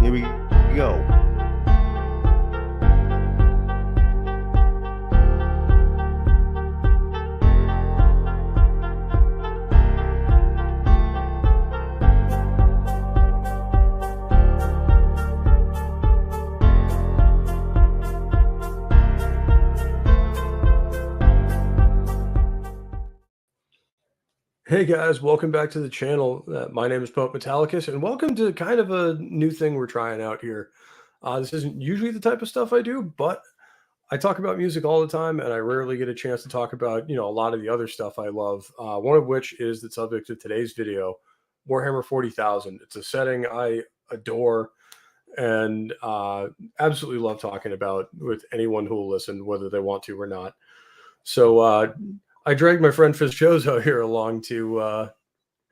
Here we go. Hey guys, welcome back to the channel. My name is Pope Metallicus, and welcome to kind of a new thing we're trying out here. This isn't usually the type of stuff I do, but I talk about music all the time, and I rarely get a chance to talk about, a lot of the other stuff I love. One of which is the subject of today's video, Warhammer 40,000. It's a setting I adore and absolutely love talking about with anyone who will listen, whether they want to or not. So I dragged my friend Fizzchozo here along to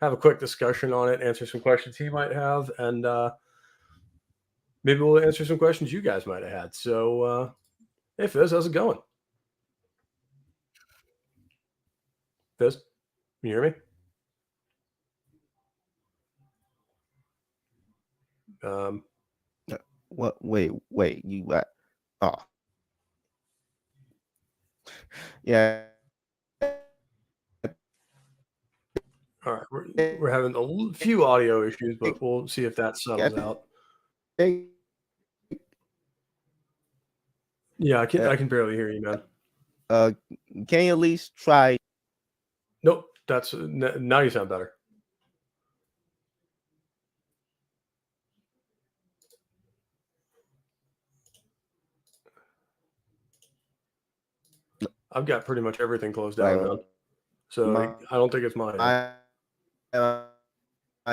have a quick discussion on it, answer some questions he might have, and maybe we'll answer some questions you guys might have had. So, hey, Fizz, how's it going? Fizz, can you hear me? What? Wait. You what? Oh, yeah. All right, we're having a few audio issues, but we'll see if that settles out. Yeah, I can barely hear you, man. Can you at least try? Nope, that's now you sound better. I've got pretty much everything closed down, man. So I don't think it's mine. I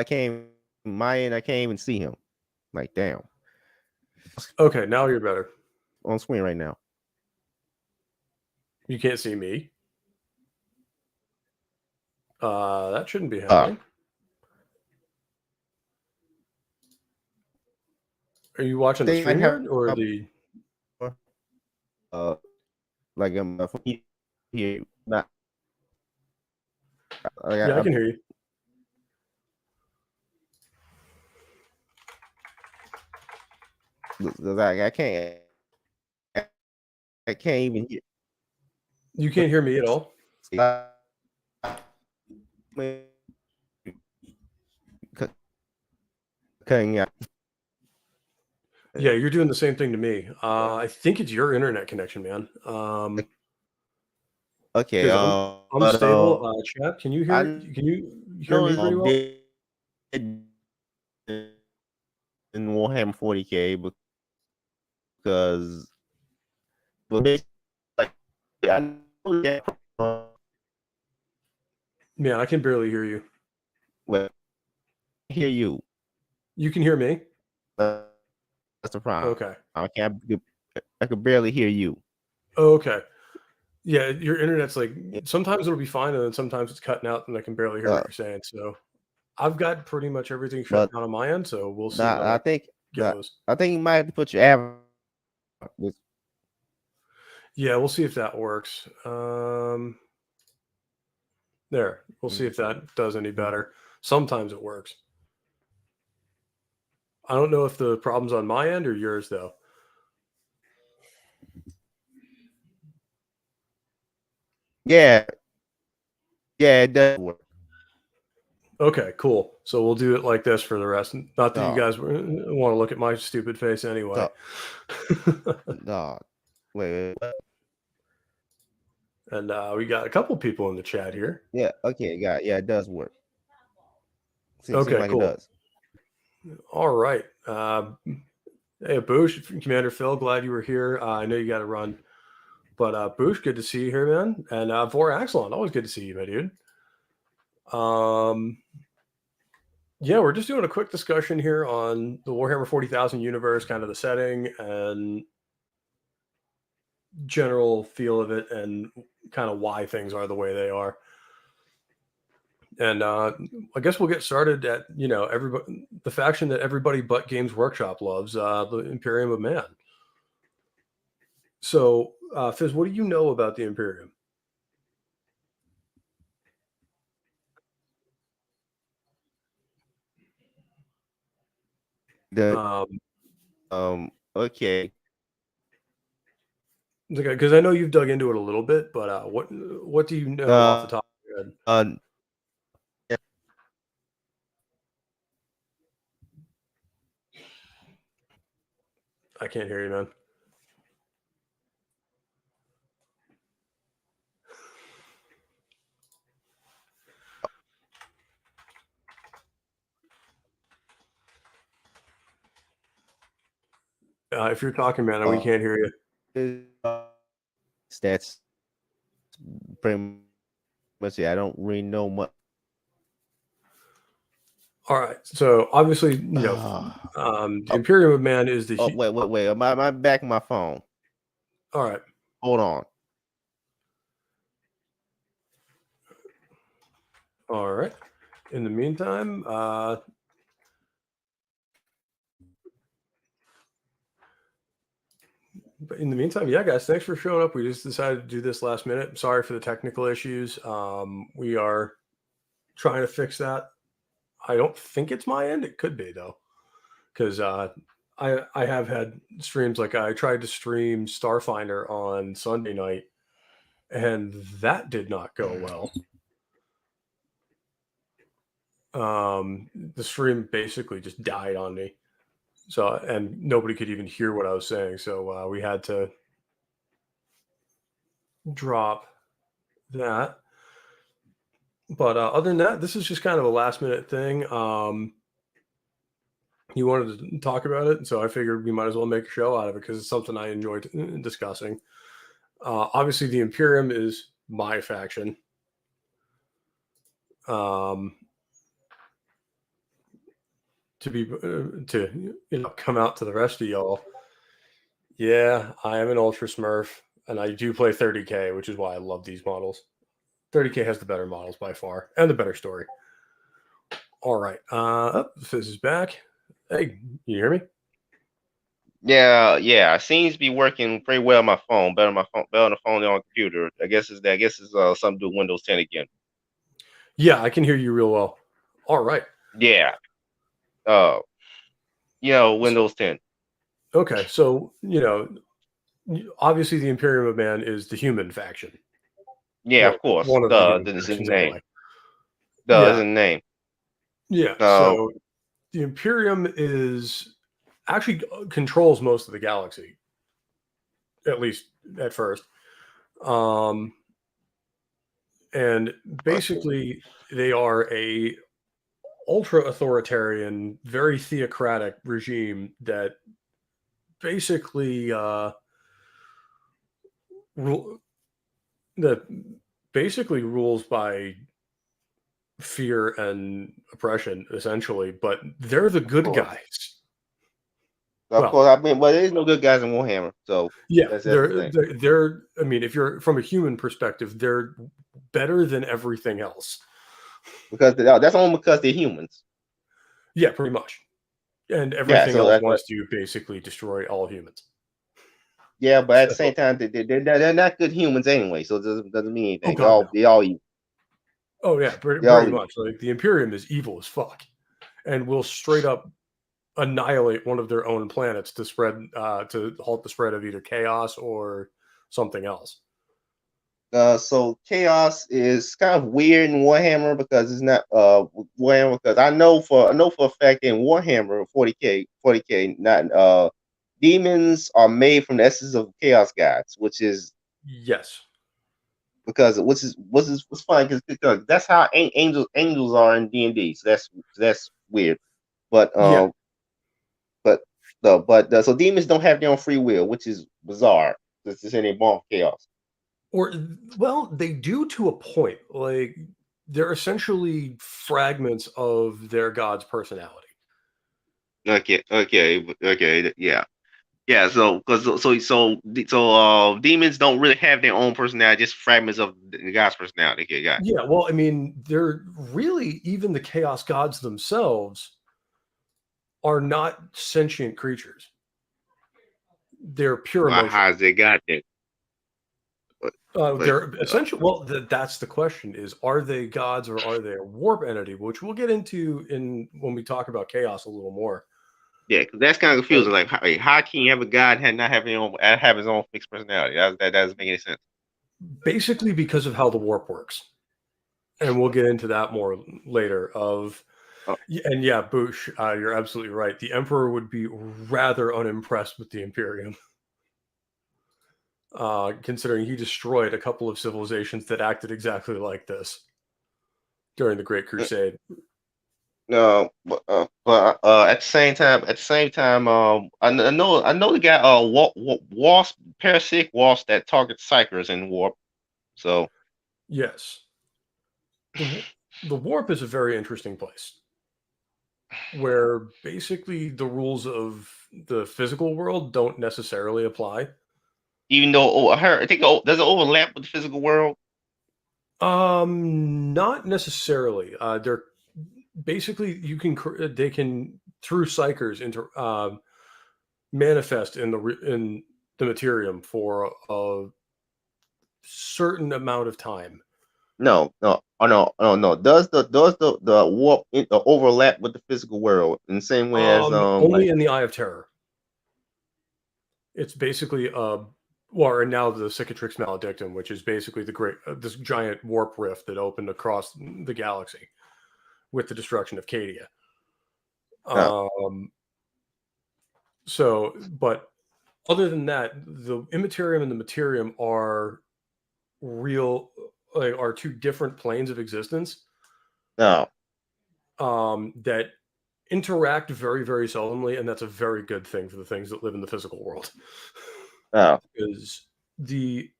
came and see him. Like, damn. Okay, now you're better. On screen right now. You can't see me. That shouldn't be happening. Are you watching the stream yet, or the? Like here, not. Yeah, I can hear you. I can't even hear. You can't hear me at all? Cutting out. Yeah, you're doing the same thing to me. I think it's your internet connection, man. Okay. Unstable. Chat, can you hear? Can you hear me pretty well? In Warhammer 40K because Man, I can barely hear you. Well, hear you. You can hear me? That's the problem. Okay. I can barely hear you. Oh, okay. Yeah, your internet's like sometimes it'll be fine, and then sometimes it's cutting out, and I can barely hear what you're saying. So I've got pretty much everything shut down on my end, so we'll see. I think goes. I think you might have to put your avatar. Yeah, we'll see if that works. There, we'll see if that does any better. Sometimes it works. I don't know if the problem's on my end or yours, though. Yeah, it does work. Okay, cool. So we'll do it like this for the rest. Not that you guys want to look at my stupid face anyway. No. Wait. And we got a couple people in the chat here. Yeah. Okay. Yeah. It does work. Okay. Like cool. It does. All right. Hey, Boosh, Commander Phil, glad you were here. I know you got to run, but Boosh, good to see you here, man. And Vor Axelon, always good to see you, my dude. Yeah, we're just doing a quick discussion here on the Warhammer 40,000 universe, kind of the setting and general feel of it, and kind of why things are the way they are. And I guess we'll get started at everybody, the faction that everybody but Games Workshop loves, the Imperium of Man. So, Fizz, what do you know about the Imperium? Okay. Because I know you've dug into it a little bit, but what do you know off the top of your head? Yeah. I can't hear you, man. If you're talking, man, we can't hear you. That's pretty much it. I don't really know much. All right. So obviously, the Imperium of Man is the. Oh, wait. Am I back on my phone? All right. Hold on. All right. In the meantime, yeah, guys, thanks for showing up. We just decided to do this last minute. Sorry for the technical issues. We are trying to fix that. I don't think it's my end. It could be though, because I have had streams like I tried to stream Starfinder on Sunday night, and that did not go well. The stream basically just died on me. So, and nobody could even hear what I was saying. So we had to drop that. But other than that, this is just kind of a last minute thing. You wanted to talk about it, so I figured we might as well make a show out of it because it's something I enjoyed discussing. Obviously, the Imperium is my faction. To come out to the rest of y'all. Yeah, I am an Ultra Smurf, and I do play 30K, which is why I love these models. 30K has the better models by far, and the better story. All right, Fizz is back. Hey, you hear me? Yeah. It seems to be working pretty well on my phone. Better on my phone, better on the phone than on the computer. I guess it's something to do with Windows 10 again. Yeah, I can hear you real well. All right. Yeah. Windows 10. Okay, so obviously the Imperium of Man is the human faction. Yeah, of course. One of the human This is factions, the name. anyway. Is the name. Yeah. So the Imperium actually controls most of the galaxy, at least at first. And basically, they are a ultra authoritarian, very theocratic regime that basically rules by fear and oppression, essentially. But they're the good guys. Of course, I mean, well, there's no good guys in Warhammer, so yeah, that's they're. I mean, if you're from a human perspective, they're better than everything else. Because that's only because they're humans. Yeah, pretty much. And everything else wants to basically destroy all humans. Yeah, but at the same time, they're not good humans anyway, so it doesn't mean anything. They all evil. Oh yeah, pretty much. Like the Imperium is evil as fuck, and will straight up annihilate one of their own planets to halt the spread of either chaos or something else. So chaos is kind of weird in Warhammer because it's not Warhammer, because I know for a fact in Warhammer 40K, not demons are made from the essence of chaos gods, which is yes, because what's fun because that's how angels are in D&D. So that's weird, but so demons don't have their own free will, which is bizarre. This is in a born chaos. Or, well, they do to a point. Like, they're essentially fragments of their god's personality. Okay, yeah. So demons don't really have their own personality, just fragments of the god's personality. Okay, got it. Yeah, well, I mean, they're really, even the chaos gods themselves are not sentient creatures. They're pure emotion. How's they got that? They're essentially, well, that's the question: is are they gods or are they a warp entity? Which we'll get into when we talk about chaos a little more. Yeah, because that's kind of So confusing. Like, how can you have a god and not have his own fixed personality? That doesn't make any sense. basically because of how the warp works, and we'll get into that more later. Oh, And yeah, Bush, you're absolutely right. The Emperor would be rather unimpressed with the Imperium, considering he destroyed a couple of civilizations that acted exactly like this during the Great Crusade. no, but at the same time, I know the guy, wasp, parasitic wasp that targets psychers in warp. So, Yes, the the warp is a very interesting place where basically the rules of the physical world don't necessarily apply. even though I think does it overlap with the physical world? Not necessarily. They're basically they can through psychers manifest in the materium for a certain amount of time. No, no, oh, no, no, no. Does the warp overlap with the physical world in the same way as like Only in the Eye of Terror. It's basically well, and now the Cicatrix Maledictum, which is basically the great this giant warp rift that opened across the galaxy with the destruction of Cadia. no, Um, but other than that, the immaterium and the materium are real, like, are two different planes of existence no, that interact very, very seldomly, and that's a very good thing for the things that live in the physical world. no. Because the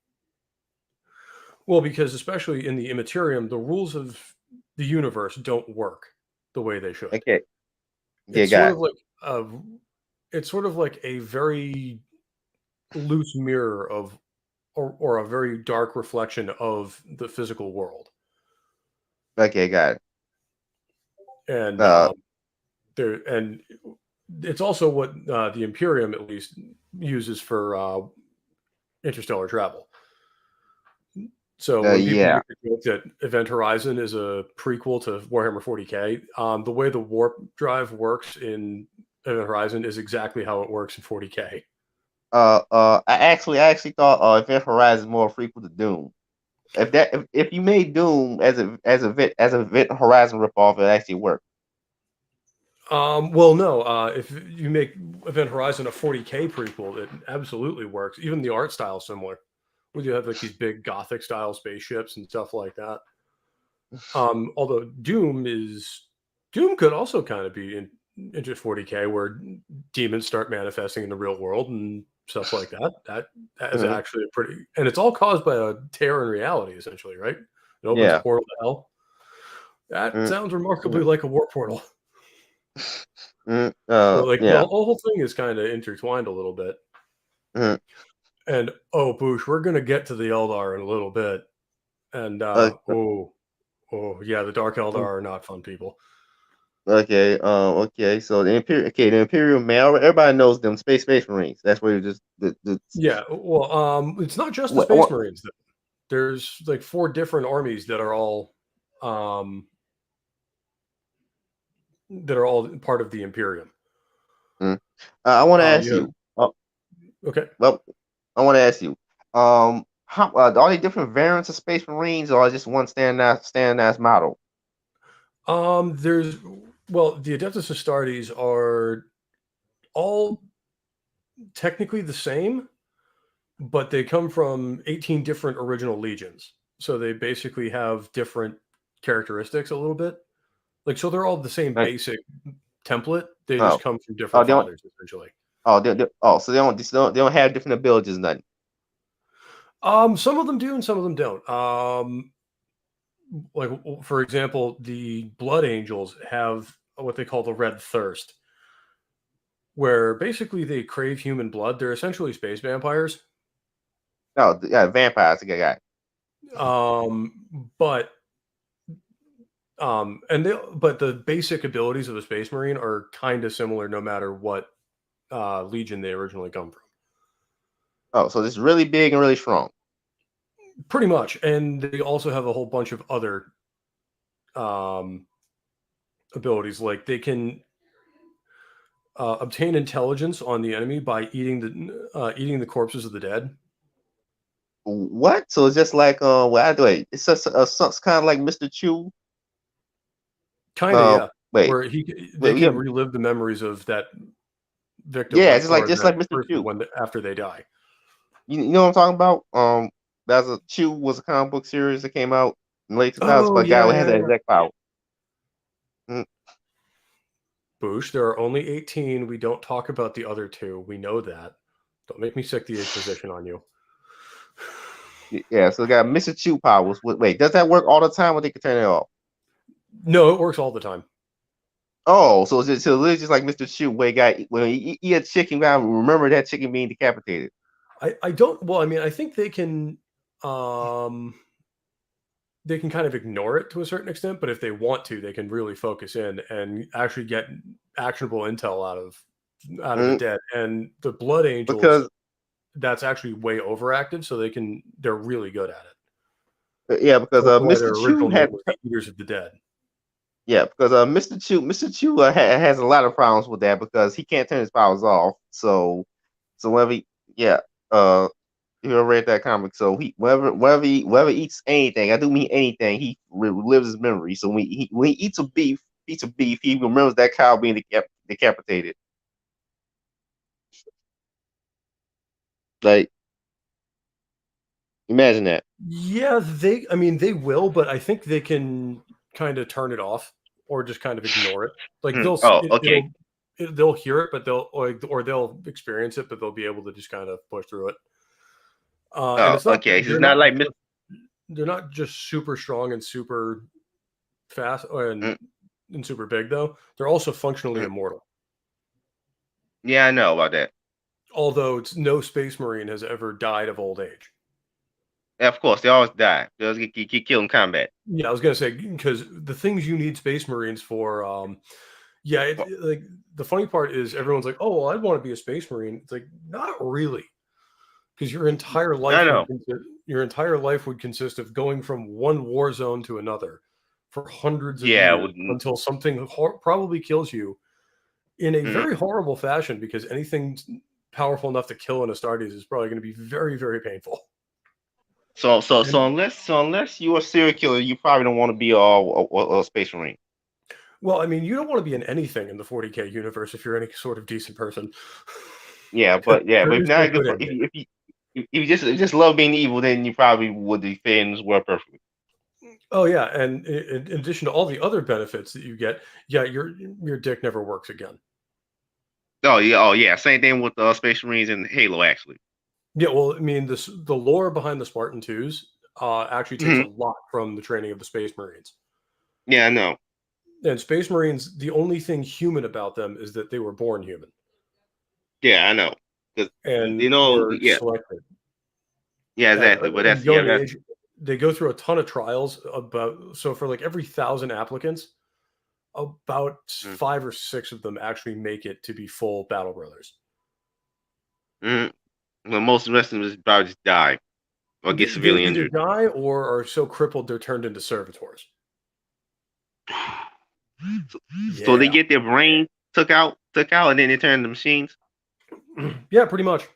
because especially in the immaterium, the rules of the universe don't work the way they should. Okay, okay, It's sort got of like a it's sort of like a very loose mirror of or a very dark reflection of the physical world. okay, got it. And Uh, there and it's also what the Imperium at least uses for interstellar travel. So when people yeah. make the joke that Event Horizon is a prequel to Warhammer 40k, the way the warp drive works in Event Horizon is exactly how it works in 40k. I actually thought Event Horizon is more frequent to Doom. If you made Doom as a Event Horizon ripoff, it actually worked. Well, no, if you make Event Horizon a 40k prequel, it absolutely works. Even the art style is similar. Where you have like these big gothic style spaceships and stuff like that. Although Doom could also kind of be into 40k where demons start manifesting in the real world and stuff like that. That is Mhm. actually a pretty, and it's all caused by a tear in reality, essentially, right? It opens a Yeah. portal to hell. That Mm, sounds mm, remarkably like a warp portal. So like the yeah. whole thing is kind of intertwined a little bit. Mm, And oh, Boosh, we're gonna get to the Eldar in a little bit. And uh, oh yeah, the Dark Eldar mm, are not fun people. okay. Okay. So the Imperial Mail. Everybody knows them Space Marines. That's where you just Yeah, well, it's not just the Space what Marines. There's like four different armies um, that are all part of the Imperium. mm. I want to ask You have you. okay. Well, I want to ask you. How are they different variants of Space Marines, or just one standardized model? There's well, the Adeptus Astartes are all technically the same, but they come from 18 different original legions. So they basically have different characteristics a little bit. Like so they're all the same Like, basic template. They just oh, come from oh, different they don't. fathers essentially. So they don't have different abilities, nothing. Some of them do and some of them don't. Like for example, the Blood Angels have what they call the Red Thirst, where basically they crave human blood. They're essentially space vampires. No, yeah, vampires. Okay, got it. But and they but the basic abilities of a space marine are kind of similar no matter what legion they originally come from. Oh, so it's really big and really strong. Pretty much, and they also have a whole bunch of other um abilities like they can Obtain intelligence on the enemy by eating the corpses of the dead. What? So it's just like wait, it's just kind of like Mr. Chew. Kind of, yeah. Wait, Where they yeah, can relive the memories of that victim yeah, or just that like Mr. person Chew. after they die. You know what I'm talking about? that's a Chew was a comic book series that came out in the late 2000s, Oh but a guy yeah, who has yeah, that yeah. exact power. Mm, Boosh, there are only 18. We don't talk about the other two. We know that. Don't make me sick the eighth position on you. yeah, so the guy Mr. Chew powers. Wait, does that work all the time, or they can turn it off? No, it works all the time. Oh, so it's just like Mr. Chew, where he got when he eat a chicken, guy remember that chicken being decapitated. I don't. Well, I mean, I think they can kind of ignore it to a certain extent, but if they want to, they can really focus in and actually get actionable intel out of the Mm, dead. And the Blood Angels, because that's actually way overactive, so they're really good at it. yeah, because That's why Mr. their Chew original name had was the Eaters of the Dead. yeah, because Mr. Chew has a lot of problems with that because he can't turn his powers off. So whenever yeah, uh, you ever read that comic? So he whenever he eats anything, I do mean anything, he relives his memory. So when he eats a piece of beef, he remembers that cow being decapitated. Like imagine that. Yeah, I mean, they will, but I think they can kind of turn it off or just kind of ignore it. Like Oh, okay. they'll hear it, but or they'll experience it, but they'll be able to just kind of push through it. And Oh, it's not okay. So it's not like Mr. they're not just super strong and super fast Mm, and super big though. They're also functionally mm. immortal. Yeah, I know about that. Although no space marine has ever died of old age. Yeah, of course, they always die. They always get killed in combat. Yeah, I was gonna say because the things you need space marines for, yeah, like the funny part is everyone's like, "Oh, well, I'd want to be a space marine." It's like not really, because I know. your entire life would consist of going from one war zone to another for hundreds of Yeah. years until something probably kills you in a Mhm. very horrible fashion. Because anything powerful enough to kill an Astartes is probably going to be very, very painful. And So unless you're a serial killer, you probably don't want to be a space marine. well, I mean, you don't want to be in anything in the 40K universe if you're any sort of decent person. But There if is no not, good in it. if you just love being evil, then you probably would defend this world perfectly. Oh yeah, and in addition to all the other benefits that you get, yeah, your dick never works again. Oh yeah. Same thing with space marines and Halo actually. Yeah, well, I mean, the lore behind the Spartan twos actually takes a Mhm. lot from the training of the Space Marines. Yeah, I know. And Space Marines, the only thing human about them is that they were born human Yeah, I know. Because and you know, were selected yeah, at exactly. But a that's young that's age. They go through a ton of trials about so for like every 1,000 applicants, about mm, 5 or 6 of them actually make it to be full battle brothers. mm, well, most of the rest of them probably just die or get They severely either injured. die or are so crippled they're turned into servitors. So they Yeah. get their brain took out, and then they turn into machines. Yeah, pretty much.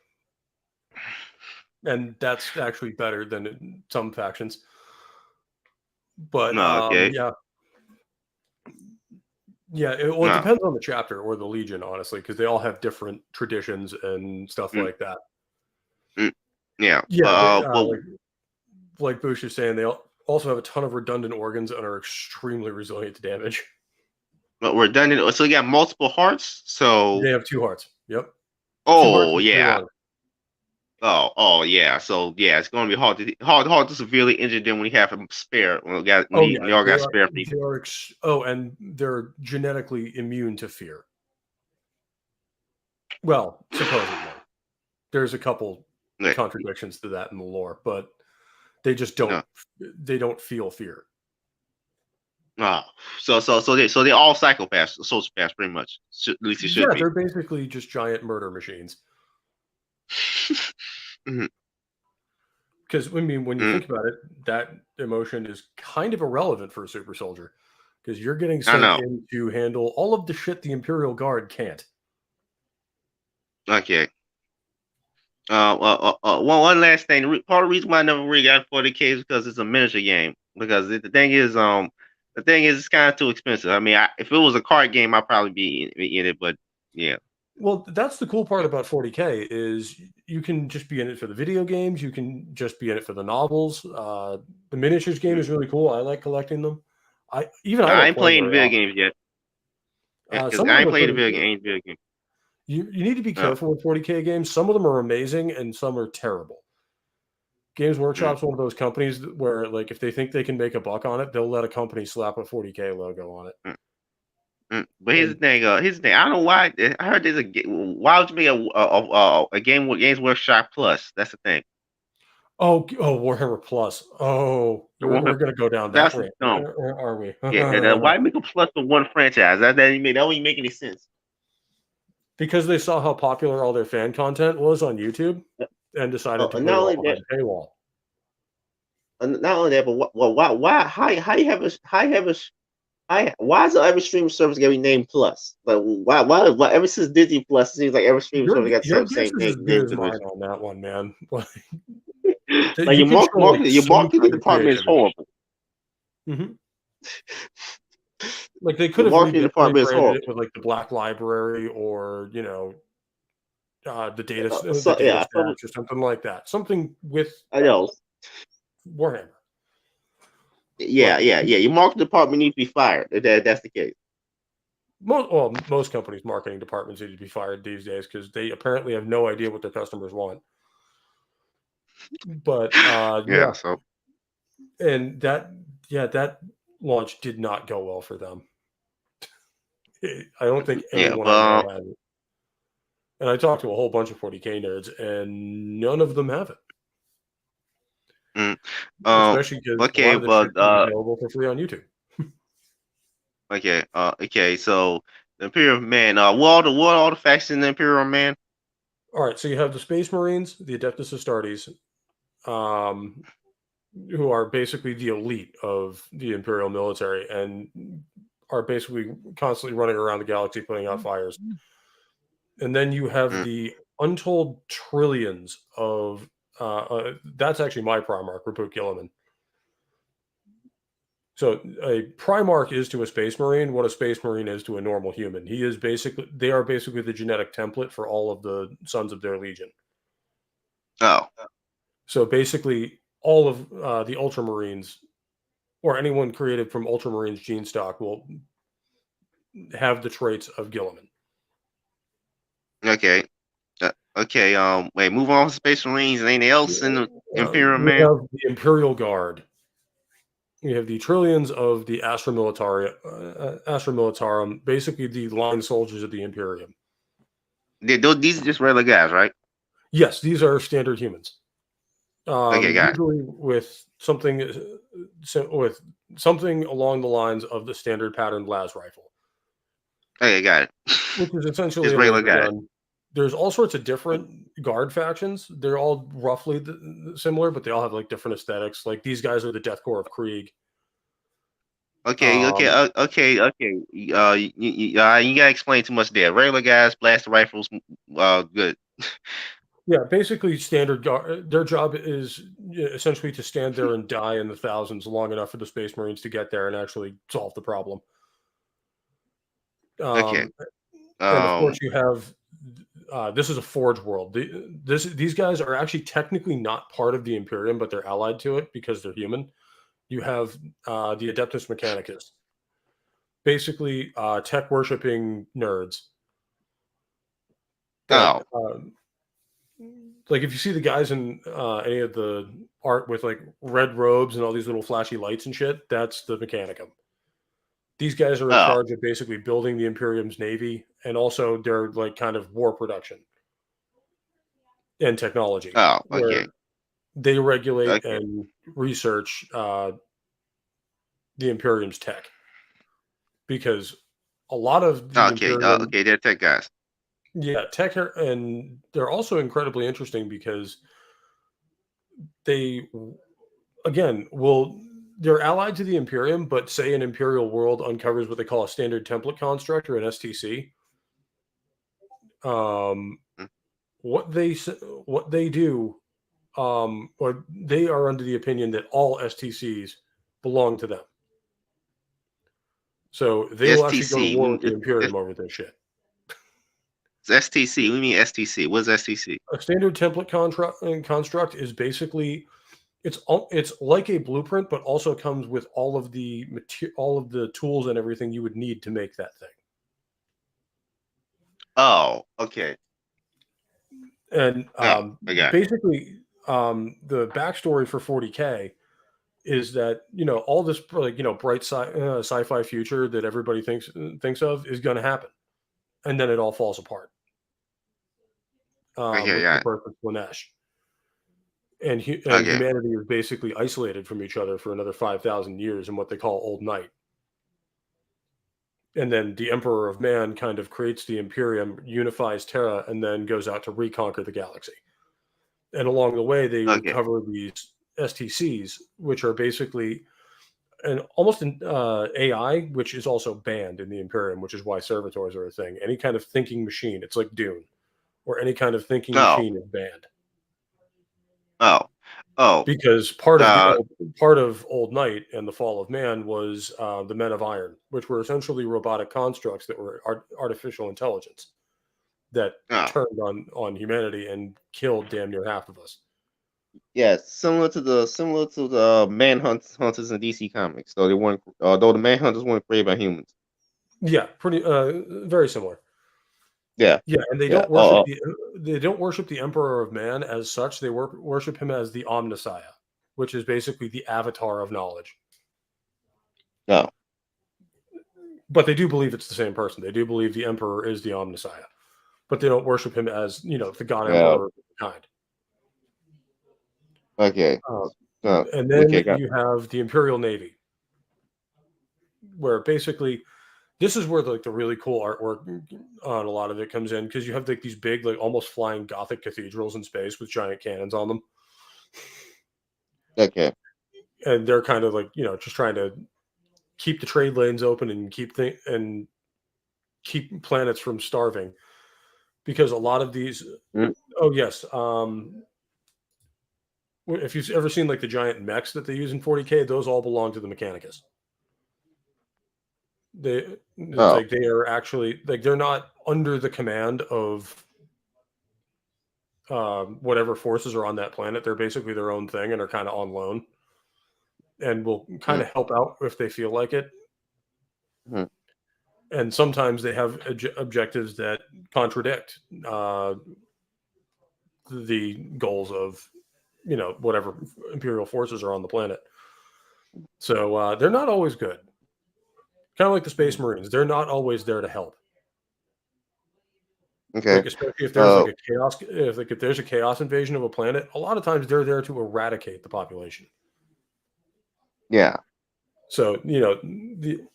And that's actually better than in some factions. But No, okay, yeah, yeah. Well, it no, depends on the chapter or the legion, honestly, because they all have different traditions and stuff mm, like that. mm, yeah, Yeah, but like Bush is saying, they also have a ton of redundant organs and are extremely resilient to damage. we're done. So you got multiple hearts. They So have 2 hearts. Yep, 2 hearts oh and 3 yeah, lungs. oh yeah. So yeah, it's going to be hard to severely injure them when you have them spare. Oh When yeah, they all got spare they pieces. are. Oh, and they're genetically immune to fear. Well, supposedly. There's a couple Like, contradictions to that in the lore, but they just no, don't feel fear. oh, so they all psychopaths, sociopaths, pretty much. At least it should Yeah, be. they're basically just giant murder machines. Mhm, Because I mean, when you mm, think about it, that emotion is kind of irrelevant for a super soldier because you're getting I sent know. in to handle all of the shit the Imperial Guard can't. Okay. One last thing. Part of the reason why I never really got 40K is because it's a miniature game. Because the thing is, it's kind of too expensive. I mean, if it was a card game, I'd probably be in it. But yeah, Well, that's the cool part about 40K is you can just be in it for the video games. You can just be in it for the novels. The miniatures game mm. is really cool. I like collecting them. I I don't ain't play them playing very video often. games yet. Because Some of I them ain't are played the pretty video game. cool. Ain't video game. You need to be Oh, careful with 40K games. Some of them are amazing and some are terrible. Games mm, Workshop's one of those companies where, like, if they think they can make a buck on it, they'll let a company slap a 40K logo on it. mm, But here's the And thing. Here's the thing. I don't know why. I heard there's a. Why would you make a game with Games Workshop Plus? That's the thing. Warhammer Plus. Oh, The we're one gonna go down that that's rant, dumb. are we? Yeah. Why make a plus for one franchise? That don't even make any sense. Because they saw how popular all their fan content was on YouTube and decided to put Not it all only that, behind a paywall. but why how you have a how you have a why is every streaming service gonna be named Plus? Like why ever since Disney Plus it seems like every streaming service got Your the guess same is as thing good name as to mine this. on that one, man. Like, Like you could show like your some marketing kind of department is creativity. horrible. Mhm. Like they could Your have marketing department is rebranded it horrible. with like the Black Library or the So data yeah, stacks or something like that. Something with I know. Warhammer. Yeah, But yeah, yeah. Your marketing department needs to be fired. That's the case. most companies' marketing departments need to be fired these days because they apparently have no idea what their customers want. But Yeah. So and that launch did not go well for them. I don't think yeah, anyone I know but had it. And I talked to a whole bunch of 40K nerds, and none of them have it. mm, um, Especially because a lot okay, of the shit but is available for free on YouTube. okay. So the Imperial Man. What all the factions in the Imperial Man? All right, so you have the Space Marines, the Adeptus Astartes, um, who are basically the elite of the Imperial military and are basically constantly running around the galaxy putting out fires. And then you have Mm, the untold trillions of that's actually my Primarch, Repute Gilliman. So a Primarch is to a Space Marine what a Space Marine is to a normal human. They are basically the genetic template for all of the sons of their legion. oh, So basically, all of the Ultramarines or anyone created from Ultramarines gene stock will have the traits of Gilliman. okay. Okay. Wait. Move on to Space Marines. And anything else in the Imperial We Man? have the Imperial Guard. We have the trillions of the Astra Militarum, basically the line soldiers of the Imperium. These are just regular guys, right? Yes, these are standard humans. Okay, got it. Usually with something along the lines of the standard pattern las rifle, Okay, got it. which is essentially Just a regular laser guys. gun. There's all sorts of different guard factions. They're all roughly similar, but they all have like different aesthetics. Like these guys are the Death Corps of Krieg. Um, Okay. You gotta explain too much there. Regular guys, blaster rifles. Good. yeah, basically standard guard. Their job is essentially to stand there and die in the thousands long enough for the Space Marines to get there and actually solve the problem. Okay. Um, and of Um. course, you have this is a Forge world. These guys are actually technically not part of the Imperium, but they're allied to it because they're human. You have the Adeptus Mechanicus, basically tech worshipping nerds that, Oh. like, if you see the guys in any of the art with like red robes and all these little flashy lights and shit, that's the Mechanicum. These guys are in Oh. charge of basically building the Imperium's navy, and also they're like kind of war production and technology, Oh. Okay. where they regulate Okay. and research the Imperium's tech because a lot of the Okay. Imperium, Okay. They're tech guys. yeah, and they're also incredibly interesting because they, again, they're allied to the Imperium, but say an Imperial world uncovers what they call a standard template construct or an STC. Um, Mm. what they do, or they are under the opinion that all STCs belong to them. So they will actually go to STC. war with the Imperium over this shit. It's STC. What do you mean STC? What's STC? A standard template construct is basically it's like a blueprint, but also comes with all of the all of the tools and everything you would need to make that thing. Oh, okay. And Oh, I got it. basically, the backstory for 40K is that all this bright sci-fi future that everybody thinks of is going to happen, and then it all falls apart Okay, with the yeah. birth of Slanesh. And Okay. humanity is basically isolated from each other for another 5,000 years in what they call Old Night. And then the Emperor of Man kind of creates the Imperium, unifies Terra, and then goes out to reconquer the galaxy. And along the way, they Okay. recover these STCs, which are basically almost an AI, which is also banned in the Imperium, which is why servitors are a thing. Any kind of thinking machine, it's like Dune, or any kind of thinking Oh. machine is banned. Oh. Oh. Because part of Old Night and the Fall of Man was the Men of Iron, which were essentially robotic constructs that were artificial intelligence that Oh. turned on humanity and killed damn near half of us. Yeah, similar to the hunters in DC Comics. So they weren't, although the manhunters weren't created by humans. Yeah, pretty very similar. Yeah. Yeah, and they Yeah. don't worship the Emperor of Man as such. They worship him as the Omnissiah, which is basically the avatar of knowledge. No. But they do believe it's the same person. They do believe the Emperor is the Omnissiah, but they don't worship him as the God Yeah. Emperor of kind. Okay. And then Okay. Got. you have the Imperial Navy, where basically this is where the really cool artwork on a lot of it comes in, because you have like these big, like almost flying Gothic cathedrals in space with giant cannons on them, Okay. and they're kind of like just trying to keep the trade lanes open and keep planets from starving, because a lot of these. Mm. Oh yes, if you've ever seen like the giant mechs that they use in 40K, those all belong to the Mechanicus. It's Oh. like they are actually like they're not under the command of whatever forces are on that planet. They're basically their own thing and are kind of on loan, and will kind Mm. of help out if they feel like it. Mm. And sometimes they have objectives that contradict the goals of whatever imperial forces are on the planet. So they're not always good. Kind of like the Space Marines, they're not always there to help. Okay. Like especially if there's like a chaos, if there's a chaos invasion of a planet, a lot of times they're there to eradicate the population. Yeah. So the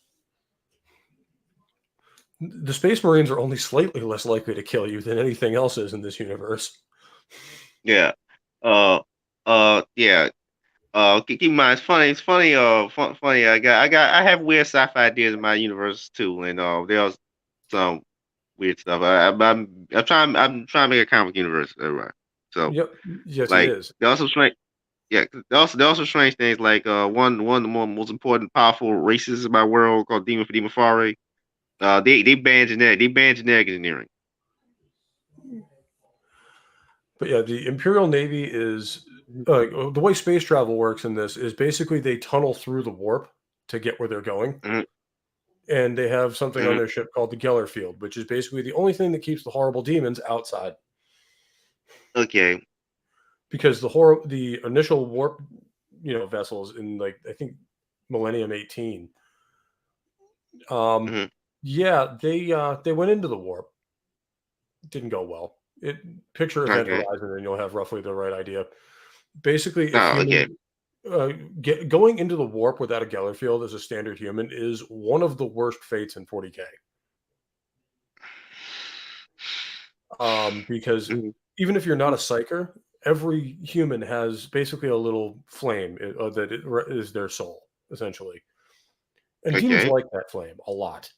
Space Marines are only slightly less likely to kill you than anything else is in this universe. Yeah. Yeah. Keep in mind, it's funny. It's funny. Funny. I have weird sci-fi ideas in my universe too, and there's some weird stuff. I'm trying to make a comic universe, right? So, Yep. Yes, it like, is. there are also strange. Yeah, there are also strange things like one of the most important powerful races in my world called Demon for Demon. They ban genetic engineering. But yeah, the Imperial Navy is the way space travel works in this is basically they tunnel through the warp to get where they're going. Mhm. And they have something on Mhm. their ship called the Geller Field, which is basically the only thing that keeps the horrible demons outside. Okay. Because the initial warp, vessels in like I think Millennium 18, Mhm. yeah, they went into the warp. Didn't go well. Picture Event Okay. Horizon, and you'll have roughly the right idea. Basically, if Oh, humans okay. going into the warp without a Geller field as a standard human is one of the worst fates in 40K. Because Mhm. even if you're not a psyker, every human has basically a little flame is their soul, essentially. And demons Okay. like that flame a lot.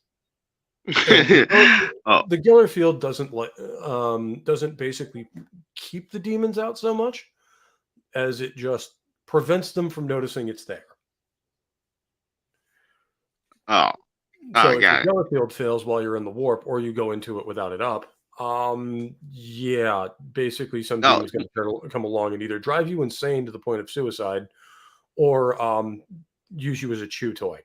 And Oh, the Geller field doesn't basically keep the demons out so much as it just prevents them from noticing it's there. oh, So I if your got it. Geller field fails while you're in the warp, or you go into it without it up, yeah, basically some No, demon's going to come along and either drive you insane to the point of suicide, or use you as a chew toy.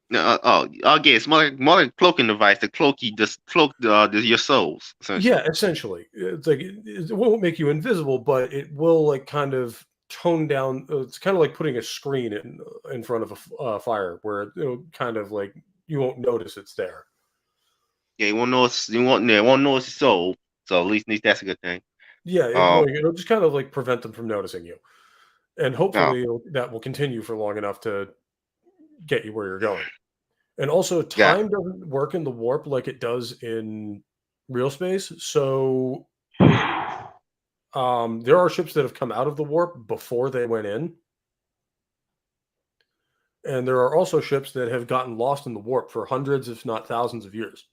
no, okay, it's more like cloaking device. The cloaky, just cloak your souls. Essentially. Yeah, essentially, it's like it won't make you invisible, but it will like kind of tone down. It's kind of like putting a screen in front of a fire, where it'll kind of like you won't notice it's there. Yeah, you won't know you won't know it's your soul. So at least that's a good thing. Yeah, it'll just kind of like prevent them from noticing you, and Oh, hopefully that will continue for long enough to get you where you're going. And also, got time doesn't work in the warp like it does in real space. So there are ships that have come out of the warp before they went in. And there are also ships that have gotten lost in the warp for hundreds, if not thousands of years.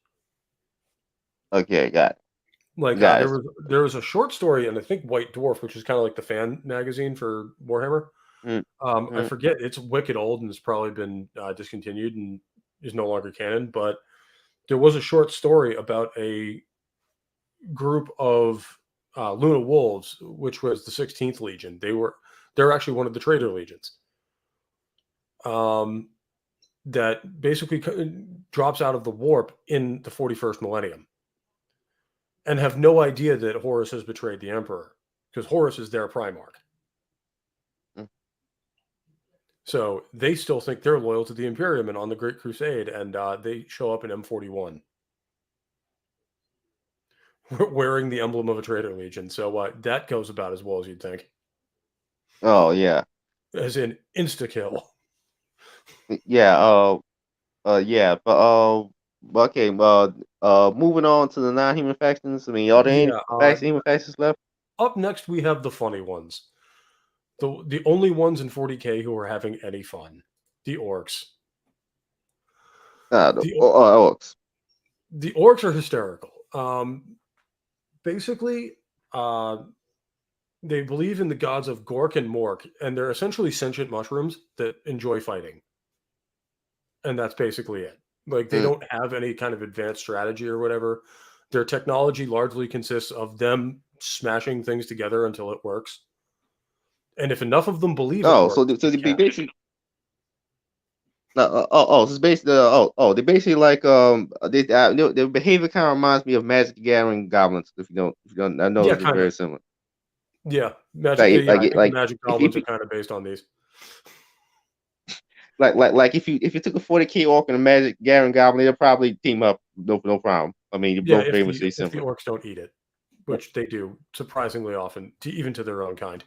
okay, got it. Like Got there was a short story in I think White Dwarf, which is kind of like the fan magazine for Warhammer. it. I forget, it's wicked old and it's probably been discontinued and is no longer canon. But there was a short story about a group of Luna Wolves, which was the 16th Legion. They're actually one of the Traitor Legions. That basically drops out of the warp in the 41st millennium, and have no idea that Horus has betrayed the Emperor, because Horus is their Primarch. Mm. So they still think they're loyal to the Imperium and on the Great Crusade, and they show up in M41 wearing the emblem of a Traitor Legion. So that goes about as well as you'd think. Oh yeah, As in insta-kill. yeah. Yeah. But okay. Moving on to the non-human factions. I mean, are there any Yeah. human factions left? Up next, we have the funny ones. The only ones in 40k who are having any fun. The orcs. The The, orcs. the orcs are hysterical. Basically, they believe in the gods of Gork and Mork, and they're essentially sentient mushrooms that enjoy fighting. And that's basically it. Like, they don't have any kind of advanced strategy or whatever. Their technology largely consists of them smashing things together until it works. And if enough of them believe it works, So they basically. So it's basically they basically like their behavior kind of reminds me of Magic the Gathering goblins. If you don't, I know yeah, they're very similar. Yeah, magic. Like, Yeah, I think the like magic if goblins are kind of based on these. like if you took a 40k orc and a Magic Gathering goblin, they'll probably team up. No problem. I mean, you're Yeah, both very much if the similar. orcs don't eat it, which they do surprisingly often, even to their own kind.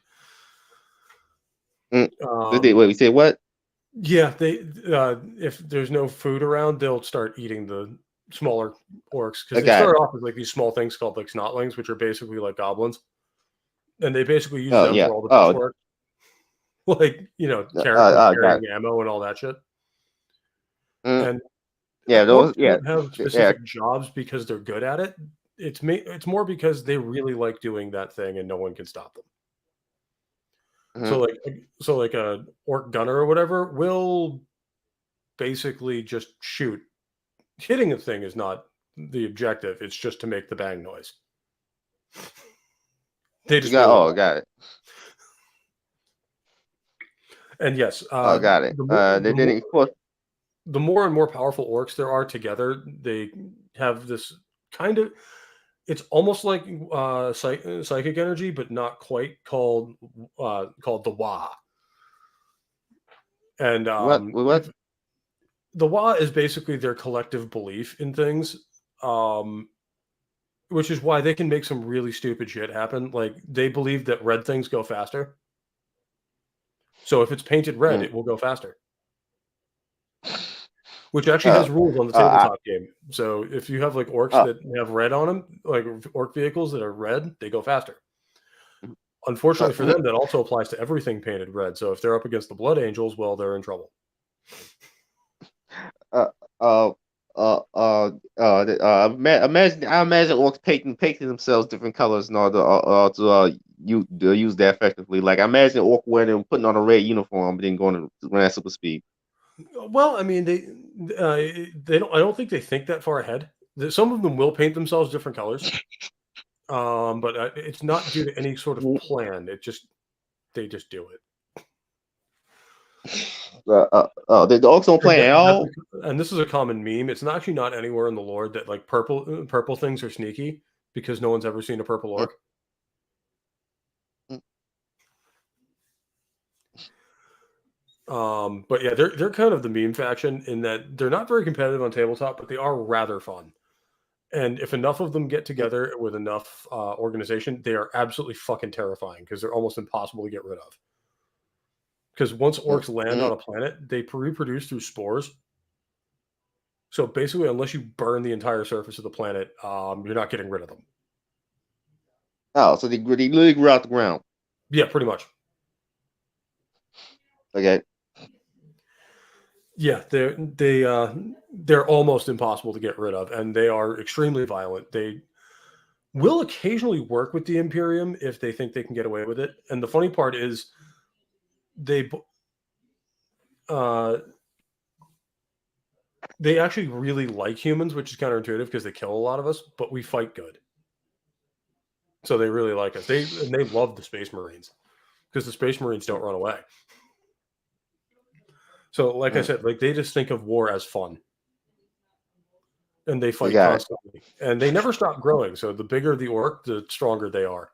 Wait, you say what? Yeah, they if there's no food around, they'll start eating the smaller orcs, because they start off with like these small things called like snotlings, which are basically like goblins, and they basically use them for all the touch work, like carrying ammo and all that shit. And those don't have specific jobs because they're good at it. It's more because they really like doing that thing and no one can stop them. So like a orc gunner or whatever will basically just shoot. Hitting a thing is not the objective. It's just to make the bang noise. They just got it. And yes, got it. The more and more powerful orcs there are together, they have this kind of. It's almost like psychic energy, but not quite, called the Wa. And what? The Wa is basically their collective belief in things, which is why they can make some really stupid shit happen. Like, they believe that red things go faster. So if it's painted red, it will go faster. Which actually has rules on the tabletop game. So if you have like orcs that have red on them, like orc vehicles that are red, they go faster. Unfortunately for them, that also applies to everything painted red. So if they're up against the Blood Angels, well, they're in trouble. imagine orcs painting themselves different colors in order to use that effectively. Like I imagine orc wearing and putting on a red uniform, but then going to run at super speed. Well, I mean, they don't. I don't think they think that far ahead. Some of them will paint themselves different colors, but it's not due to any sort of plan. They just do it. The orcs don't plan at all. And this is a common meme. It's actually not anywhere in the lore that like purple things are sneaky because no one's ever seen a purple orc. But yeah, they're kind of the meme faction in that they're not very competitive on tabletop, but they are rather fun. And if enough of them get together with enough organization, they are absolutely fucking terrifying because they're almost impossible to get rid of. Because once orcs land on a planet, they reproduce through spores. So basically, unless you burn the entire surface of the planet, you're not getting rid of them. Oh, so they literally grew out the ground. Yeah, pretty much. Okay. Yeah, they're almost impossible to get rid of, and they are extremely violent. They will occasionally work with the Imperium if they think they can get away with it. And the funny part is, they actually really like humans, which is counterintuitive because they kill a lot of us, but we fight good. So they really like us. They love the Space Marines because the Space Marines don't run away. So, like I said, like they just think of war as fun, and they fight constantly, and they never stop growing. So the bigger the orc, the stronger they are,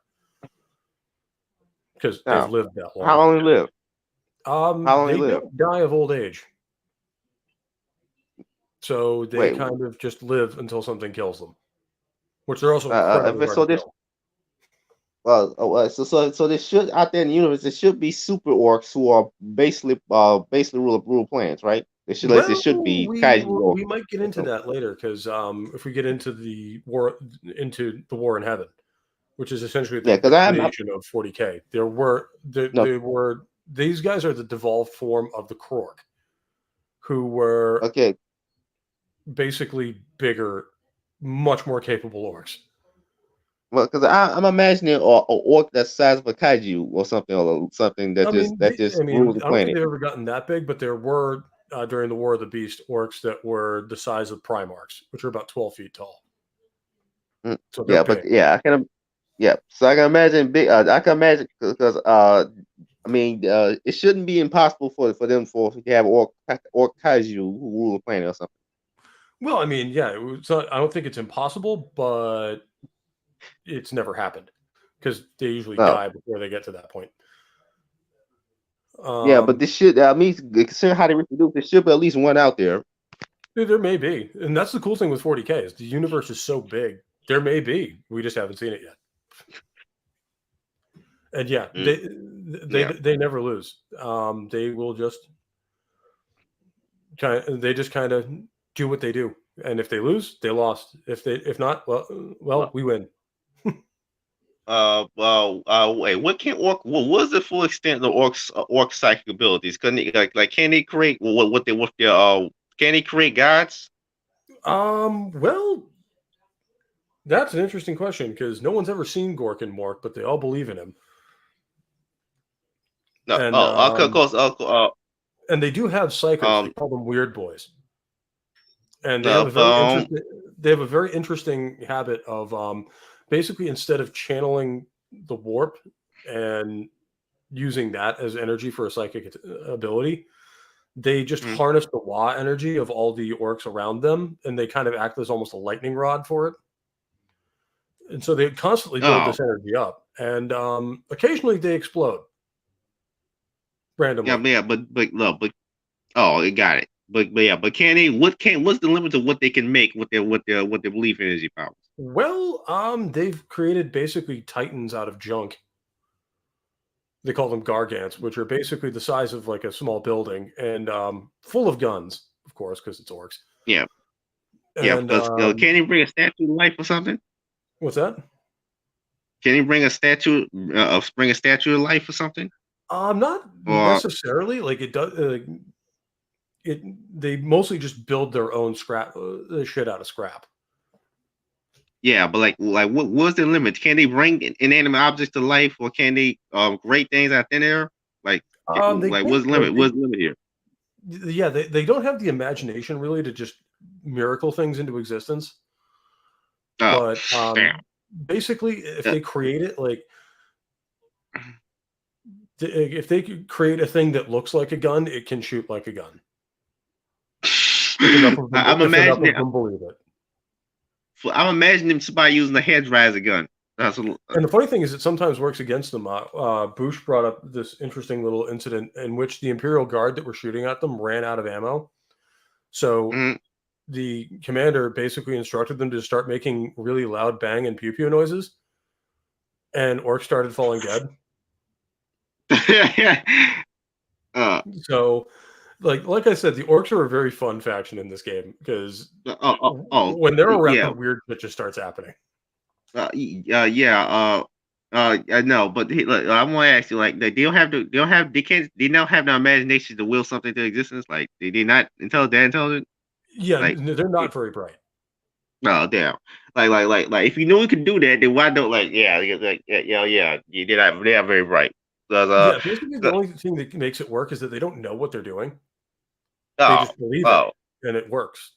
because they've lived that long. How long they live? They don't die of old age, so they kind of just live until something kills them, which they're also incredibly hard to kill. So there should out there in the universe there should be super orcs who are basically rule planets, right? There should be. We might get into that later because if we get into the war in heaven, which is essentially the creation of 40k, these guys are the devolved form of the Krork, who were basically bigger, much more capable orcs. Well, because I'm imagining an orc that's the size of a kaiju or something rules the planet. I don't think they've ever gotten that big, but there were during the War of the Beast orcs that were the size of Primarchs, which are about 12 feet tall. So I can. Yeah, so I can imagine big. I can imagine because it shouldn't be impossible for them to have orc kaiju who rule the planet or something. Well, I mean, yeah, I don't think it's impossible, but it's never happened because they usually die before they get to that point. But this should. Considering how they reproduce, there should be at least one out there. There may be, and that's the cool thing with 40k is the universe is so big. There may be. We just haven't seen it yet. And yeah, they never lose. They will just kind of do what they do, and if they lose, they lost. If not, well, we win. Wait, what was the full extent of orc psychic abilities? Can they create can they create gods? Well, that's an interesting question because no one's ever seen Gork and Mork, but they all believe in him. No, and, and they do have psychos. They call them weird boys, and they have a very interesting habit of basically instead of channeling the warp and using that as energy for a psychic ability, they just harness the Wa energy of all the orcs around them, and they kind of act as almost a lightning rod for it. And so they constantly build this energy up, and occasionally they explode randomly. I got it. But can they? What's the limit of what they can make with their belief energy powers? Well, they've created basically titans out of junk. They call them gargants, which are basically the size of like a small building and full of guns, of course, because it's orcs. Yeah. Because can he bring a statue to life or something? What's that? Can he bring a statue to life or something? Not necessarily. Like it does. they mostly just build their own scrap shit out of scrap. Yeah, but like what's the limit? Can they bring inanimate objects to life, or can they create things out thin air? Like what's the limit? What's the limit here? Yeah, they don't have the imagination really to just miracle things into existence. Oh, but basically, if they create it, like if they could create a thing that looks like a gun, it can shoot like a gun. If enough of them believe it. I'm imagining somebody using a hair dryer as a gun. And the funny thing is, it sometimes works against them. Bush brought up this interesting little incident in which the Imperial Guard that were shooting at them ran out of ammo. So the commander basically instructed them to start making really loud bang and pew pew noises, and orcs started falling dead. So, like I said, the orcs are a very fun faction in this game because when they're around, the weird shit just starts happening. I know, but look, I want to ask you, like, they don't have the imagination to will something to existence. Like, they're not intelligent. Yeah, like, they're not very bright. Oh damn! Like, if you knew we could do that, then why don't they are very bright. Basically, the only thing that makes it work is that they don't know what they're doing. They just believe it, and it works.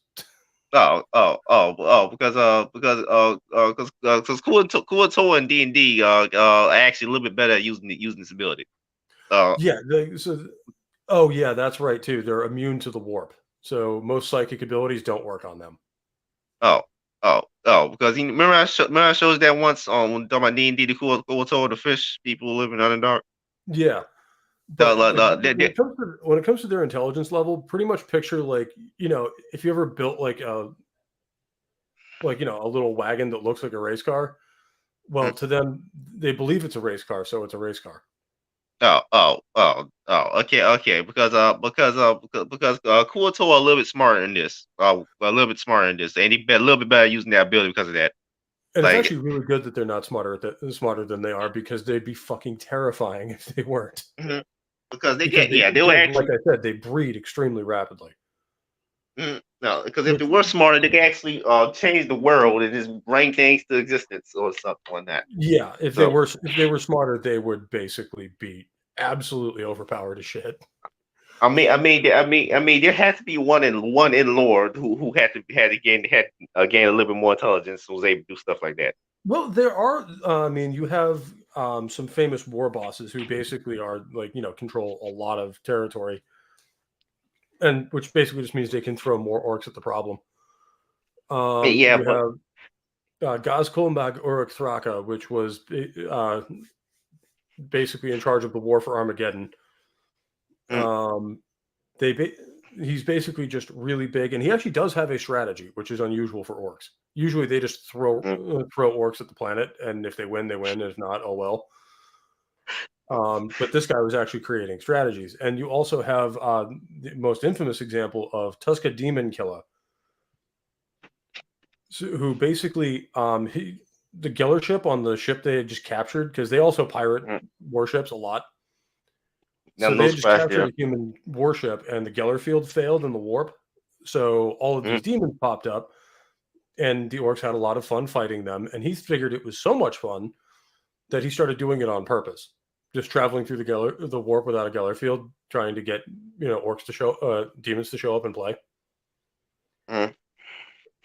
Because Kuo and D&D are actually a little bit better at using this ability. That's right too. They're immune to the warp, so most psychic abilities don't work on them. Because remember I showed that once on talking about D&D, the Kuo, the fish people living Underdark. Yeah. But when it comes to their intelligence level, pretty much picture like, if you ever built like a little wagon that looks like a race car, well, to them, they believe it's a race car, so it's a race car. Okay. Because Kuo are a little bit smarter in this. And he a little bit better using that ability because of that. And it's actually really good that they're not smarter than they are, because they'd be fucking terrifying if they weren't. Mm-hmm. Because they were actually, like I said, they breed extremely rapidly. No, because if they were smarter, they could actually change the world and just bring things to existence or something like that. Yeah, if they were smarter, they would basically be absolutely overpowered as shit. I mean, there has to be one in lore who had to gain a little bit more intelligence, and was able to do stuff like that. Well, there are. You have some famous war bosses who basically are control a lot of territory, and which basically just means they can throw more orcs at the problem. You have Gazkulmbag Uruk Thraka, which was basically in charge of the war for Armageddon. He's basically just really big, and he actually does have a strategy, which is unusual for orcs. Usually they just throw orcs at the planet, and if they win, they win. If not, oh well. But this guy was actually creating strategies. And you also have the most infamous example of Tuska Demon Killer, who basically the Geller ship on the ship they had just captured, because they also pirate warships a lot. So they just captured a human warship, and the Geller field failed in the warp. So all of these demons popped up, and the orcs had a lot of fun fighting them. And he figured it was so much fun that he started doing it on purpose, just traveling through the warp without a Geller field, trying to get orcs to demons to show up and play.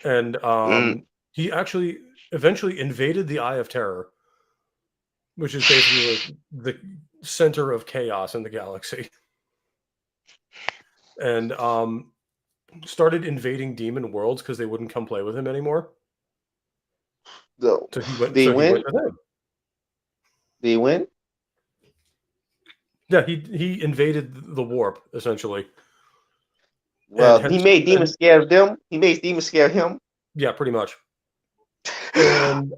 And he actually eventually invaded the Eye of Terror, which is basically the center of chaos in the galaxy, and started invading demon worlds because they wouldn't come play with him anymore. So he went with him. Did he win? Yeah, he invaded the warp essentially. Well, he made demons scared of them. He made demons scare him. Yeah, pretty much. And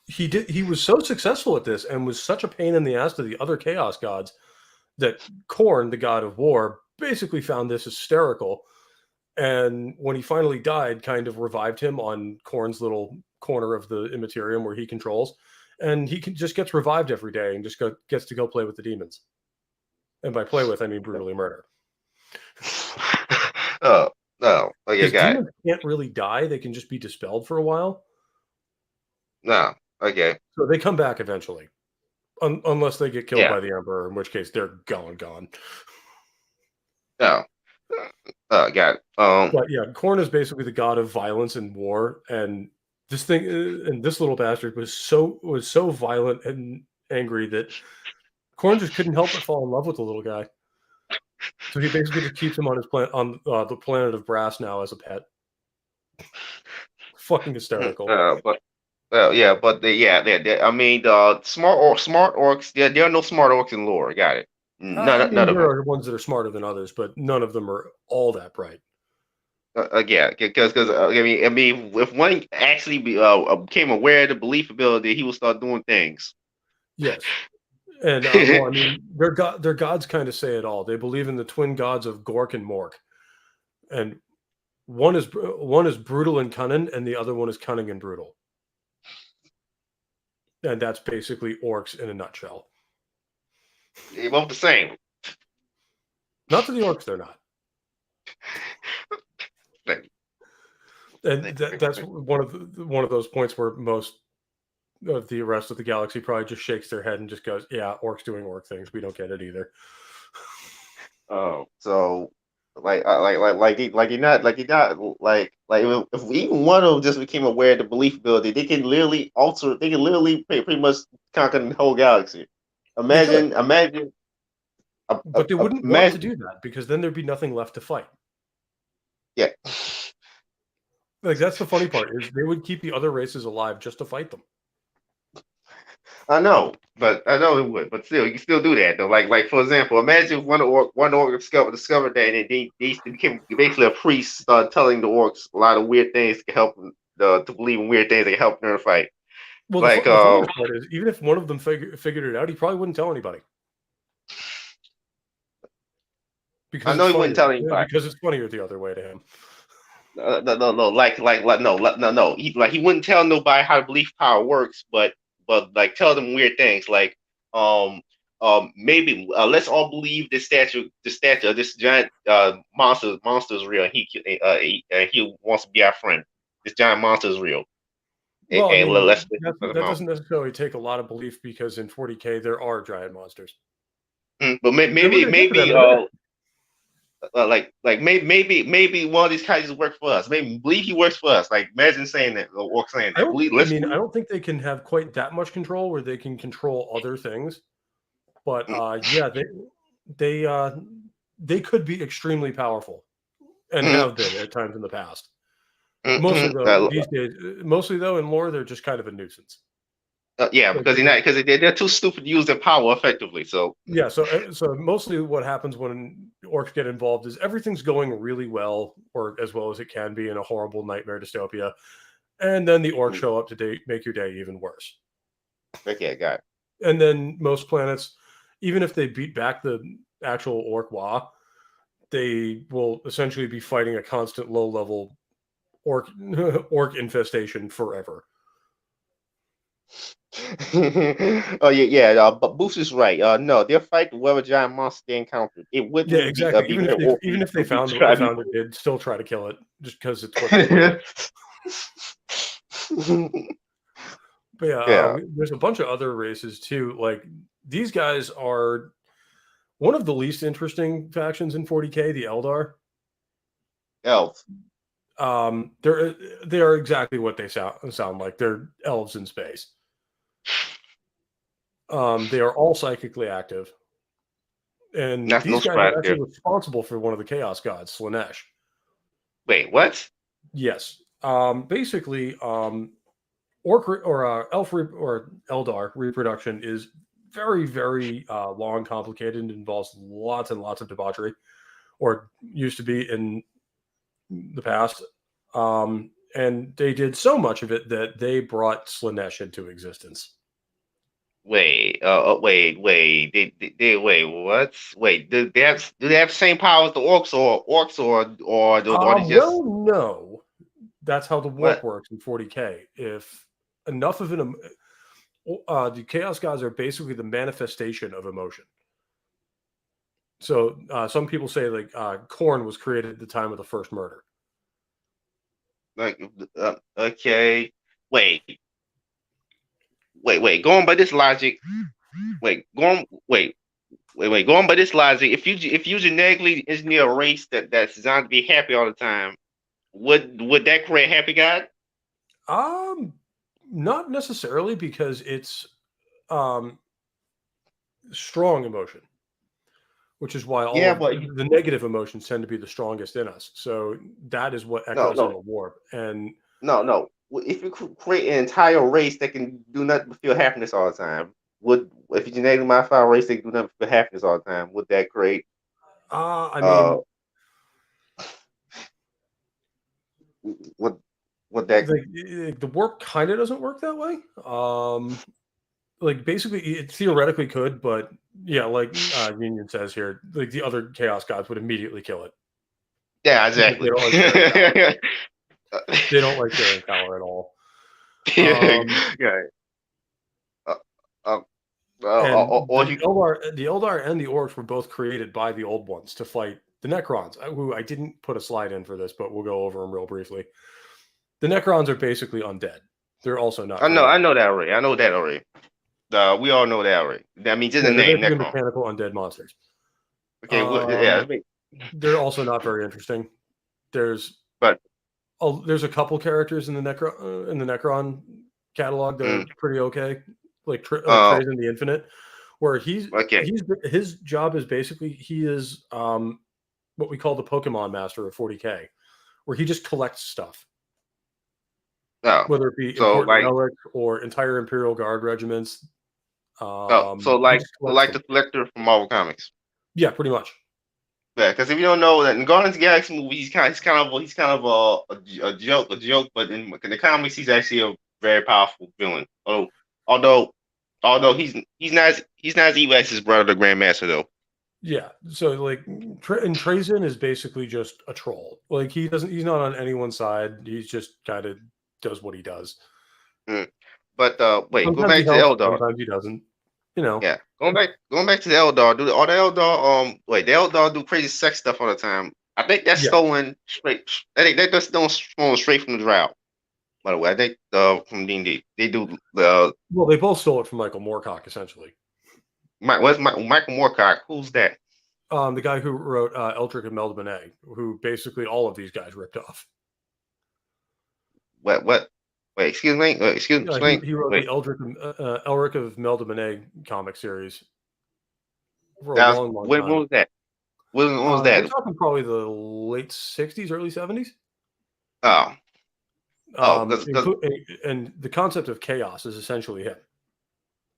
he was so successful at this, and was such a pain in the ass to the other chaos gods, that Khorne, the god of war, basically found this hysterical. And when he finally died, kind of revived him on Khorne's little corner of the Immaterium where he controls. And he just gets revived every day and just gets to go play with the demons. And by play with, I mean brutally murder. Oh, no. Oh, yeah, Because got it. demons can't really die; they can just be dispelled for a while. No, okay. So they come back eventually, unless they get killed Yeah. by the Emperor, in which case they're gone. No. Got it. But yeah, Khorne is basically the god of violence and war, and this thing and this little bastard was so violent and angry that Khorne just couldn't help but fall in love with the little guy. So he basically just keeps him on his the planet of Brass now as a pet. Fucking hysterical. But yeah, but I mean, the smart orcs. There are no smart orcs in lore. Got it. I mean, None of there them. are ones that are smarter than others, but none of them are all that bright. Yeah, because I mean, if one actually became aware of the belief ability, he will start doing things. Yes, and well, I mean, their gods kind of say it all. They believe in the twin gods of Gork and Mork, and one is brutal and cunning, and the other one is cunning and brutal. And that's basically orcs in a nutshell. They're both the same. Not to the orcs, they're not. And that's one of those points where most of the rest of the galaxy probably just shakes their head and just goes, "Yeah, orcs doing orc things. We don't get it either." Oh, so like if even one of them just became aware of the belief ability, they can literally alter. They can literally pretty much conquer the whole galaxy. Imagine. But they wouldn't want to do that because then there'd be nothing left to fight. Yeah. Like that's the funny part is they would keep the other races alive just to fight them. I know it would, but still, you can still do that though. Like for example, imagine if one orc discovered that, and they became basically a priest, started telling the orcs a lot of weird things to help them to believe in weird things that help them fight. Well, the funniest part is even if one of them figured it out, he probably wouldn't tell anybody. Because I know he wouldn't tell anybody because it's funnier the other way to him. No. No. He wouldn't tell nobody how belief power works, but like tell them weird things like maybe let's all believe the statue of this giant monster is real. And he wants to be our friend. This giant monster is real. Well, I mean, that doesn't necessarily take a lot of belief because in 40K there are giant monsters. But maybe maybe one of these guys work for us. Maybe believe he works for us. Like imagine saying that or saying that. I don't think they can have quite that much control where they can control other things. But yeah, they could be extremely powerful and have been at times in the past. Mostly though in lore they're just kind of a nuisance. Yeah, because they're too stupid to use their power effectively. So yeah, so mostly what happens when orcs get involved is everything's going really well, or as well as it can be in a horrible nightmare dystopia, and then the orcs show up to make your day even worse. Okay, got it. And then most planets, even if they beat back the actual orc they will essentially be fighting a constant low-level orc infestation forever. Oh yeah. But Boost is right. No, they'll fight whatever giant monster they encountered. It wouldn't. Yeah, exactly. Even if they found it, they'd still try to kill it just because it's what they do. But yeah, there's a bunch of other races too. Like these guys are one of the least interesting factions in 40K, the Eldar. Elves. They are exactly what they sound like. They're elves in space. They are all psychically active. And these guys are actually responsible for one of the Chaos gods, Slaanesh. Wait, what? Yes. Basically, orc or elf or Eldar reproduction is very, very long, complicated, and involves lots and lots of debauchery, or used to be in the past. And they did so much of it that they brought Slaanesh into existence. Wait, wait. What? Wait, do they have the same power as the orcs or just? Well, no. That's how the warp works in 40K. If enough of the Chaos gods are basically the manifestation of emotion. So some people say like Korn was created at the time of the first murder. Like, okay, wait. Going by this logic, going by this logic, if you genetically engineer a race that's designed to be happy all the time, would that create happy God? Not necessarily, because it's strong emotion, which is why the negative emotions tend to be the strongest in us. So that is what echoes in a warp. And no, if you create an entire race that can do nothing but feel happiness all the time, if you genetically modify a race that can do nothing but feel happiness all the time, would that create? I mean, would that the warp kind of doesn't work that way. Like basically, it theoretically could, but yeah, like Union says here, like the other chaos gods would immediately kill it. Yeah, exactly. They don't like sharing power at all. Yeah. The Eldar and the Orcs were both created by the Old Ones to fight the Necrons, who I didn't put a slide in for this, but we'll go over them real briefly. The Necrons are basically undead. They're also not. I know that already. We all know that already. I mean, just the name Necron. Mechanical undead monsters. Okay, they're also not very interesting. There's a couple characters in the Necron catalog that are pretty okay, like Trazen the Infinite, where his job is basically he is what we call the Pokemon Master of 40K, where he just collects stuff. Whether it be important relics or entire Imperial Guard regiments. So like the collector from Marvel Comics. Yeah, pretty much. Yeah, because if you don't know that in Guardians of the Galaxy movie, he's kind of a joke, but in the comics, he's actually a very powerful villain. Although he's not as evil as his brother, the Grandmaster, though. Yeah, so like, and Trazen is basically just a troll. Like he's not on anyone's side. He's just kind of does what he does. But go back to the Eldar. Sometimes he doesn't. You know. Yeah, going back to the Eldar. The Eldar do crazy sex stuff all the time. I think that's stolen straight. I think that's stolen straight from the Drow. By the way, I think from D&D they do the. Well, they both stole it from Michael Moorcock, essentially. What's Michael Moorcock? Who's that? The guy who wrote Eldrick of Meldemonet, who basically all of these guys ripped off. What? Wait, excuse me. He wrote the Elric of Meldemonet comic series for a long time. When was that? When was that? We're talking probably the late 60s, early 70s. And the concept of chaos is essentially him.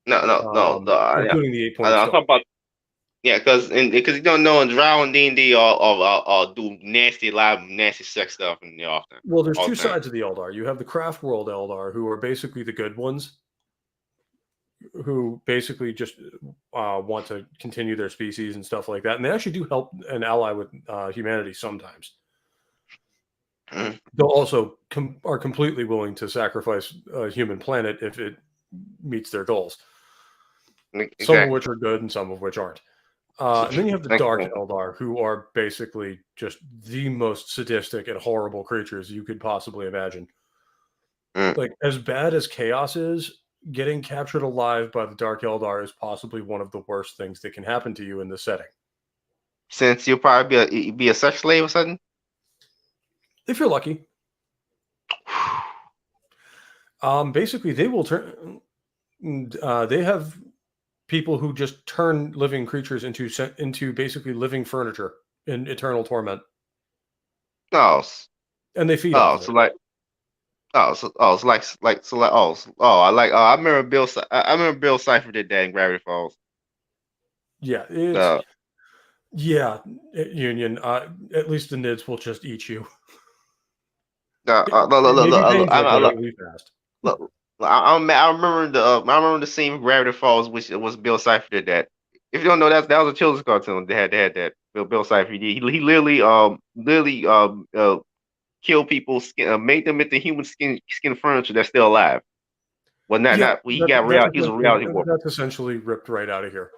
No. Including the 8 point. I'm talking about. Yeah, because you don't know, in Drow and D&D all do a lot of nasty sex stuff in the often. Well, there's two sides of the Eldar. You have the craft world Eldar, who are basically the good ones, who basically just want to continue their species and stuff like that, and they actually do help and ally with humanity sometimes. They'll also are completely willing to sacrifice a human planet if it meets their goals. Exactly. Some of which are good and some of which aren't. And then you have the Dark Eldar, who are basically just the most sadistic and horrible creatures you could possibly imagine. Like, as bad as Chaos is, getting captured alive by the Dark Eldar is possibly one of the worst things that can happen to you in this setting. Since you'll probably be a sex slave or something? If you're lucky. Basically, they will turn... they have... people who just turn living creatures into basically living furniture in eternal torment. And they feed off of it. I remember Bill Cipher did that in Gravity Falls. Yeah, Union. At least the Nids will just eat you. I remember the scene from Gravity Falls, which was Bill Cipher did that. If you don't know, that was a children's cartoon. They had that. Bill Cipher. He literally killed people, made them into human skin furniture that's still alive. Well, he was a reality warp. That's essentially ripped right out of here.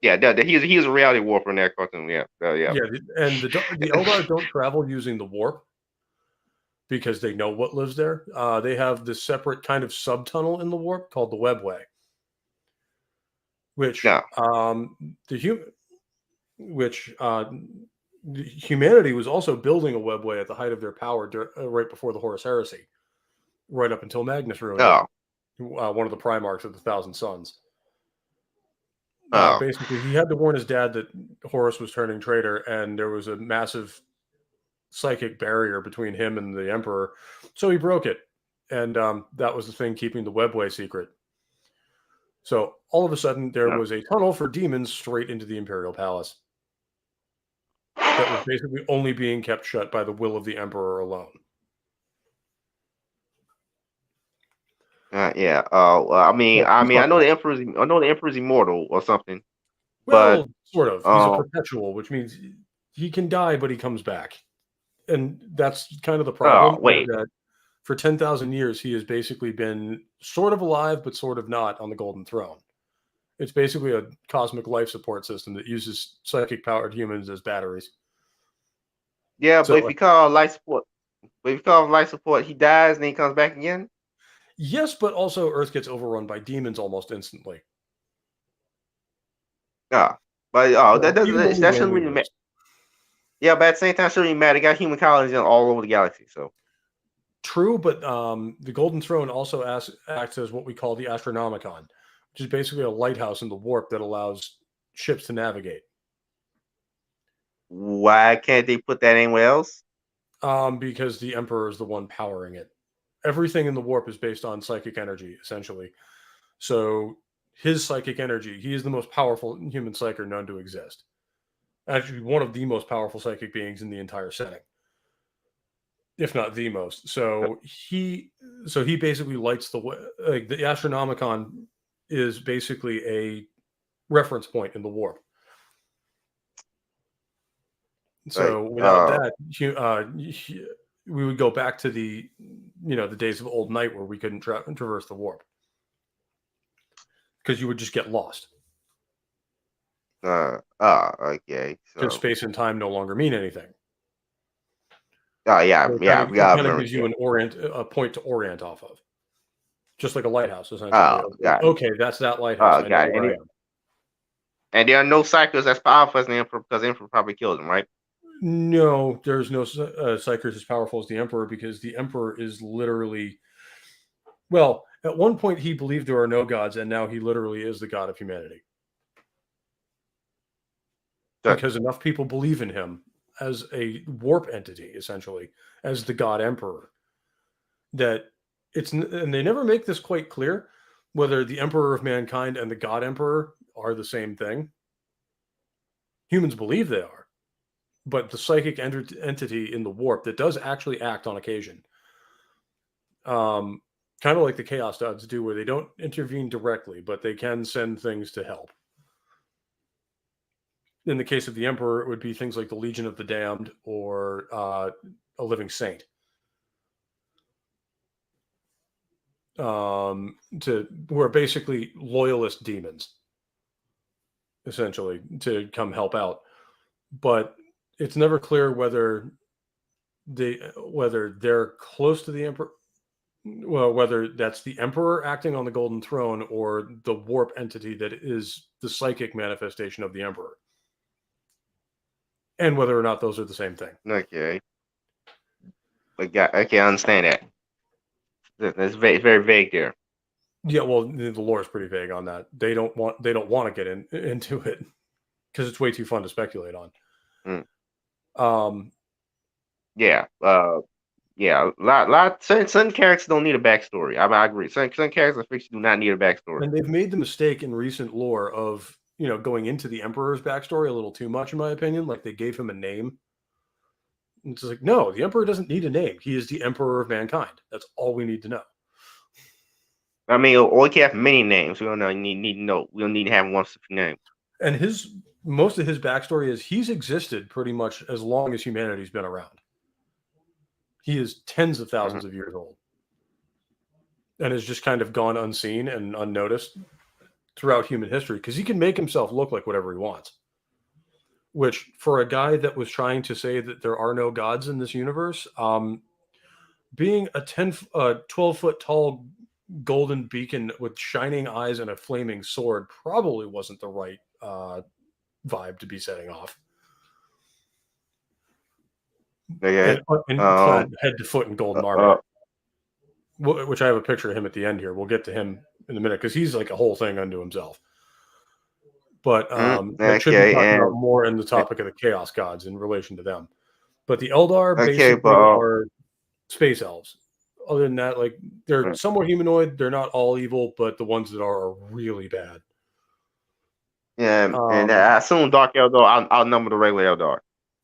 he's a reality warper in that cartoon. Yeah. And the Eldar don't travel using the warp because they know what lives there. They have this separate kind of subtunnel in the warp called the Webway, which humanity was also building a webway at the height of their power right before the Horus Heresy, right up until Magnus ruined it. One of the Primarchs of the Thousand Suns. Basically, he had to warn his dad that Horus was turning traitor, and there was a massive psychic barrier between him and the Emperor, so he broke it, and that was the thing keeping the webway secret. So all of a sudden, there was a tunnel for demons straight into the Imperial Palace that was basically only being kept shut by the will of the Emperor alone. I know the Emperor's immortal or something. Well, sort of. He's a perpetual, which means he can die, but he comes back, and that's kind of the problem. That for 10,000 years, he has basically been sort of alive, but sort of not on the Golden Throne. It's basically a cosmic life support system that uses psychic-powered humans as batteries. Yeah, so, but if you call life support, he dies and then he comes back again. Yes, but also Earth gets overrun by demons almost instantly. That shouldn't really matter. Yeah, but at the same time, it shouldn't really matter. They got human colonies all over the galaxy, so. True, but the Golden Throne also acts as what we call the Astronomicon, which is basically a lighthouse in the warp that allows ships to navigate. Why can't they put that anywhere else? Because the Emperor is the one powering it. Everything in the warp is based on psychic energy, essentially. So his psychic energy, he is the most powerful human psyker known to exist. Actually, one of the most powerful psychic beings in the entire setting, if not the most. So he basically lights the way. Like the Astronomicon is basically a reference point in the warp. So without that, we would go back to the days of Old Night where we couldn't traverse the warp because you would just get lost. Okay. Because space and time no longer mean anything. It kind of gives you a point to orient off of, just like a lighthouse, essentially. Okay, that's that lighthouse. I know where I am. And there are no psychers as powerful as the Emperor because the Emperor probably killed him, right? No, there's no psychers as powerful as the Emperor because the Emperor is literally... Well, at one point he believed there are no gods, and now he literally is the god of humanity. Because enough people believe in him as a warp entity, essentially, as the god Emperor, that and they never make this quite clear whether the Emperor of mankind and the god Emperor are the same thing. Humans believe they are. But the psychic entity in the warp that does actually act on occasion, kind of like the Chaos Gods do, where they don't intervene directly, but they can send things to help. In the case of the Emperor, it would be things like the Legion of the Damned or a living saint. Who are basically loyalist demons, essentially, to come help out. But it's never clear whether they're close to the Emperor, well, whether that's the Emperor acting on the Golden Throne or the warp entity that is the psychic manifestation of the Emperor, and whether or not those are the same thing. Okay, I understand that. That's very, very vague there. Yeah, well, the lore is pretty vague on that. They don't want to get into it because it's way too fun to speculate on. Some characters don't need a backstory. I agree. Some characters in fiction do not need a backstory. And they've made the mistake in recent lore of going into the Emperor's backstory a little too much, in my opinion. Like they gave him a name. It's like, no, the Emperor doesn't need a name. He is the Emperor of mankind. That's all we need to know. I mean, or he can have many names. We don't need to know. We don't need to have one specific name. And most of his backstory is he's existed pretty much as long as humanity's been around. He is tens of thousands of years old and has just kind of gone unseen and unnoticed throughout human history because he can make himself look like whatever he wants. Which, for a guy that was trying to say that there are no gods in this universe, being a 12-foot tall golden beacon with shining eyes and a flaming sword probably wasn't the right vibe to be setting off. Okay. And clad head to foot in golden armor. Which I have a picture of him at the end here. We'll get to him in a minute because he's like a whole thing unto himself. But that should be talked about more in the topic of the Chaos Gods in relation to them. But the Eldar basically are space elves. Other than that, like they're somewhat humanoid. They're not all evil, but the ones that are really bad. Yeah, and I assume Dark Eldar outnumber the regular Eldar.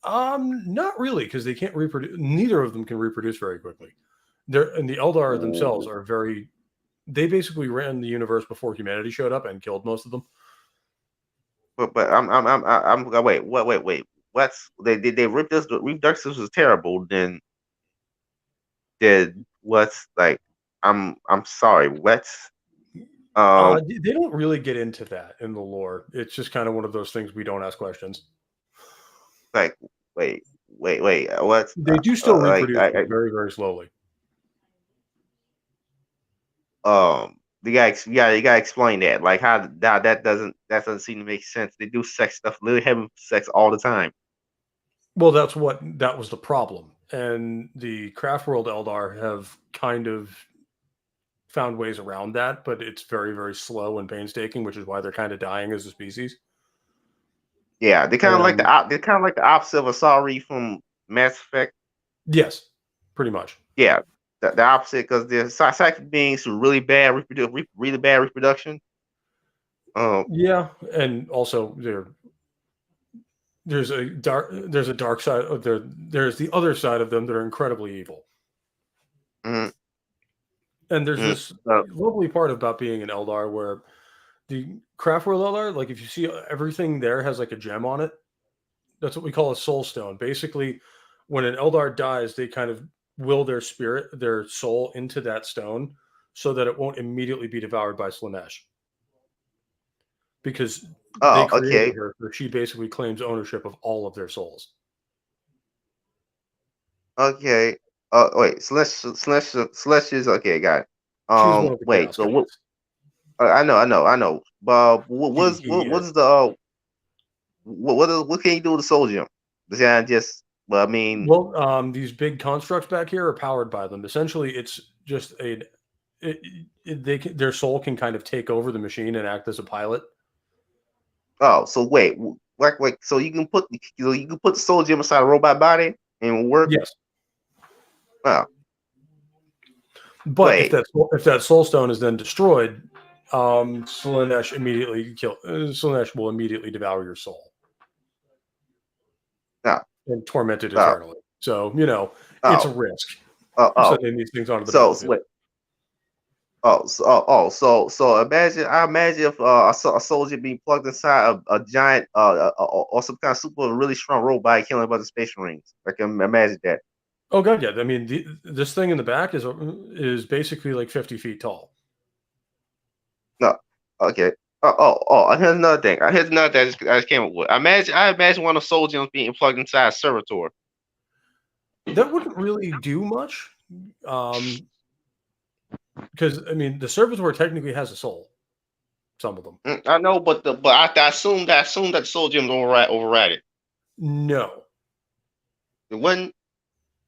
Not really, because they can't reproduce. Neither of them can reproduce very quickly. And the Eldar themselves are very. They basically ran the universe before humanity showed up and killed most of them. But I'm wait. What's they ripped us? Reproductions was terrible. Then what's like? I'm sorry. What's they don't really get into that in the lore. It's just kind of one of those things we don't ask questions. Like wait. What's they do still reproduce very, very slowly. You gotta explain that. Like how that doesn't seem to make sense. They do sex stuff, literally having sex all the time. Well, that was the problem. And the Craft World Eldar have kind of found ways around that, but it's very, very slow and painstaking, which is why they're kind of dying as a species. Yeah, they kind of like the opposite of Asari from Mass Effect. Yes, pretty much. Yeah, the opposite, because the psychic beings are really bad reproduction. Yeah, and also there's a dark side of there's the other side of them that are incredibly evil. Mm-hmm. And there's this lovely part about being an Eldar where the Craft World Eldar, like if you see everything there has like a gem on it, that's what we call a soul stone. Basically, when an Eldar dies, they kind of will their spirit, their soul into that stone so that it won't immediately be devoured by Slaanesh. Because they created her, so she basically claims ownership of all of their souls. Okay. Wait. Slaanesh is okay. Got it. Wait. So what? I know. But what can you do with the soul gem? I mean. Well, these big constructs back here are powered by them. Essentially, it's just their soul can kind of take over the machine and act as a pilot. Oh, so wait, so you can put the soul gem inside a robot body and work? Yes. Wow. But if that soul stone is then destroyed, Slaanesh will immediately devour your soul. And torment it eternally. So it's a risk. Sending these things onto the battlefield. So imagine if a soldier being plugged inside a giant or some kind of super really strong robot killing a bunch of space marines. I can imagine that. Oh god, yeah. I mean, this thing in the back is basically like 50 feet tall. No, okay. Here's another thing. I just came up with. I imagine one of the soldiers being plugged inside a servitor. That wouldn't really do much. Because I mean, the servitor technically has a soul. Some of them. I know, but I assume that the soul gems override it. No, it wouldn't.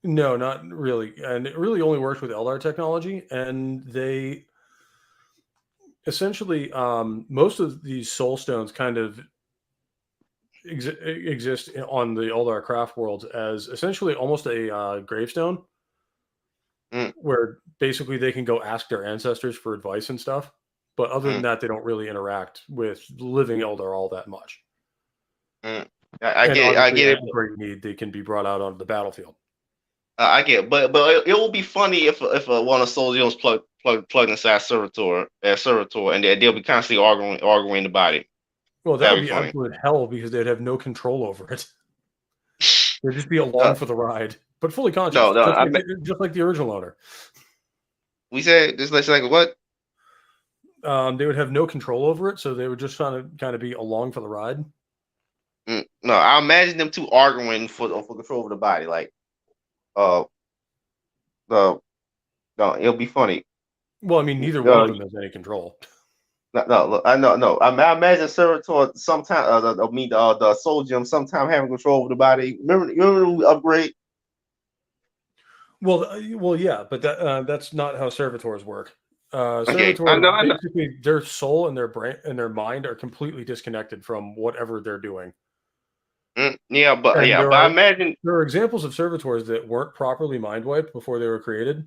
No, not really, and it really only works with Eldar technology. And they essentially most of these soul stones kind of exist on the Eldar craft worlds as essentially almost a gravestone. Where basically they can go ask their ancestors for advice and stuff. But other than that, they don't really interact with living Eldar all that much. I get it. Great need, they can be brought out onto the battlefield. I get it. But it will be funny if one of the soldiers plugged inside servitor, and they'll be constantly arguing about it. Well, that would be absolute hell because they'd have no control over it. They'd just be along for the ride. But fully conscious, just like the original owner. We said this like what? They would have no control over it, so they would just kind of be along for the ride. No, I imagine them two arguing for control over the body. Like, no, it'll be funny. Well, I mean, neither one of them has any control. No, I know, no. I imagine Servitor sometime. The Soldium sometime having control over the body. Remember Upgrade? Well, yeah, but that's not how servitors work. Okay, Servitors, I know. basically, their soul and their brain and their mind are completely disconnected from whatever they're doing. But there I imagine there are examples of servitors that weren't properly mind wiped before they were created.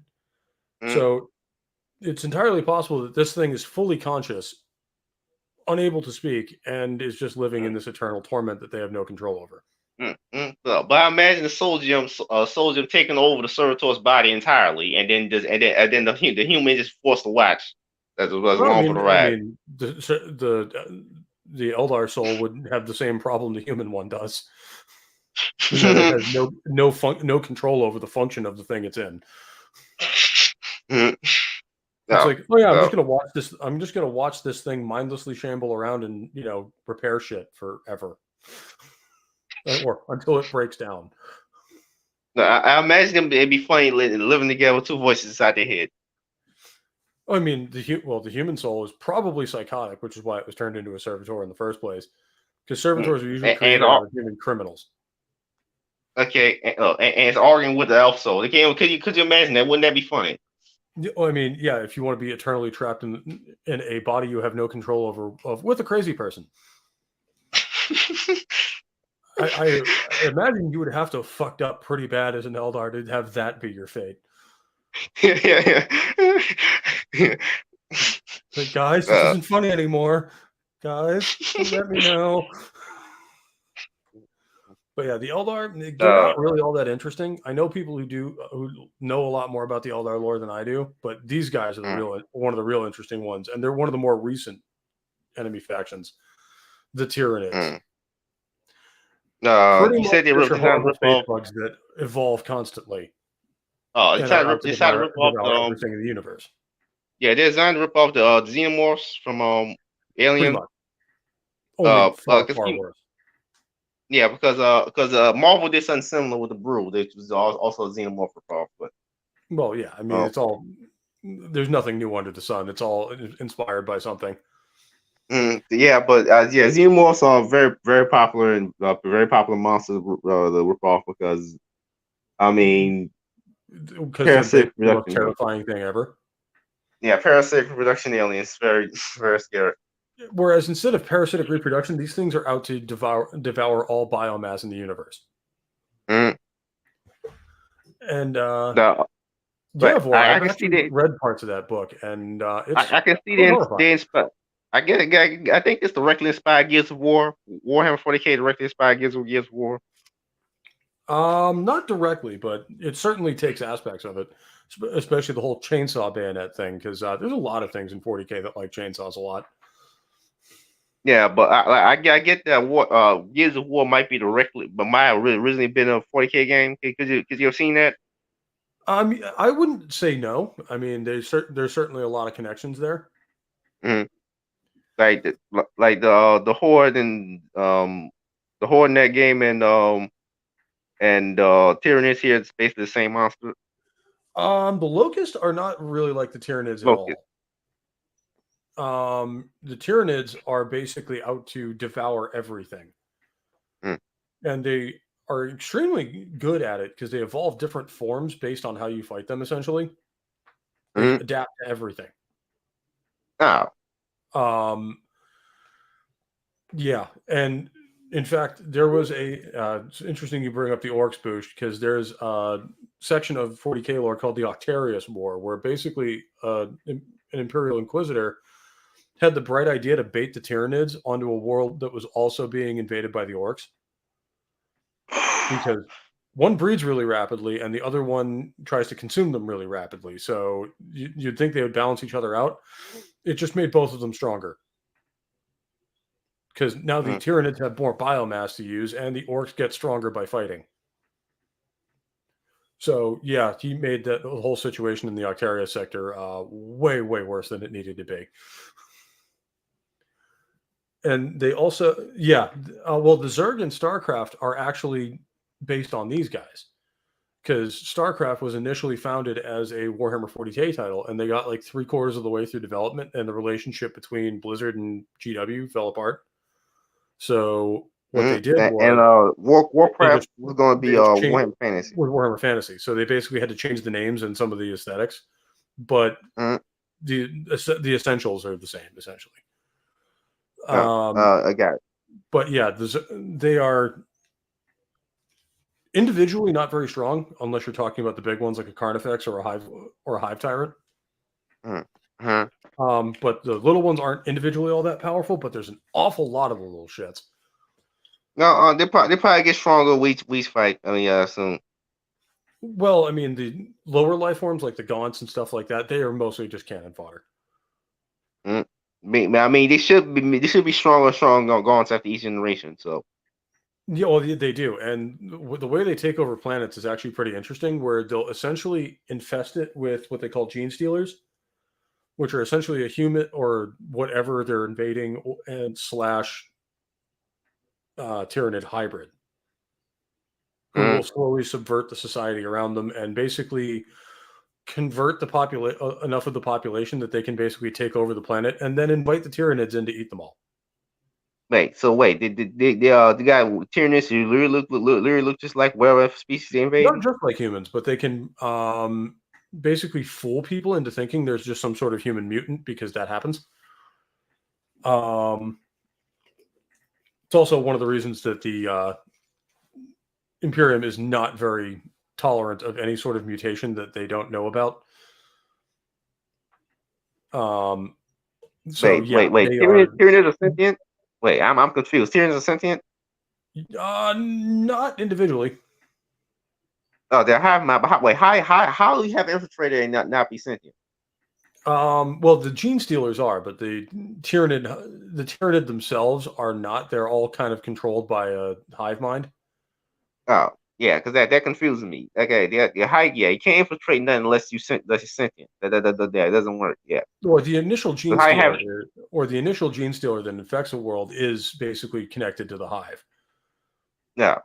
So it's entirely possible that this thing is fully conscious, unable to speak, and is just living in this eternal torment that they have no control over. But I imagine the Soldium taking over the Servitor's body entirely, and then the human just forced to watch. That's what's wrong for the ride. I mean, the Eldar soul would have the same problem the human one does. It has no control over the function of the thing it's in. It's like, oh yeah, I'm just gonna watch this. I'm just gonna watch this thing mindlessly shamble around and repair shit forever, or until it breaks down. No, I imagine them. It'd be funny living together with two voices inside their head. I mean, the human soul is probably psychotic, which is why it was turned into a servitor in the first place. Because servitors are usually created out of human criminals. Okay, and it's arguing with the elf soul. Could you imagine that? Wouldn't that be funny? I mean, yeah, if you want to be eternally trapped in a body you have no control over with a crazy person. I imagine you would have to have fucked up pretty bad as an Eldar to have that be your fate. Yeah. Like, guys, this isn't funny anymore. Guys, let me know. But yeah, the Eldar, they're not really all that interesting. I know people who know a lot more about the Eldar lore than I do, but these guys are one of the real interesting ones, and they're one of the more recent enemy factions, the Tyranids. You said they were space bugs that evolve constantly. Oh, it's trying to rip off everything in the universe. Yeah, they're designed to rip off the xenomorphs from Alien. Only far worse. Yeah, because Marvel did something similar with the Brew, which was also a xenomorph ripoff. But well, yeah, I mean, it's all, there's nothing new under the sun. It's all inspired by something. Yeah, but xenomorphs are very, very popular and very popular monsters. The ripoff because, I mean, parasitic the most terrifying thing ever. Yeah, parasitic reproduction aliens, very, very scary. Whereas instead of parasitic reproduction, these things are out to devour all biomass in the universe. And no, I've actually read parts of that book, and I can see the inspired. I get it. I think it's directly inspired Gears of War. Warhammer 40K directly inspired Gears of War. Not directly, but it certainly takes aspects of it, especially the whole chainsaw bayonet thing, because there's a lot of things in 40K that like chainsaws a lot. Yeah, but I get that Gears of War might be directly, but might have originally been a 40K game. Could you have seen that? I wouldn't say no. I mean, there's certainly a lot of connections there. Like the Horde and the Horde in that game and Tyranids here, it's basically the same monster. The Locusts are not really like the Tyranids at all. The Tyranids are basically out to devour everything. And they are extremely good at it because they evolve different forms based on how you fight them, essentially. They adapt to everything. Yeah, and in fact, there was it's interesting you bring up the Orcs boost, because there's a section of 40K lore called the Octarius War, where basically an Imperial Inquisitor had the bright idea to bait the Tyranids onto a world that was also being invaded by the Orcs. Because one breeds really rapidly and the other one tries to consume them really rapidly. So you'd think they would balance each other out. It just made both of them stronger. Because now the Tyranids have more biomass to use, and the Orcs get stronger by fighting. So, yeah, he made the whole situation in the Octaria sector way, way worse than it needed to be. And they also, well, the Zerg and StarCraft are actually based on these guys, because StarCraft was initially founded as a Warhammer 40K title, and they got like 3/4 of the way through development, and the relationship between Blizzard and GW fell apart. So what they did was, Warcraft was going to be Warhammer Fantasy. Warhammer Fantasy. So they basically had to change the names and some of the aesthetics, but the essentials are the same essentially. I got it. But yeah, they are individually not very strong unless you're talking about the big ones like a Carnifex or a Hive Tyrant. But the little ones aren't individually all that powerful, but there's an awful lot of the little shits. No, they probably get stronger each fight. I mean, soon. Well, I mean, the lower life forms like the Gaunts and stuff like that, they are mostly just cannon fodder. I mean, they should be stronger Gaunts after each generation. So. Yeah, well, they do, and the way they take over planets is actually pretty interesting. Where they'll essentially infest it with what they call gene stealers, which are essentially a human or whatever they're invading and slash Tyranid hybrid, who will slowly subvert the society around them and basically convert the enough of the population that they can basically take over the planet and then invite the Tyranids in to eat them all. Wait, the guy Tyranids literally look just like whatever species they invade? Not just like humans, but they can basically fool people into thinking there's just some sort of human mutant, because that happens. It's also one of the reasons that the Imperium is not very tolerant of any sort of mutation that they don't know about. Wait. Tyranids are sentient? Wait, I'm confused. Tyranids are sentient? Not individually. Oh, they're hive mind. But wait, how do you have infiltrated and not be sentient? Well, the gene stealers are, but the Tyranid themselves are not. They're all kind of controlled by a hive mind. Oh, yeah, because that confuses me. Okay, the hive, you can't infiltrate nothing unless you're sentient. That doesn't work. Yeah. Well, the initial gene stealer the initial gene stealer that infects a world is basically connected to the hive. Yeah.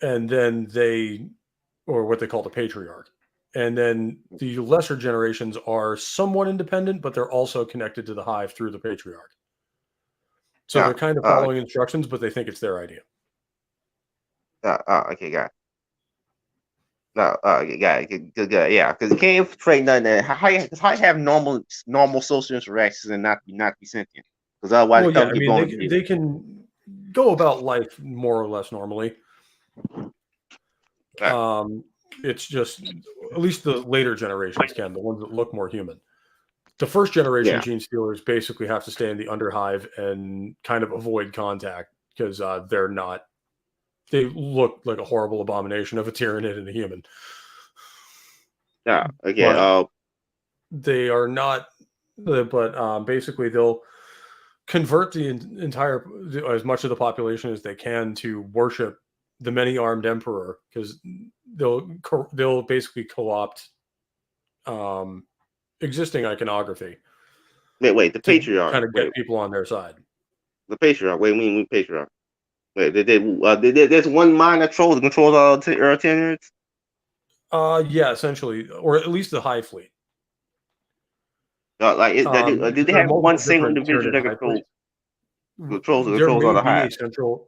And then or what they call the patriarch. And then the lesser generations are somewhat independent, but they're also connected to the hive through the patriarch. So they're kind of following instructions, but they think it's their idea. Okay, got it. No, got it. Good. Yeah, because you can't infiltrate nothing. How you have normal social interactions and not be sentient? Because otherwise, they can go about life more or less normally. It's just, at least the later generations can, the ones that look more human. The first generation gene stealers basically have to stay in the underhive and kind of avoid contact, because they look like a horrible abomination of a Tyranid and a human. Yeah, okay. They are not, but basically they'll convert the entire, as much of the population as they can, to worship the many-armed emperor, because they'll basically co-opt existing iconography. Wait, the patriarch kind of get people on their side. The patriarch. Wait, we patriarch. Wait, there's one mind that controls all Tyranids? Yeah, essentially, or at least the Hive Fleet. Do they have one single individual that controls all the hive?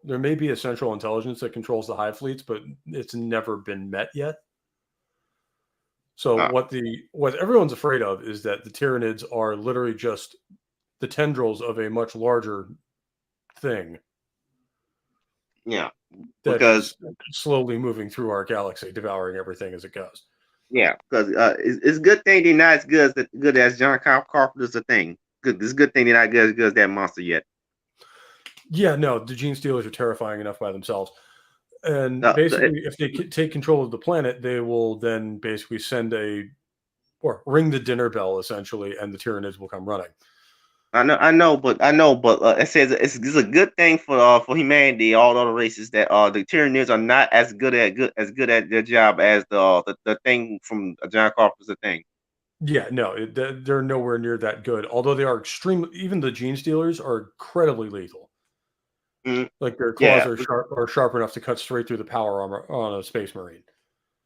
There may be a central intelligence that controls the hive fleets, but it's never been met yet. So what everyone's afraid of is that the Tyranids are literally just the tendrils of a much larger thing. Yeah, because slowly moving through our galaxy, devouring everything as it goes. Yeah, because it's a good thing they're not as good as John Carpenter's a thing. It's a good thing they're not as good as that monster yet. Yeah, no, the gene stealers are terrifying enough by themselves. And basically, if they take control of the planet, they will then basically ring the dinner bell, essentially, and the Tyranids will come running. I know, but it says it's a good thing for humanity, all other races, that the Tyranids are not as good at their job as the thing from John Carpenter's thing. Yeah, no, they're nowhere near that good. Although they are extremely, even the Gene Stealers are incredibly lethal. Like their claws are sharp enough to cut straight through the power armor on a Space Marine.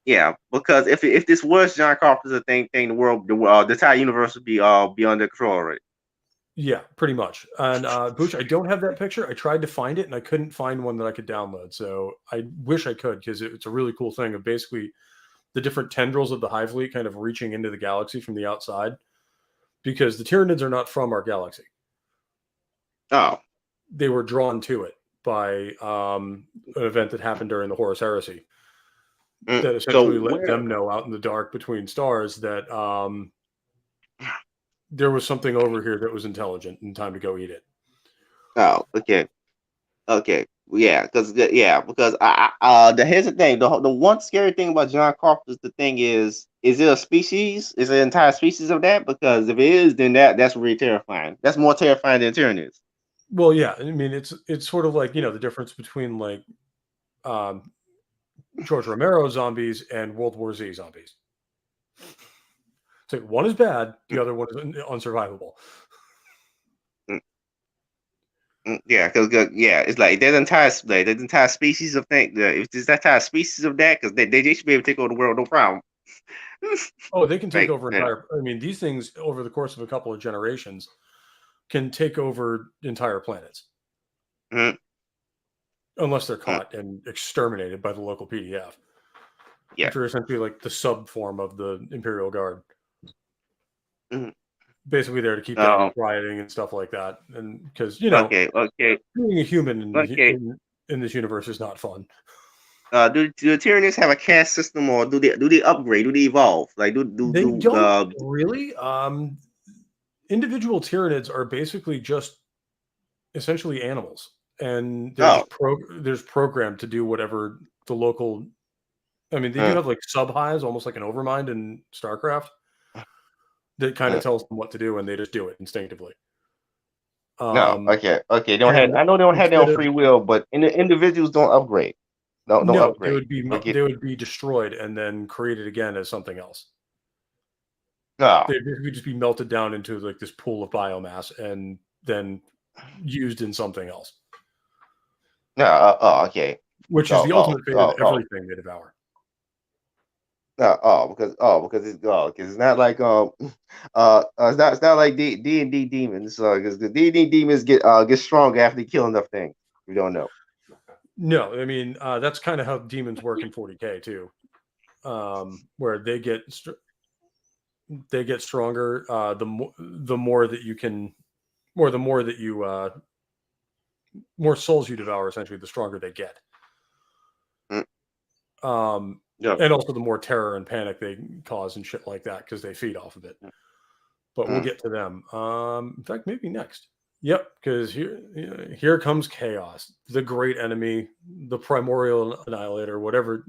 Yeah, because if this was John Carpenter's thing, the world, the entire universe would be under control already. Yeah, pretty much. And Booch, I don't have that picture. I tried to find it and I couldn't find one that I could download. So I wish I could, because it's a really cool thing of basically the different tendrils of the Hive Fleet kind of reaching into the galaxy from the outside. Because the Tyranids are not from our galaxy. Oh. They were drawn to it by an event that happened during the Horus Heresy. That essentially let them know out in the dark between stars that there was something over here that was intelligent and time to go eat it. Oh, okay. Yeah, because here's the thing. The one scary thing about John Carpenter's the thing is it a species? Is it an entire species of that? Because if it is, then that's really terrifying. That's more terrifying than Tyranids. Well, yeah, I mean it's sort of like, the difference between like George Romero zombies and World War Z zombies. So one is bad, the other one is unsurvivable. Yeah, because it's like there's entire species of thing. If there's that entire species of that, because they should be able to take over the world, no problem. Oh, they can take over entire. I mean, these things over the course of a couple of generations can take over entire planets, unless they're caught and exterminated by the local PDF. Yeah, which are essentially like the sub form of the Imperial Guard. Basically there to keep down rioting and stuff like that. And because, being a human in this universe is not fun. Do the Tyranids have a caste system, or do they upgrade? Do they evolve? Like they don't really. Individual Tyranids are basically just essentially animals, and they're just programmed to do whatever the local. I mean, they do have like sub hives, almost like an Overmind in StarCraft, that kind of tells them what to do, and they just do it instinctively. Okay. I know they don't have their own free will, but individuals don't upgrade. No, upgrade. They would be destroyed and then created again as something else. No, they would just be melted down into like this pool of biomass and then used in something else. No, okay. Which is the ultimate fate of everything they devour. Because it's not like it's not like D&D demons. Because the D&D demons get stronger after they kill enough things. We don't know. No, I mean that's kind of how demons work in 40K too, where they get stronger. The more that you can, or the more that you more souls you devour, essentially, the stronger they get. And also the more terror and panic they cause and shit like that, because they feed off of it. But we'll get to them. In fact, maybe next. Yep, because here comes chaos, the great enemy, the primordial annihilator, whatever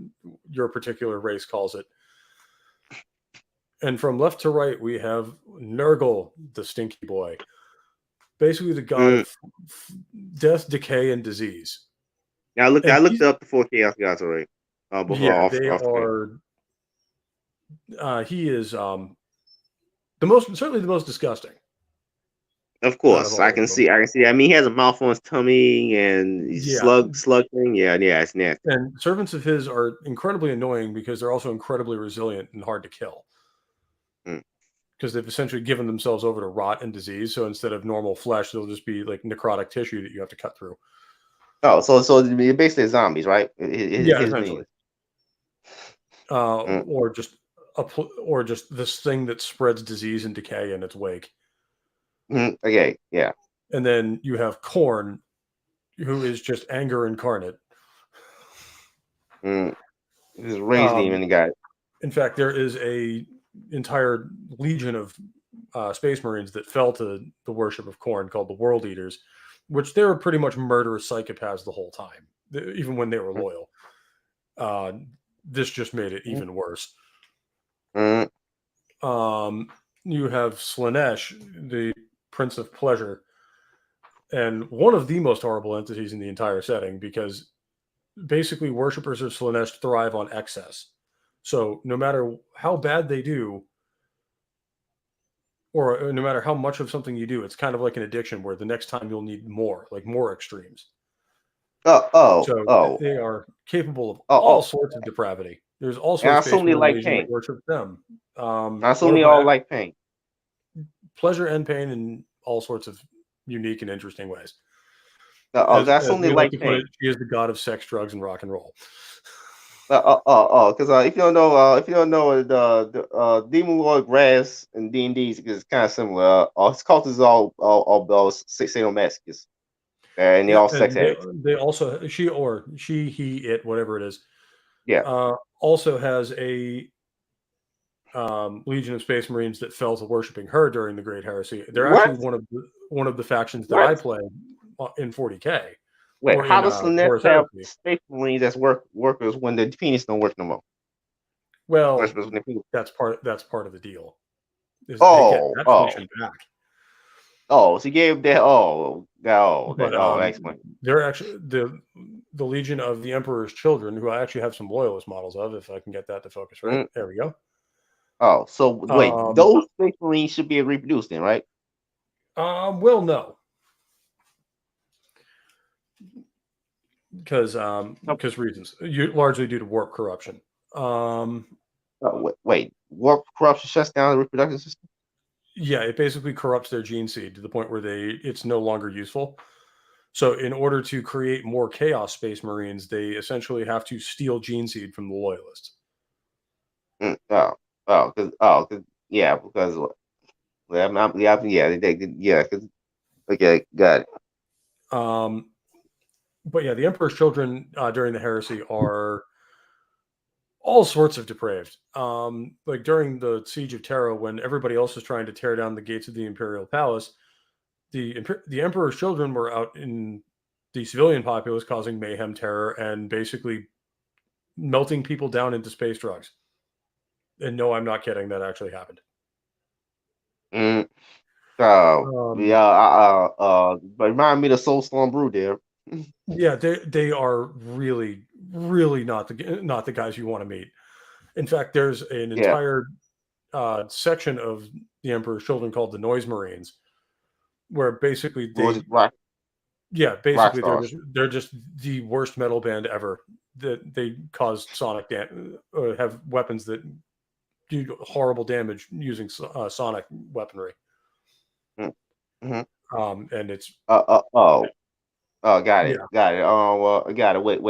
your particular race calls it. And from left to right, we have Nurgle, the stinky boy, basically the god of death, decay, and disease. Yeah, I looked up the 4 chaos gods already. He is certainly the most disgusting. Of course, I can see. I mean, he has a mouth on his tummy and slug thing. Yeah, it's nasty. And servants of his are incredibly annoying because they're also incredibly resilient and hard to kill. Because they've essentially given themselves over to rot and disease. So instead of normal flesh, they'll just be like necrotic tissue that you have to cut through. Oh, so basically zombies, right? Essentially. Or just this thing that spreads disease and decay in its wake. Okay, yeah. And then you have Khorne, who is just anger incarnate. This is rage demon guy. In fact, there is a entire legion of Space Marines that fell to the worship of Khorne called the World Eaters, which they were pretty much murderous psychopaths the whole time, even when they were loyal. This just made it even worse. You have Slaanesh, the Prince of Pleasure, and one of the most horrible entities in the entire setting, because basically worshippers of Slaanesh thrive on excess. So no matter how bad they do, or no matter how much of something you do, it's kind of like an addiction where the next time you'll need more, like more extremes. So they are capable of all sorts of depravity. There's also a Space Marine Legion that worships them. I assume they all like pain. Pleasure and pain in all sorts of unique and interesting ways. That's only like pain. She is the god of sex, drugs, and rock and roll. Because if you don't know, the Demon Lord Grass and D&D is kind of similar. His cult is all sadomasochists, and they all sex addicts. They also he, it, whatever it is. Yeah. Also has a Legion of Space Marines that fell to worshiping her during the Great Heresy. They're actually one of the factions that I play in 40K. Wait, how does Lynette have Space Marines as workers when the Phoenix don't work no more? Well, that's part of the deal. They get that mission back. So he gave that. That's funny. They're actually the Legion of the Emperor's Children, who I actually have some loyalist models of, if I can get that to focus right. Mm-hmm. There we go. Oh, so wait, those Space Marines should be reproduced then, right? Well, no. Because reasons, largely due to warp corruption. Wait, warp corruption shuts down the reproductive system? Yeah, it basically corrupts their gene seed to the point where it's no longer useful. So in order to create more Chaos Space Marines, they essentially have to steal gene seed from the loyalists. Okay, got it. But yeah, the Emperor's Children during the Heresy are all sorts of depraved. Like during the Siege of Terra, when everybody else was trying to tear down the gates of the Imperial Palace, the Emperor's Children were out in the civilian populace causing mayhem, terror, and basically melting people down into space drugs. And no, I'm not kidding. That actually happened. But remind me of the Soulstorm Brew there. Yeah, they are really, really not the guys you want to meet. In fact, there's an entire section of the Emperor's Children called the Noise Marines, where basically they're just the worst metal band ever. That they cause sonic have weapons that do horrible damage using sonic weaponry. Mm-hmm. And it's got it. Got it. Wait.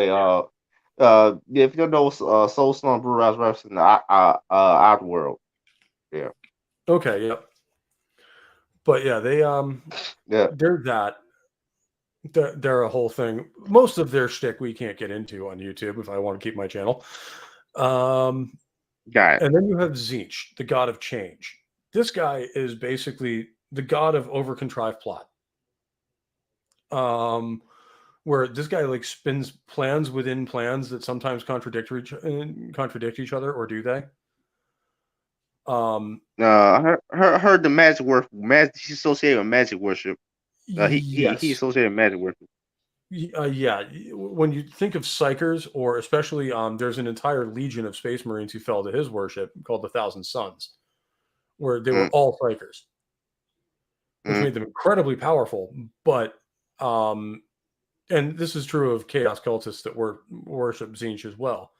If you don't know Soulstorm Brew, I was referencing the Outworld. Yeah. Okay. Yep. But yeah, they're that. They're a whole thing. Most of their shtick we can't get into on YouTube if I want to keep my channel. Got it. And then you have Tzeentch, the god of change. This guy is basically the god of over-contrived plot. Where this guy like spins plans within plans that sometimes contradict each other, or do they? I heard the magic work. He's associated with magic worship. He associated with magic worship. Yeah. When you think of psychers, or especially there's an entire legion of Space Marines who fell to his worship called the Thousand Sons, where they were all psychers, which made them incredibly powerful. But and this is true of Chaos cultists that worship Tzeentch as well,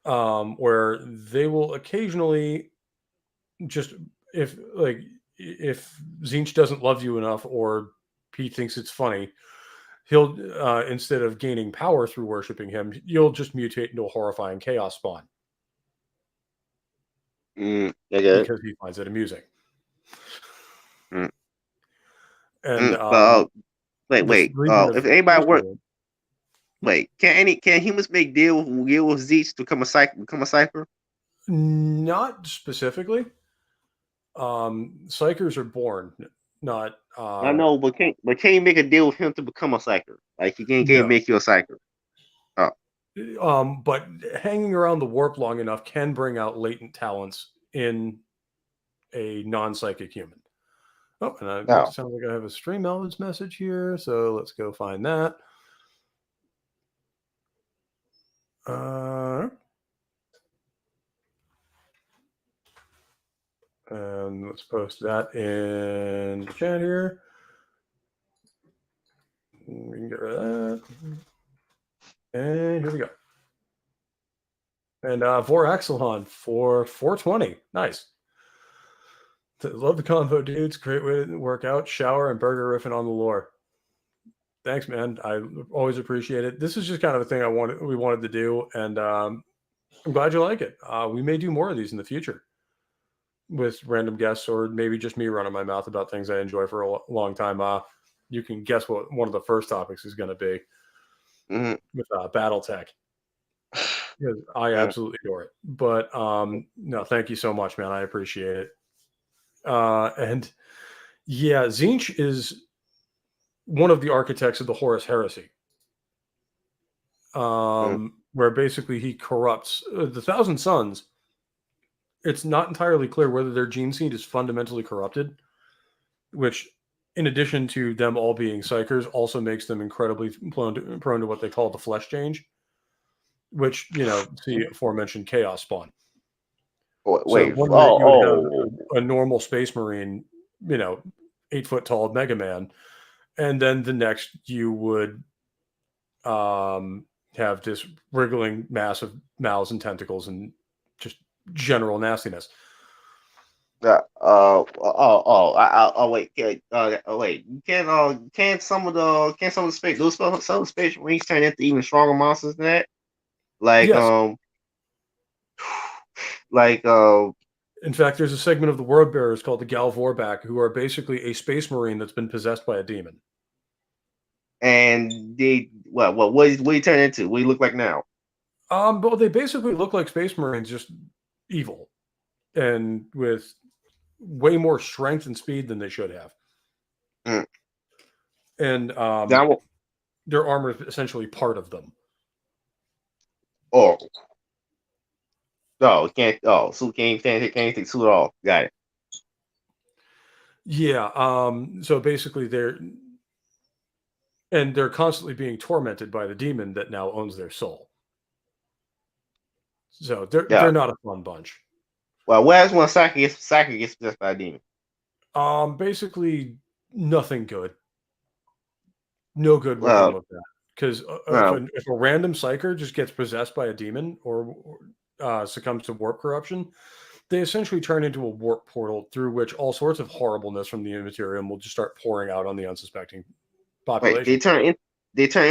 where they will occasionally just if Tzeentch doesn't love you enough, or he thinks it's funny, he'll instead of gaining power through worshiping him, you'll just mutate into a horrifying chaos spawn. Because he finds it amusing. And wait. If anybody can humans make deal with Tzeentch to become a psyker? Not specifically. Psychers are born, not. I know, but can you make a deal with him to become a psyker? Like he can't make you a psyker. But hanging around the warp long enough can bring out latent talents in a non-psychic human. Oh, and it sounds like I have a stream elements message here, so let's go find that. And let's post that in the chat here. We can get rid of that. And here we go. And Voraxelon for 420. Nice. Love the convo, dudes. Great way to work out, shower, and burger riffing on the lore. Thanks, man. I always appreciate it. This is just kind of a thing we wanted to do, and I'm glad you like it. We may do more of these in the future with random guests, or maybe just me running my mouth about things I enjoy for a long time. You can guess what one of the first topics is going to be with BattleTech. Because I absolutely adore it. But no, thank you so much, man. I appreciate it. And yeah, Tzeentch is one of the architects of the Horus Heresy, where basically he corrupts the Thousand Sons. It's not entirely clear whether their gene seed is fundamentally corrupted, which, in addition to them all being psychers, also makes them incredibly prone to what they call the flesh change, which, see aforementioned chaos spawn. Wait, so one minute you would have a normal space marine, 8 foot tall Mega Man, and then the next you would have this wriggling mass of mouths and tentacles and just general nastiness. Wait. Can some of the space marines turn into even stronger monsters than that? In fact, there's a segment of the Word Bearers called the Gal Vorbak, who are basically a space marine that's been possessed by a demon. And what do you turn into? What do you look like now? But they basically look like space marines, just evil, and with way more strength and speed than they should have. And their armor is essentially part of them. So can't take suit at all. Got it. Yeah. So basically they're constantly being tormented by the demon that now owns their soul. So they're not a fun bunch. Well, where's when Saki gets possessed by a demon? Basically nothing good. No good will come of that. Because if a random psyker just gets possessed by a demon or succumbs to warp corruption, they essentially turn into a warp portal through which all sorts of horribleness from the Immaterium will just start pouring out on the unsuspecting population. Wait, they turn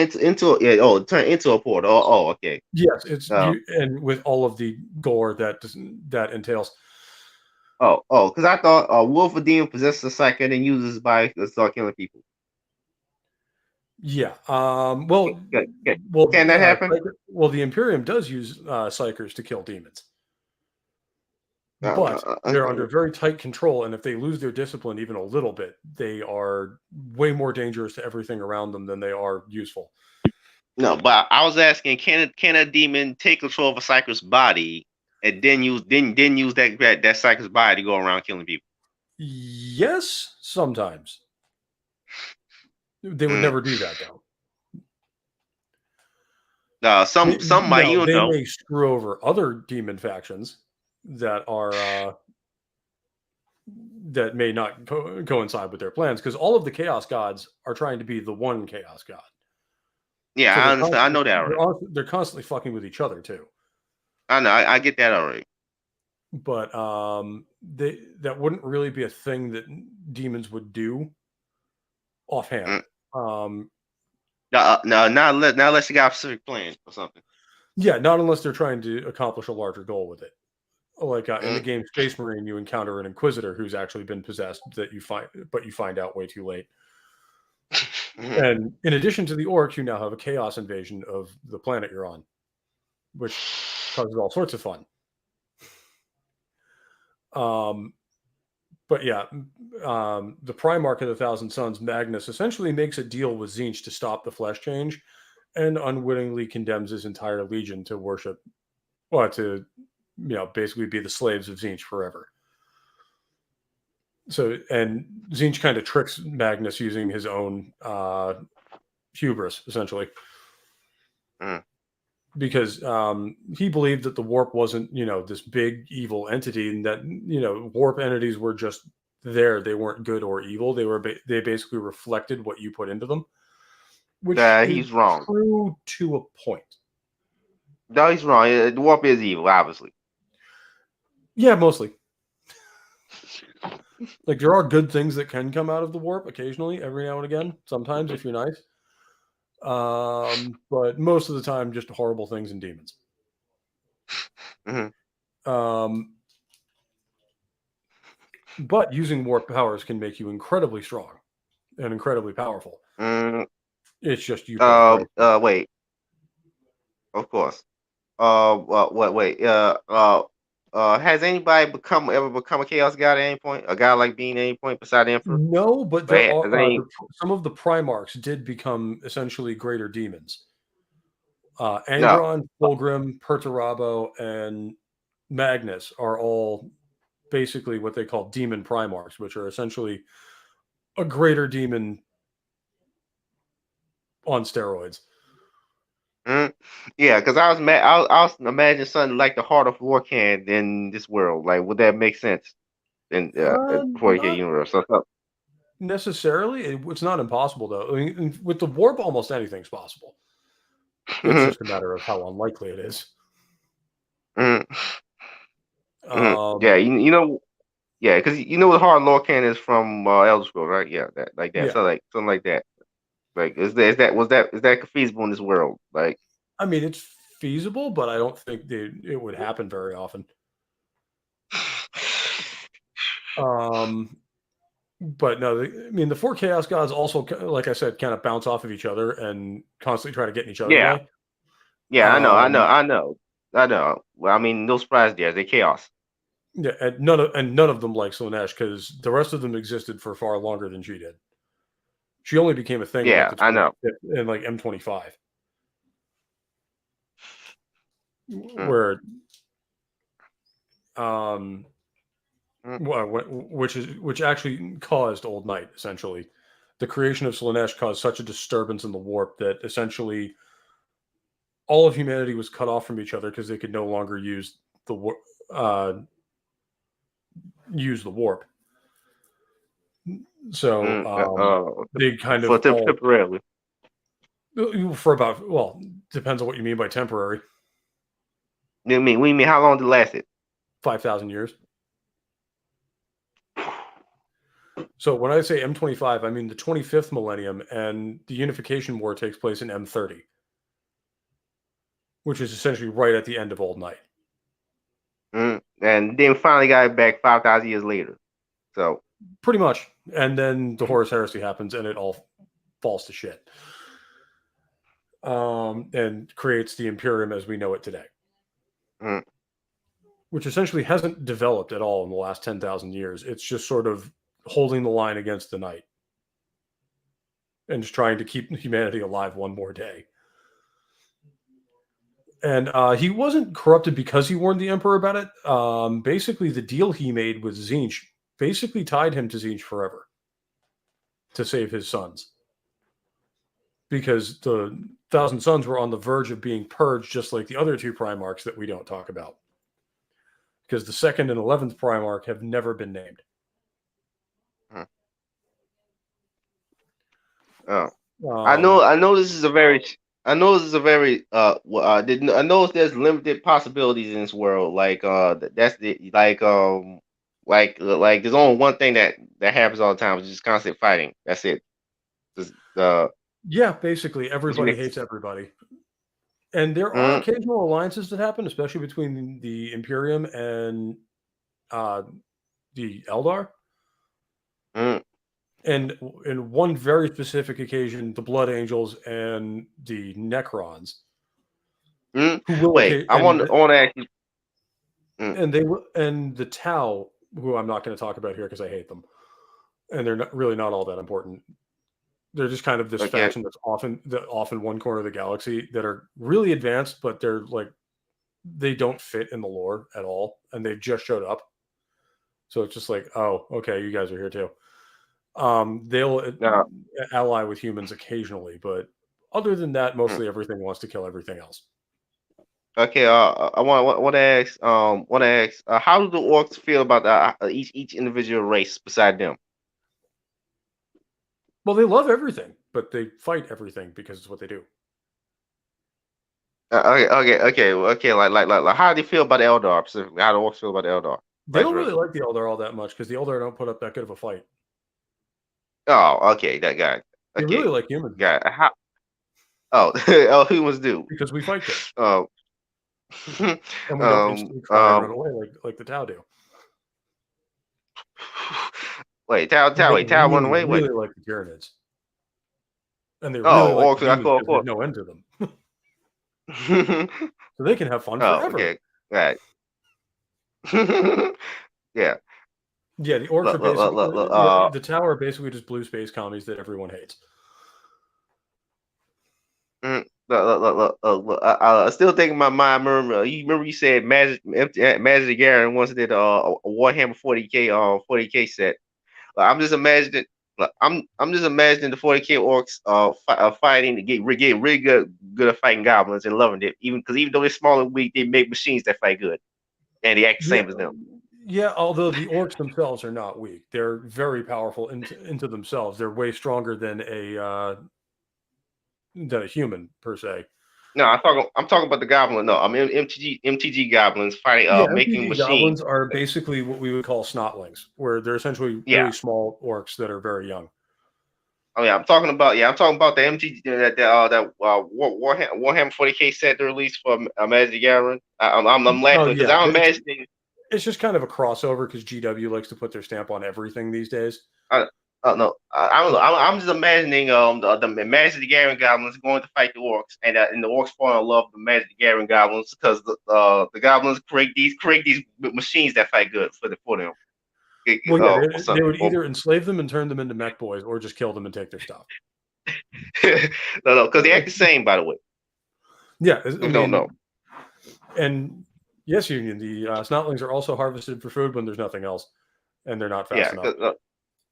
into a portal. Oh, okay. Yes, it's and with all of the gore that entails. Because I thought a wolf or demon possesses a psyker and then uses his body to start killing people. Yeah. Can that happen? Well, the Imperium does use psychers to kill demons. But they're under very tight control, and if they lose their discipline even a little bit, they are way more dangerous to everything around them than they are useful. No, but I was asking, can a demon take control of a psyker's body and then use that psyker's body to go around killing people? Yes, sometimes. They would never do that though. Some might, they may screw over other demon factions that are that may not coincide with their plans, because all of the chaos gods are trying to be the one chaos god. Yeah, so I understand. I know that already. They're constantly fucking with each other too. I know. I get that already. But that wouldn't really be a thing that demons would do offhand. No, not unless you got a specific plan or something. Yeah, not unless they're trying to accomplish a larger goal with it. Like in the game Space Marine, you encounter an Inquisitor who's actually been possessed but you find out way too late. And in addition to the orcs, you now have a chaos invasion of the planet you're on, which causes all sorts of fun. But yeah, the Primarch of the Thousand Sons, Magnus, essentially makes a deal with Tzeentch to stop the flesh change, and unwittingly condemns his entire legion to worship, to basically be the slaves of Tzeentch forever. So, and Tzeentch kind of tricks Magnus using his own hubris, essentially. because he believed that the warp wasn't, this big evil entity, and that, warp entities were just there. They weren't good or evil. They basically reflected what you put into them, which is He's wrong. true to a point. No, he's wrong. The warp is evil, obviously. Yeah, mostly. Like, there are good things that can come out of the warp occasionally, every now and again, sometimes if you're nice. But most of the time, just horrible things and demons. But using warp powers can make you incredibly strong and incredibly powerful. It's just you. Wait. Of course. Wait. Has anybody ever become a chaos god at any point? A guy like being at any point beside the Emperor? No, but there are some of the Primarchs did become essentially greater demons. Angron, Fulgrim, Perturabo, and Magnus are all basically what they call demon Primarchs, which are essentially a greater demon on steroids. Yeah, because I was imagining something like the Heart of Lorcan in this world. Like, would that make sense in 40K universe? Necessarily, it's not impossible though. I mean, with the warp, almost anything's possible. It's just a matter of how unlikely it is. Yeah, because the Heart of Lorcan is from Elder Scrolls, right? Yeah, that like that. Yeah. So like something like that. Like, is that feasible in this world? Like, I mean, it's feasible, but I don't think it would happen very often. But no, the 4 Chaos Gods also, like I said, kind of bounce off of each other and constantly try to get in each other's way. Yeah, I know. Well, I mean, no surprise there. They're chaos. Yeah, and none of them like Slaanesh, because the rest of them existed for far longer than she did. She only became a thing. Yeah, I know. In like M25, where which actually caused Old Night. Essentially, the creation of Slaanesh caused such a disturbance in the warp that essentially all of humanity was cut off from each other because they could no longer use the warp. So they kind of temporarily. For about, well, depends on what you mean by temporary. What do you mean? How long did it last? 5,000 years. So when I say M25, I mean the 25th millennium, and the Unification War takes place in M30, which is essentially right at the end of Old Night. And then finally got it back 5,000 years later. So pretty much, and then the Horus Heresy happens, and it all falls to shit, and creates the Imperium as we know it today, which essentially hasn't developed at all in the last 10,000 years. It's just sort of holding the line against the night and just trying to keep humanity alive one more day. And he wasn't corrupted because he warned the Emperor about it. Basically, the deal he made with Tzeentch basically tied him to Tzeentch forever to save his sons. Because the Thousand Sons were on the verge of being purged, just like the other two Primarchs that we don't talk about. Because the 2nd and 11th Primarch have never been named. I know this is a very I know there's limited possibilities in this world. Like that's the like there's only one thing that happens all the time, it's just constant fighting. That's it. Just, yeah, basically everybody hates everybody. And there are occasional alliances that happen, especially between the Imperium and the Eldar. And in one very specific occasion, the Blood Angels and the Necrons. Wait, I want to ask you. And the Tau, who I'm not going to talk about here because I hate them, and they're really not all that important. They're just kind of this faction that's off in one corner of the galaxy that are really advanced, but they're like, they don't fit in the lore at all, and they've just showed up. So it's just like, oh, okay, you guys are here too. They'll ally with humans occasionally, but other than that, mostly everything wants to kill everything else. Okay. I want to ask. How do the orcs feel about each individual race beside them? Well, they love everything, but they fight everything because it's what they do. Okay. Like, how do they feel about the Eldar specifically? How do orcs feel about the Eldar? They Vice don't really versa. like the Eldar all that much because the Eldar don't put up that good of a fight. Oh, okay. That guy. They Okay. really like humans. Guy. How? Oh, oh, humans do. Because we fight them. Oh. And we don't instantly cry and run away like the Tau do. Wait, Tau run away. Wait. Really like the Tyranids. And they really Oh, like the orcs. I demons call because there's no end to them. for. So they can have fun Oh, forever. okay. Right. Yeah. Yeah, the orcs are basically the Tau are basically just blue space commies that everyone hates. I still think in my mind. Remember you said Magic the Gathering once did a Warhammer 40k set. I'm just imagining. I'm just imagining the 40k orcs fighting to get really good at fighting goblins and loving it. Even though they're small and weak, they make machines that fight good, and they act the same as them. Yeah, although the orcs themselves are not weak, they're very powerful into themselves. They're way stronger than a human per se. No, I'm talking about the goblin. No, I mean MTG goblins fighting, making MTG machines. Goblins are basically what we would call snotlings, where they're essentially really small orcs that are very young. Oh yeah, I'm talking about the MTG that Warhammer 40k set they released for Magic the Gathering. I'm laughing because I'm imagining it's just kind of a crossover because GW likes to put their stamp on everything these days. No, I don't know. I'm just imagining the Magic the Gathering goblins going to fight the orcs, and the orcs fall in love with the Magic the Gathering goblins because the goblins create these machines that fight good for them. Well, yeah, they would either enslave them and turn them into mech boys, or just kill them and take their stuff. No, because they act the same, by the way. Yeah, I don't know. And yes, Union, the snotlings are also harvested for food when there's nothing else, and they're not fast enough.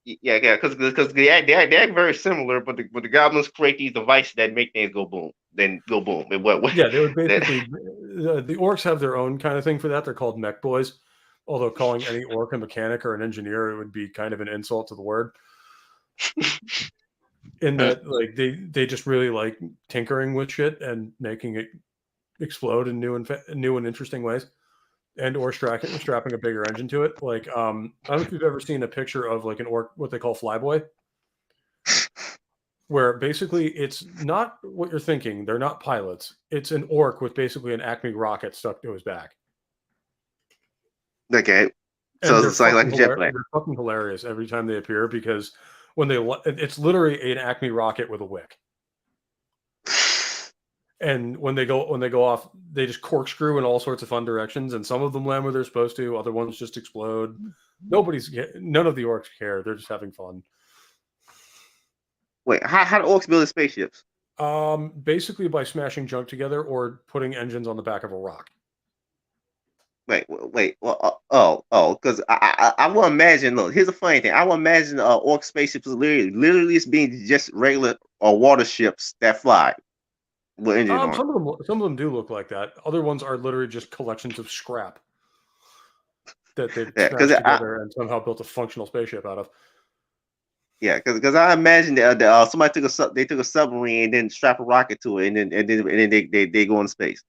Because they act very similar, but the goblins create these devices that make things go boom. Then go boom. Yeah, they would basically. The orcs have their own kind of thing for that. They're called mech boys. Although calling any orc a mechanic or an engineer, it would be kind of an insult to the word. In that, like they just really like tinkering with shit and making it explode in new and interesting ways, and or strapping a bigger engine to it. Like I don't know if you've ever seen a picture of like an orc, what they call flyboy, where basically it's not what you're thinking. They're not pilots. It's an orc with basically an Acme rocket stuck to his back. Okay, so it's like a jet plane. They're fucking hilarious every time they appear because when it's literally an Acme rocket with a wick, and when they go off, they just corkscrew in all sorts of fun directions, and some of them land where they're supposed to, other ones just explode. None of the orcs care; they're just having fun. Wait, how do orcs build spaceships? Basically by smashing junk together or putting engines on the back of a rock. Wait. Well, because I will imagine. Look, here's a funny thing. I will imagine orc spaceships literally as being just regular water ships that fly with engines on. Some of them do look like that. Other ones are literally just collections of scrap that they've smashed together and somehow built a functional spaceship out of. Yeah, because I imagine that somebody took a submarine and then strap a rocket to it, and then they go into space.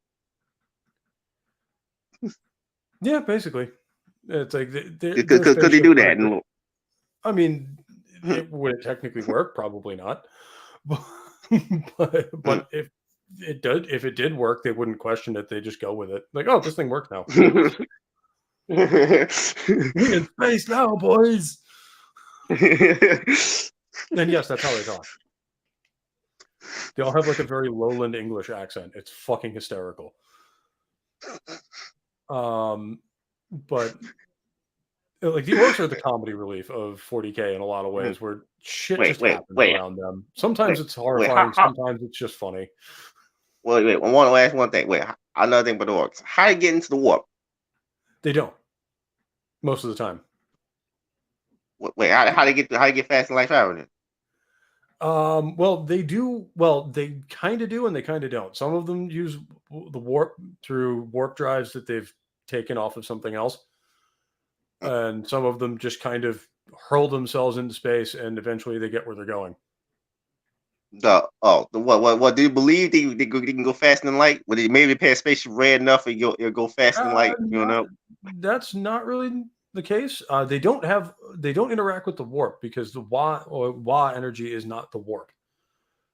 Yeah, basically, it's like because they do that. I mean, would it technically work? Probably not. But if it did work, they wouldn't question it. They just go with it. Like, oh, this thing works now. We in space now, boys. And yes, that's how they talk. They all have like a very lowland English accent. It's fucking hysterical. But like the orcs are the comedy relief of 40k in a lot of ways, where shit just happens around them. Sometimes it's horrifying. Sometimes it's just funny. Wait. I want to ask one thing. Another thing about the orcs. How do they get into the warp? They don't. Most of the time. Wait, how do they get fast and light travel then? Well, they do. Well, they kind of do, and they kind of don't. Some of them use the warp through warp drives that they've taken off of something else, and some of them just kind of hurl themselves into space, and eventually they get where they're going. What do you believe they can go faster than light? Would they maybe pass spaceship red enough and you'll go faster than light? You know, That's not really the case. They don't interact with the warp because the Wa energy is not the warp.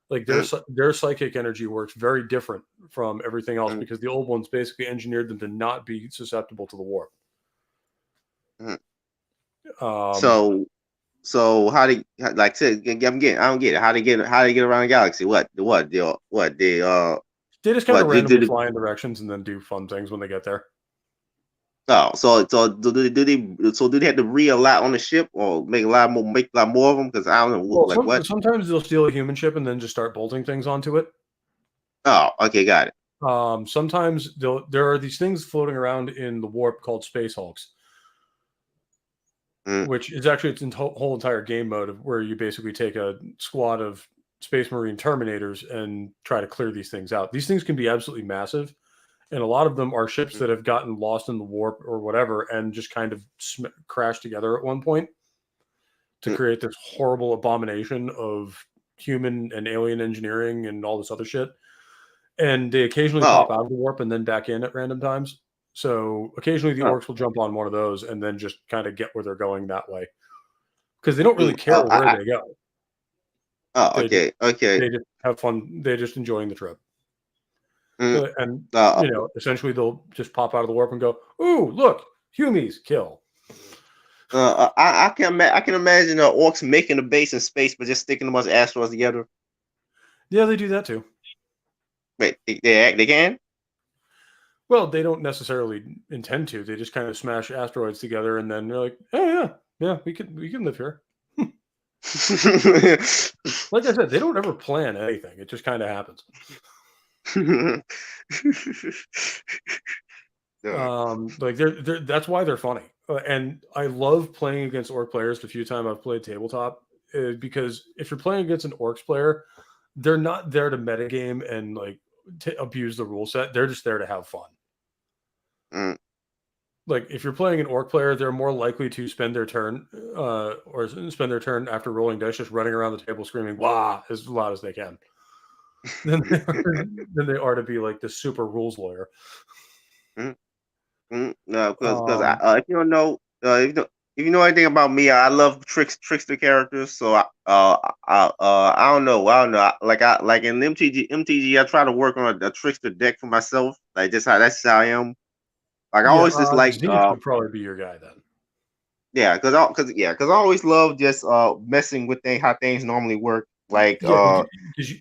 Like their psychic energy works very different from everything else because the old ones basically engineered them to not be susceptible to the warp. So how they like I don't get it. How they get around the galaxy? They just kind of randomly fly in directions and then do fun things when they get there. Oh, so do they have to a lot on the ship or make a lot more of them? Because I don't know. Well, what? Sometimes they'll steal a human ship and then just start bolting things onto it. Oh, okay, got it. Sometimes there are these things floating around in the warp called Space Hulks, which is actually its whole entire game mode where you basically take a squad of Space Marine Terminators and try to clear these things out. These things can be absolutely massive. And a lot of them are ships that have gotten lost in the warp or whatever and just kind of crashed together at one point to create this horrible abomination of human and alien engineering and all this other shit. And they occasionally pop out of the warp and then back in at random times. So occasionally the orcs will jump on one of those and then just kind of get where they're going that way. Because they don't really care where they go. Oh, okay. They just have fun. They're just enjoying the trip. And essentially they'll just pop out of the warp and go, "Ooh, look, Humies, kill." I can imagine orcs making a base in space, but just sticking a bunch of asteroids together. Yeah, they do that too. Wait, they can? Well, they don't necessarily intend to. They just kind of smash asteroids together, and then they're like, "Oh yeah, we can live here." Like I said, they don't ever plan anything. It just kind of happens. Like that's why they're funny, and I love playing against orc players. The few times I've played tabletop, because if you're playing against an orcs player, they're not there to metagame and like to abuse the rule set. They're just there to have fun. Like if you're playing an orc player, they're more likely to spend their turn after rolling dice just running around the table screaming "wah" as loud as they can. than they are to be like the super rules lawyer. No, because if you don't know, if you know anything about me, I love trickster characters. So I don't know. Like in MTG, I try to work on a trickster deck for myself. Like that's how I am. Like I always just like Zenith would probably be your guy then. Yeah, because I always love just messing with how things normally work. Like because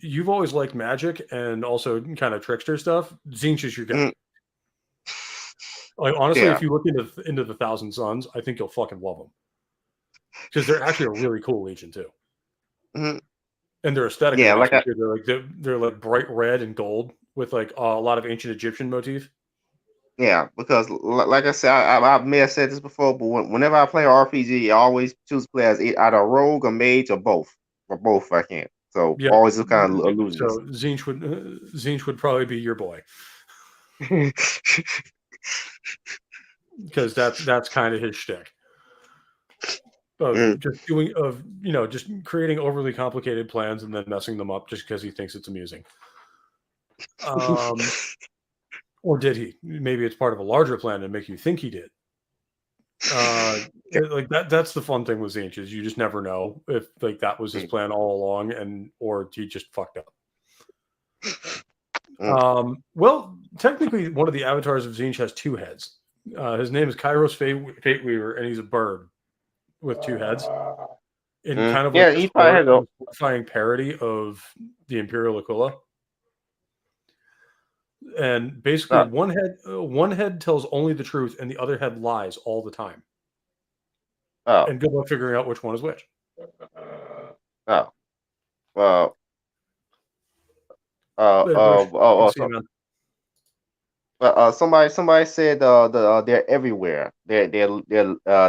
you've always liked magic and also kind of trickster stuff. Zinch is your guy. Like honestly, if you look into the Thousand Suns, I think you'll fucking love them because they're actually a really cool legion too. And their aesthetic, they're like bright red and gold with like a lot of ancient Egyptian motif. Yeah, because like I said, I may have said this before, but whenever I play RPG, I always choose players either a rogue, a mage, or both if I can. So always just kind of illusions. So Zinch would probably be your boy. Because that's kind of his shtick. Just creating overly complicated plans and then messing them up just because he thinks it's amusing. Or did he? Maybe it's part of a larger plan to make you think he did. Like that's the fun thing with Zinch is you just never know if like that was his plan all along or he just fucked up. Well, technically one of the avatars of Zinch has two heads. His name is Kairos Fate Weaver, and he's a bird with two heads. In kind of like he probably has a horrifying parody of the Imperial Aquila. And basically, one head tells only the truth, and the other head lies all the time. And good luck figuring out which one is which. Somebody said they're everywhere. They're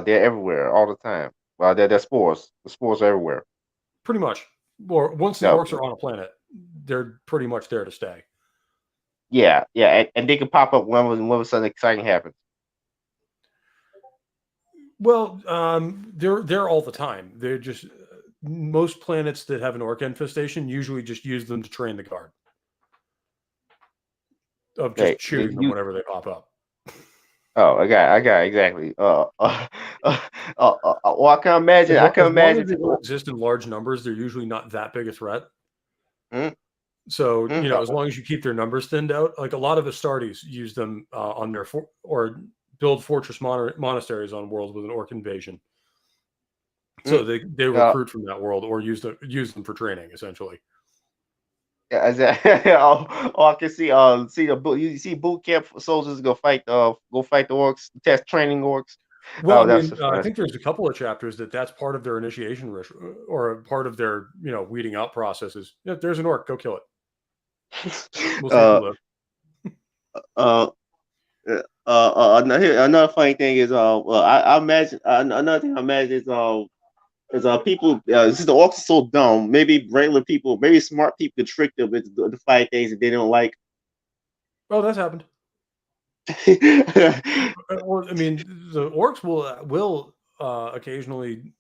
everywhere all the time. They're spores. The spores are everywhere. Pretty much. Or once the orcs are on a planet, they're pretty much there to stay. Yeah, and they can pop up when something exciting happens. Well, they're all the time. They're just most planets that have an orc infestation usually just use them to train the guard. Of just shooting them whenever they pop up. Oh, I got exactly. Well, I can imagine. I can imagine. As long as they don't exist in large numbers, they're usually not that big a threat. Mm-hmm. So as long as you keep their numbers thinned out, like a lot of Astartes use them on their or build fortress monasteries on worlds with an orc invasion. So they recruit from that world or use them for training essentially. Yeah, exactly. I can see you see boot camp soldiers go fight the orcs, test training orcs. Well, I think there's a couple of chapters that's part of their initiation ritual or part of their weeding out processes. Yeah, there's an orc, go kill it. We'll see another funny thing is I imagine another thing I imagine is people since the orcs are so dumb, maybe regular people, maybe smart people could trick them to fight things that they don't like. Oh, that's happened. Well, I mean, the orcs will occasionally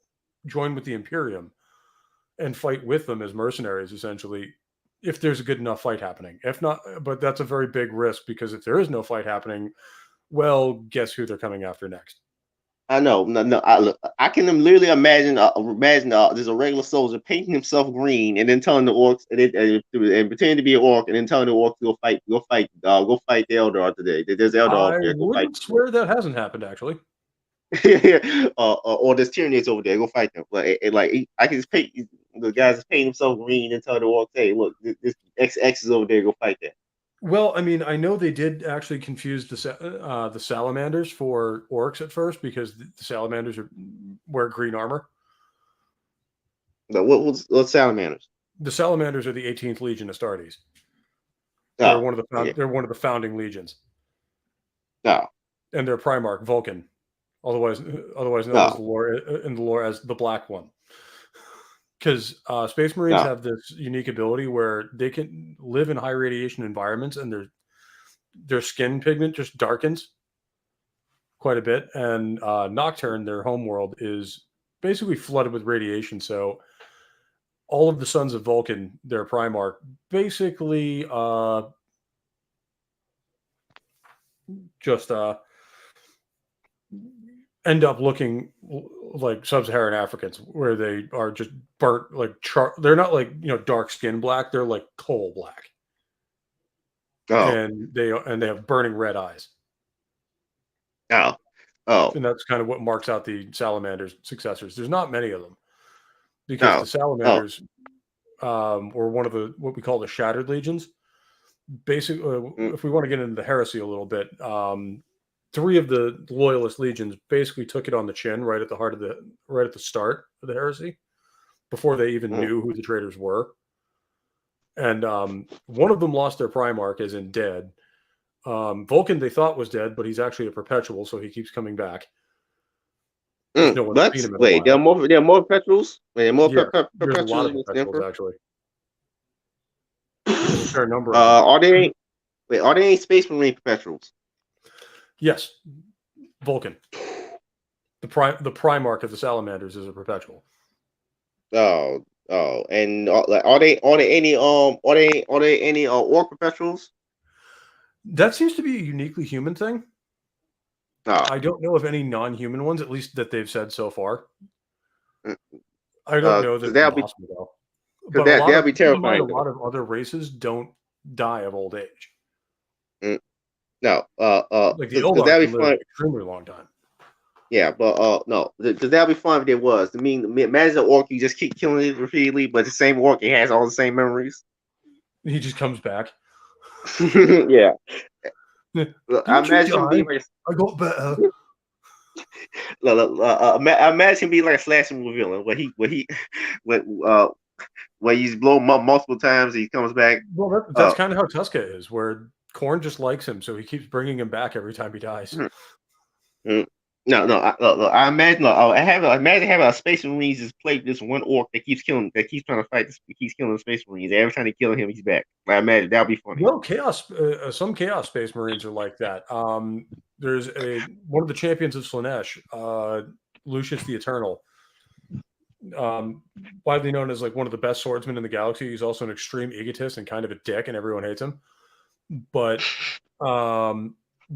join with the Imperium and fight with them as mercenaries, essentially, if there's a good enough fight happening. If not, but that's a very big risk because if there is no fight happening, well, guess who they're coming after next? I know. No. I can literally imagine there's a regular soldier painting himself green and then telling the orcs and pretending to be an orc and then telling the orcs go fight the Eldar today. There's Eldar there. Go fight. I swear that hasn't happened actually. Or there's Tyranids over there. Go fight them. Like I can just paint the guys paint himself green and tell the orcs, hey, look, this X is over there. Go fight that. Well, I mean, I know they did actually confuse the salamanders for orcs at first because the salamanders wear green armor. What salamanders? The salamanders are the 18th Legion Astartes. They're one of the founding legions. No. And their Primarch Vulcan, otherwise known in the lore as the Black One. Because Space Marines have this unique ability where they can live in high radiation environments and their skin pigment just darkens quite a bit. And Nocturne, their homeworld, is basically flooded with radiation. So all of the sons of Vulcan, their Primarch, basically just end up looking like sub-Saharan Africans, where they are just burnt, like they're not like dark skin black; they're like coal black. And they have burning red eyes. And that's kind of what marks out the Salamander's successors. There's not many of them because the Salamanders were one of what we call the Shattered Legions. Basically, if we want to get into the heresy a little bit. 3 of the loyalist legions basically took it on the chin right at the start of the heresy, before they even knew who the traitors were. And one of them lost their Primarch, as in dead. Vulcan they thought was dead, but he's actually a perpetual, so he keeps coming back. No one's seen him in there are more perpetuals. There's a lot of perpetuals actually. There's a fair number. Are there any Space Marine perpetuals? Yes, Vulcan. The Primarch of the Salamanders is a perpetual. And are there any orc perpetuals? That seems to be a uniquely human thing. I don't know of any non-human ones, at least that they've said so far. I don't know that it's possible though. But that'd be terrifying. A lot of other races don't die of old age. No, like the Eldar can live an extremely long time. Yeah, but no, because that'd be fun if there was. I mean, imagine an orc you just keep killing it repeatedly, but the same orc it has all the same memories. He just comes back. Yeah. I imagine being like I got better. Imagine being like a slasher movie villain where he's blown up multiple times, he comes back. Well, that's kind of how Tuska is, where Khorne just likes him, so he keeps bringing him back every time he dies. No, no. I imagine. Imagine having a Space Marines just play this one orc that keeps trying to fight. Keeps killing the Space Marines. Every time they kill him, he's back. I imagine that'd be funny. Well, some Chaos Space Marines are like that. There's one of the champions of Slaanesh, Lucius the Eternal, widely known as like one of the best swordsmen in the galaxy. He's also an extreme egotist and kind of a dick, and everyone hates him. But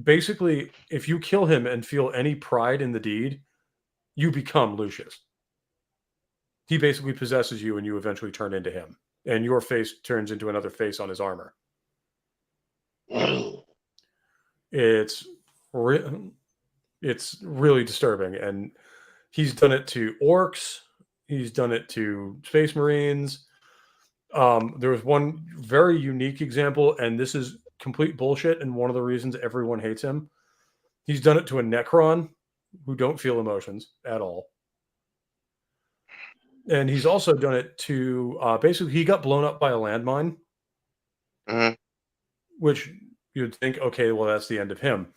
basically, if you kill him and feel any pride in the deed, you become Lucius. He basically possesses you, and you eventually turn into him, and your face turns into another face on his armor. It's really disturbing, and he's done it to orcs. He's done it to Space Marines. There was one very unique example, and this is complete bullshit, and one of the reasons everyone hates him. He's done it to a Necron who don't feel emotions at all. And he's also done it to, basically, he got blown up by a landmine, which you'd think, okay, well, that's the end of him.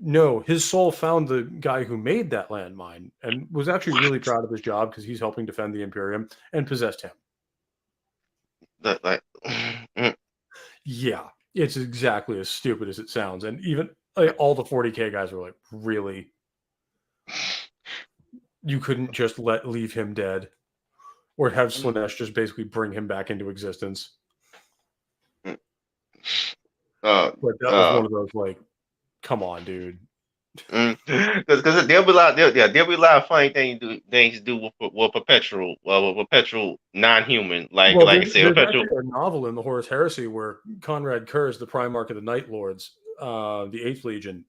No, his soul found the guy who made that landmine and was actually really proud of his job because he's helping defend the Imperium and possessed him. Yeah, it's exactly as stupid as it sounds. And even all the 40K guys were like, really? You couldn't just leave him dead? Or have Slaanesh just basically bring him back into existence? But that was one of those, like, come on, dude. Because there'll be a lot of funny things to do with perpetual non-human, like I said, perpetual. There's a novel in the Horus Heresy where Conrad Kurz, the Primarch of the Night Lords, the 8th Legion,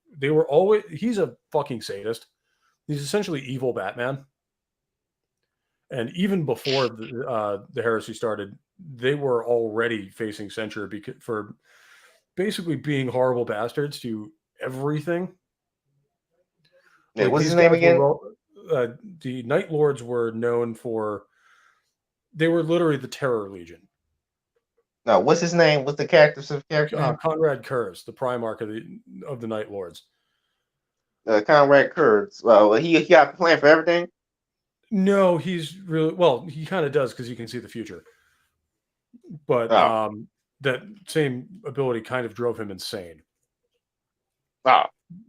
he's a fucking sadist. He's essentially evil Batman. And even before the heresy started, they were already facing censure for basically being horrible bastards to everything. Hey, what's his name again? The Night Lords were known for... They were literally the Terror Legion. No, what's his name? What's the character name? Conrad Kurz, the Primarch of the Night Lords. Conrad Kurz. Well, he got a plan for everything? No, he's really... Well, he kind of does because he can see the future. But that same ability kind of drove him insane.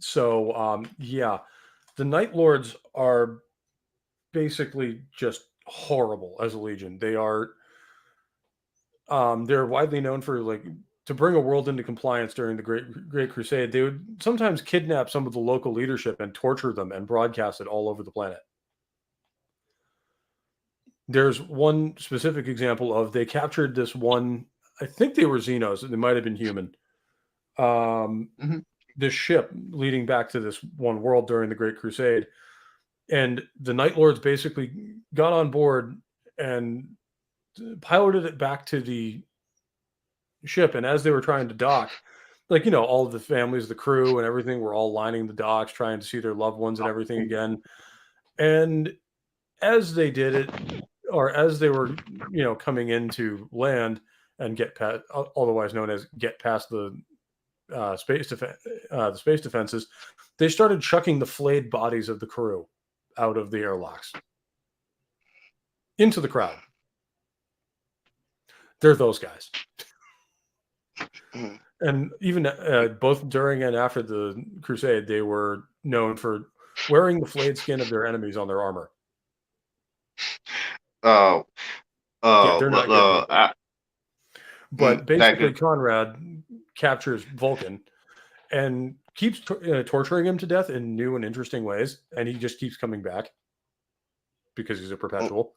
So, yeah. The Night Lords are basically just horrible as a legion. They are... they're widely known for, like, to bring a world into compliance during the Great Crusade. They would sometimes kidnap some of the local leadership and torture them and broadcast it all over the planet. There's one specific example of they captured this one, I think they were Xenos, they might have been human. This ship leading back to this one world during the Great Crusade. And the Night Lords basically got on board and piloted it back to the ship. And as they were trying to dock, like, all of the families, the crew and everything were all lining the docks, trying to see their loved ones and everything again. And as they did it, or as they were, coming into land and get past, otherwise known as get past the space defenses, they started chucking the flayed bodies of the crew out of the airlocks into the crowd. They're those guys. And even both during and after the Crusade, they were known for wearing the flayed skin of their enemies on their armor. They're not good. But basically, Conrad captures Vulcan and keeps torturing him to death in new and interesting ways, and he just keeps coming back because he's a perpetual.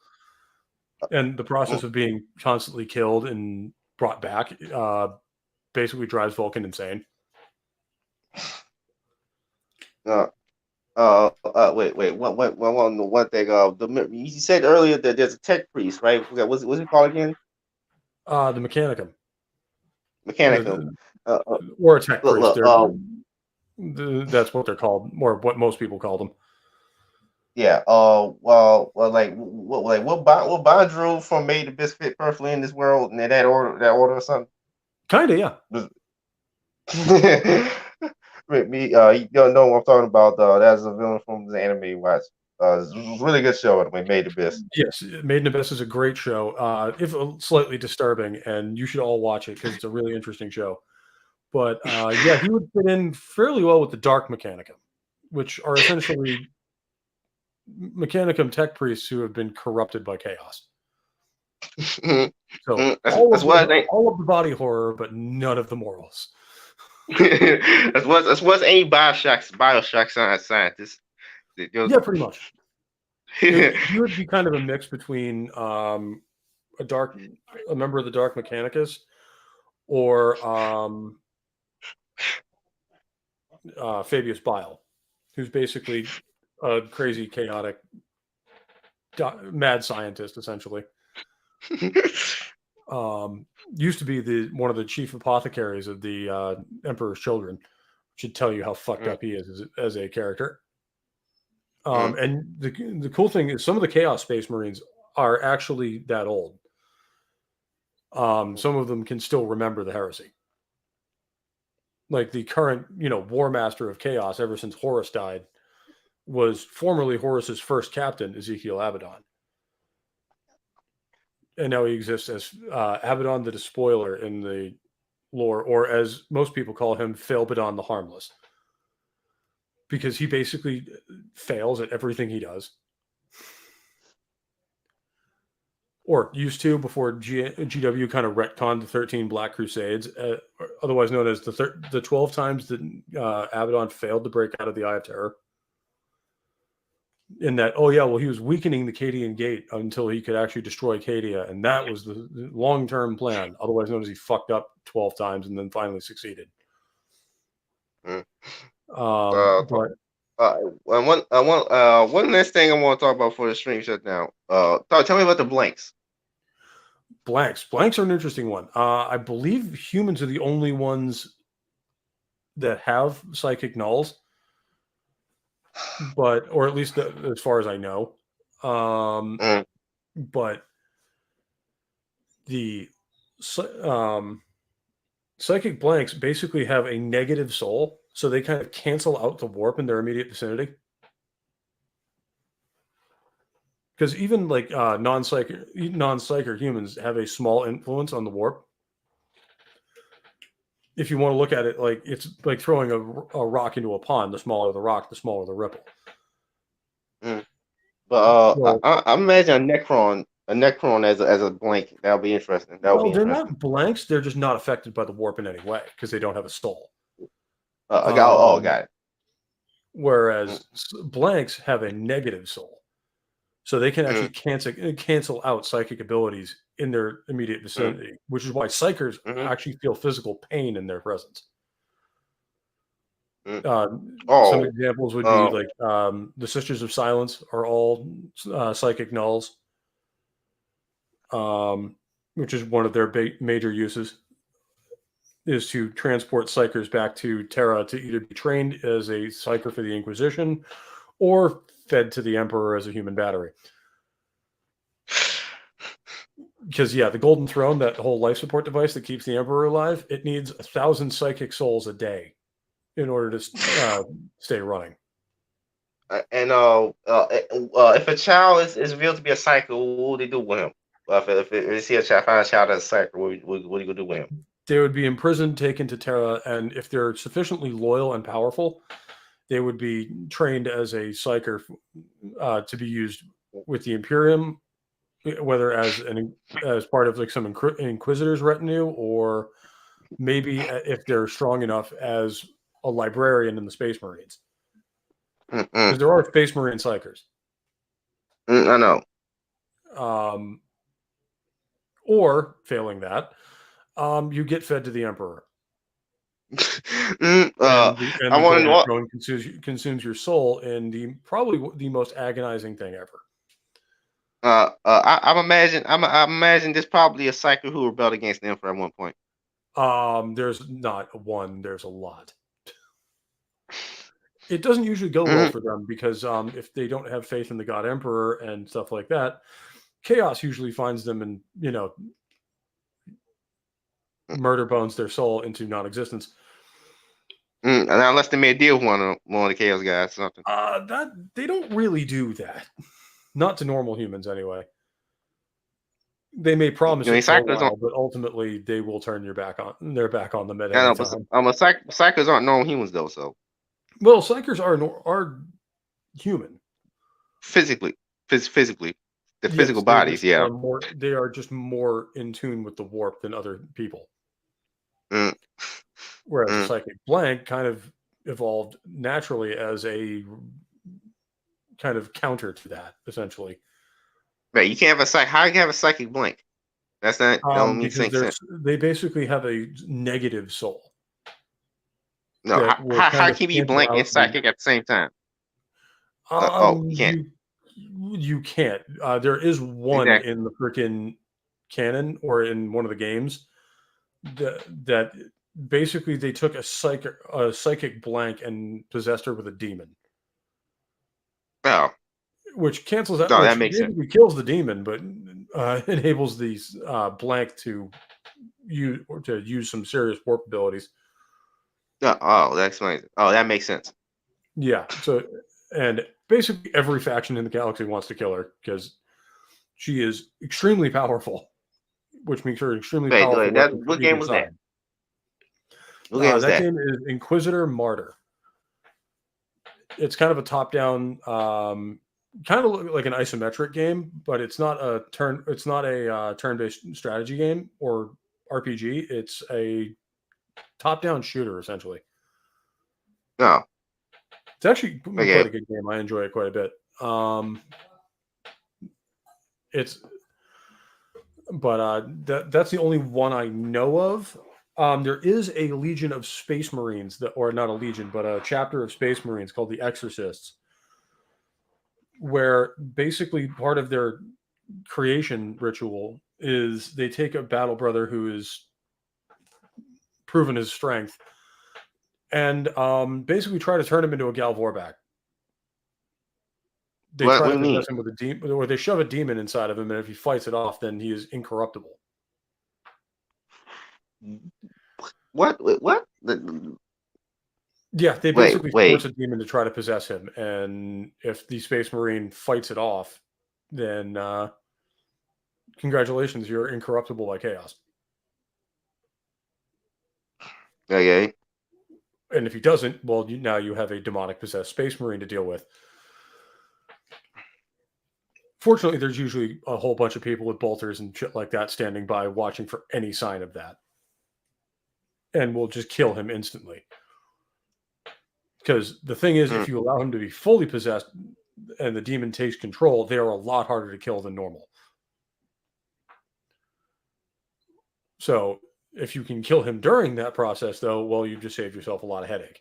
And the process of being constantly killed and brought back basically drives Vulcan insane. Wait. One thing. You said earlier that there's a tech priest, right? What's it called again? The Mechanicum. Mechanicum. Or a tech priest. That's what they're called, or what most people call them. Yeah. What Bondrewd from Made the Best Fit perfectly in this world, and that order or something. Kinda, yeah. me. You don't know what I'm talking about. That's a villain from the anime. Watch. It's a really good show. It Made in Abyss. Yes, Made in Abyss is a great show. If slightly disturbing, and you should all watch it because it's a really interesting show. But yeah, he would fit in fairly well with the Dark Mechanicum, which are essentially Mechanicum tech priests who have been corrupted by chaos. So all of the body horror, but none of the morals. That's what's any Bioshock scientist. Yeah, pretty much. He would be kind of a mix between a member of the Dark Mechanicus or Fabius Bile, who's basically a crazy, chaotic, mad scientist, essentially. Used to be one of the chief apothecaries of the Emperor's Children. Should tell you how fucked up he is as a character. And the cool thing is some of the Chaos Space Marines are actually that old. Some of them can still remember the heresy. Like the current, War Master of Chaos, ever since Horus died, was formerly Horus's first captain, Ezekiel Abaddon. And now he exists as Abaddon the Despoiler in the lore, or as most people call him, Failbadon the Harmless. Because he basically fails at everything he does. Or used to before GW kind of retconned the 13 Black Crusades, otherwise known as the 12 times that Abaddon failed to break out of the Eye of Terror. In that, he was weakening the Cadian Gate until he could actually destroy Cadia, and that was the long-term plan, otherwise known as he fucked up 12 times and then finally succeeded. One last thing I want to talk about before the stream shut down. Tell me about the blanks. Blanks are an interesting one. I believe humans are the only ones that have psychic nulls, or at least as far as I know. But the psychic blanks basically have a negative soul, so they kind of cancel out the warp in their immediate vicinity. Because even like non-psyker humans have a small influence on the warp. If you want to look at it, like it's like throwing a rock into a pond. The smaller the rock, the smaller the ripple. But I imagine a Necron as a blank. That'll be interesting. They're not blanks. They're just not affected by the warp in any way because they don't have a soul. Got it. Whereas blanks have a negative soul. So they can actually cancel out psychic abilities in their immediate vicinity, which is why psychers actually feel physical pain in their presence. Some examples would be like the Sisters of Silence are all psychic nulls, which is one of their major uses, is to transport psychers back to Terra to either be trained as a psyker for the Inquisition or fed to the Emperor as a human battery. Because, the Golden Throne, that whole life support device that keeps the Emperor alive, it needs 1,000 psychic souls a day in order to stay running. And if a child is revealed to be a psyker, what would they do with him? If you see find a child as a psyker, what are you going to do with him? They would be imprisoned, taken to Terra, and if they're sufficiently loyal and powerful, they would be trained as a psyker to be used with the Imperium, whether as part of like some Inquisitor's retinue, or maybe if they're strong enough as a librarian in the Space Marines. Because there are Space Marine psychers. I know. Or failing that, you get fed to the Emperor. I want to know consumes your soul in probably the most agonizing thing ever. I imagine there's probably a psyker who rebelled against the Emperor at one point. There's not one. There's a lot. It doesn't usually go well for them because if they don't have faith in the God Emperor and stuff like that, chaos usually finds them and murder bones their soul into non-existence. Unless they made a deal with one of the Chaos guys or something. That they don't really do that. Not to normal humans, anyway. They may promise it for a while, but ultimately they will turn their back on them at any time. Psychers aren't normal humans, though. So, well, Psychers are human physically, the physical bodies. Yeah, they are just more in tune with the warp than other people. Whereas the psychic blank kind of evolved naturally as a kind of counter to that, essentially. Right, you can't have how you have a psychic blank? That's not don't mean sense. They basically have a negative soul. No, how can you be blank and psychic at the same time? You can't. You can't. There is one in the freaking canon or in one of the games that basically they took a psychic blank and possessed her with a demon. Oh. Which cancels out. No, that makes sense. Kills the demon, but enables these blank to use some serious warp abilities. That explains it. Oh, that makes sense. Yeah. So, and basically every faction in the galaxy wants to kill her because she is extremely powerful, which makes her extremely powerful. What game was that? That game is Inquisitor Martyr. It's kind of a top-down. Kind of like an isometric game, but it's not a turn-based strategy game or RPG. It's a top-down shooter, essentially. No, it's actually quite a good game. I enjoy it quite a bit. That's the only one I know of. There is a legion of Space Marines or not a legion, but a chapter of Space Marines called the Exorcists, where basically part of their creation ritual is they take a battle brother who is proven his strength and basically try to turn him into a Galvorback. They try to possess him with a demon, or they shove a demon inside of him, and if he fights it off, then he is incorruptible. What? Yeah, they basically force a demon to try to possess him, and if the Space Marine fights it off, then congratulations, you're incorruptible by chaos. Okay. And if he doesn't, well, now you have a demonic possessed Space Marine to deal with. Fortunately, there's usually a whole bunch of people with bolters and shit like that standing by watching for any sign of that. And will just kill him instantly. Because the thing is, if you allow him to be fully possessed and the demon takes control, they are a lot harder to kill than normal. So if you can kill him during that process, though, well, you've just saved yourself a lot of headache.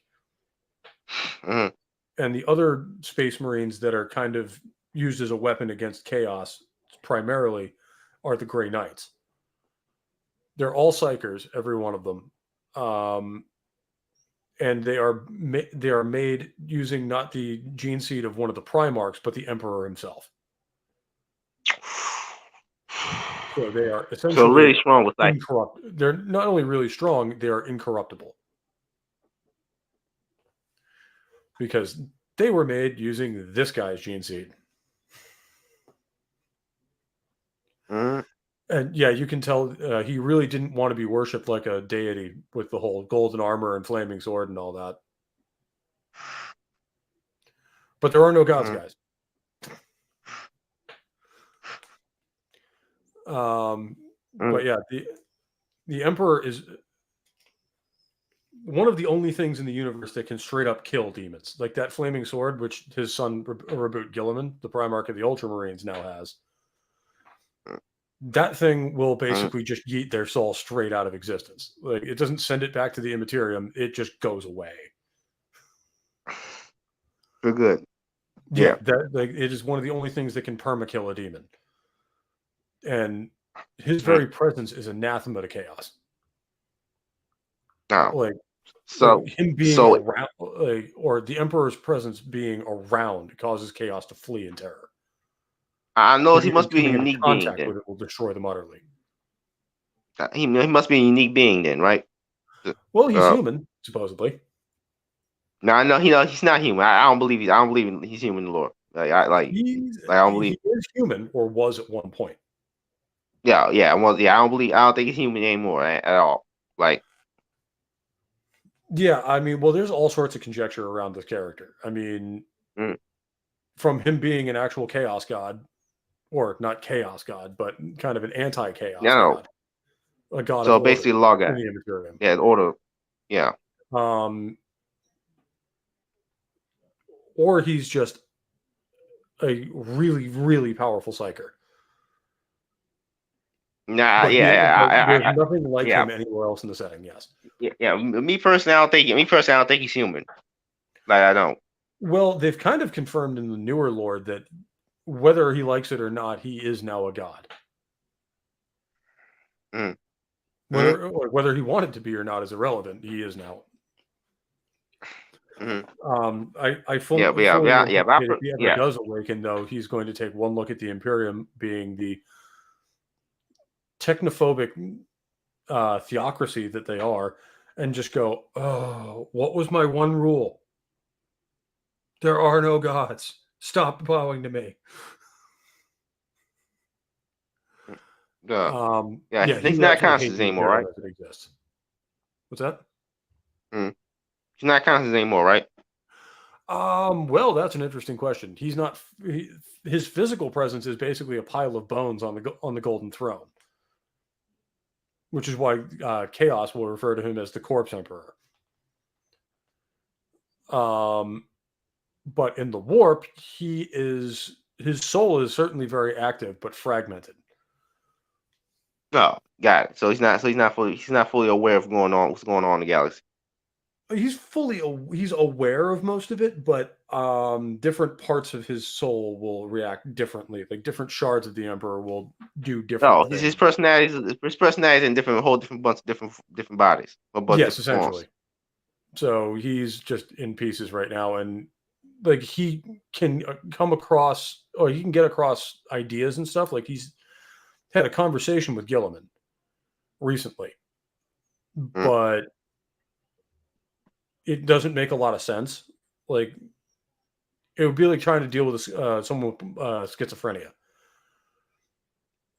And the other Space Marines that are kind of used as a weapon against chaos primarily are the Grey Knights. They're all Psychers, every one of them. And they are made using not the gene seed of one of the Primarchs, but the Emperor himself. So they are essentially really strong with that. They're not only really strong, they are incorruptible. Because they were made using this guy's gene seed. And yeah, you can tell he really didn't want to be worshipped like a deity with the whole golden armor and flaming sword and all that. But there are no gods, guys. But yeah, the Emperor is one of the only things in the universe that can straight up kill demons. Like that flaming sword, which his son, Reboot Gilliman, the Primarch of the Ultramarines, now has. That thing will basically just yeet their soul straight out of existence. Like it doesn't send it back to the Immaterium; it just goes away. For good. Yeah, that it is one of the only things that can perma-kill a demon, and his very presence is anathema to chaos. Him being around, or the Emperor's presence being around, causes chaos to flee in terror. I know he must be a unique being. Contact with it will destroy them utterly. He must be a unique being then, right? Well, he's human, supposedly. No, no, he's not human. I don't believe he's human in the lore. He I don't believe. is human, or was at one point. Yeah. I don't think he's human anymore at all. Like. Yeah, I mean, well, there's all sorts of conjecture around this character. I mean, from him being an actual chaos god, or not chaos god, but kind of an anti-chaos god, a god so of basically, order law guy. in the Imperium. Yeah, order. Yeah. Or he's just a really, really powerful psyker. Nah, but there's nothing like yeah. him anywhere else in the setting. Yes. Yeah. Me personally, I don't think he's human. Like, I don't. Well, they've kind of confirmed in the newer lore that whether he likes it or not, he is now a god. Whether he wanted to be or not is irrelevant. He is now. I fully anticipate if he ever does awaken, though, he's going to take one look at the Imperium being the technophobic theocracy that they are, and just go, "Oh, what was my one rule? There are no gods. Stop bowing to me." He's not conscious anymore, right? It exists. What's that? He's not conscious anymore, right? Well, that's an interesting question. He's not. His physical presence is basically a pile of bones on the golden throne, which is why Chaos will refer to him as the Corpse Emperor. But in the warp, his soul is certainly very active, but fragmented. Oh, got it. So he's not fully aware of what's going on in the galaxy. He's aware of most of it, but different parts of his soul will react differently. Like different shards of the Emperor will do different things. His personality is in a whole different bunch of different bodies. Yes, essentially. Forms. So he's just in pieces right now, and like he can come across, or he can get across ideas and stuff. Like he's had a conversation with Gilliman recently, but it doesn't make a lot of sense. Like it would be like trying to deal with someone with schizophrenia,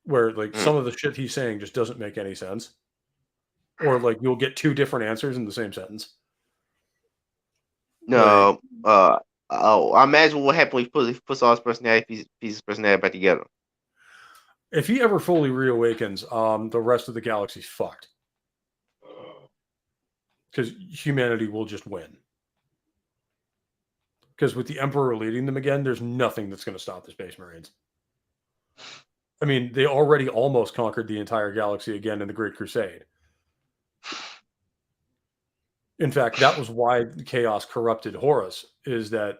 where like some of the shit he's saying just doesn't make any sense, or like you'll get two different answers in the same sentence. No, I imagine what happens when he puts all his personality, pieces of personality back together. If he ever fully reawakens, the rest of the galaxy's fucked. Because humanity will just win. Because with the Emperor leading them again, there's nothing that's going to stop the Space Marines. I mean, they already almost conquered the entire galaxy again in the Great Crusade. In fact, that was why Chaos corrupted Horus, is that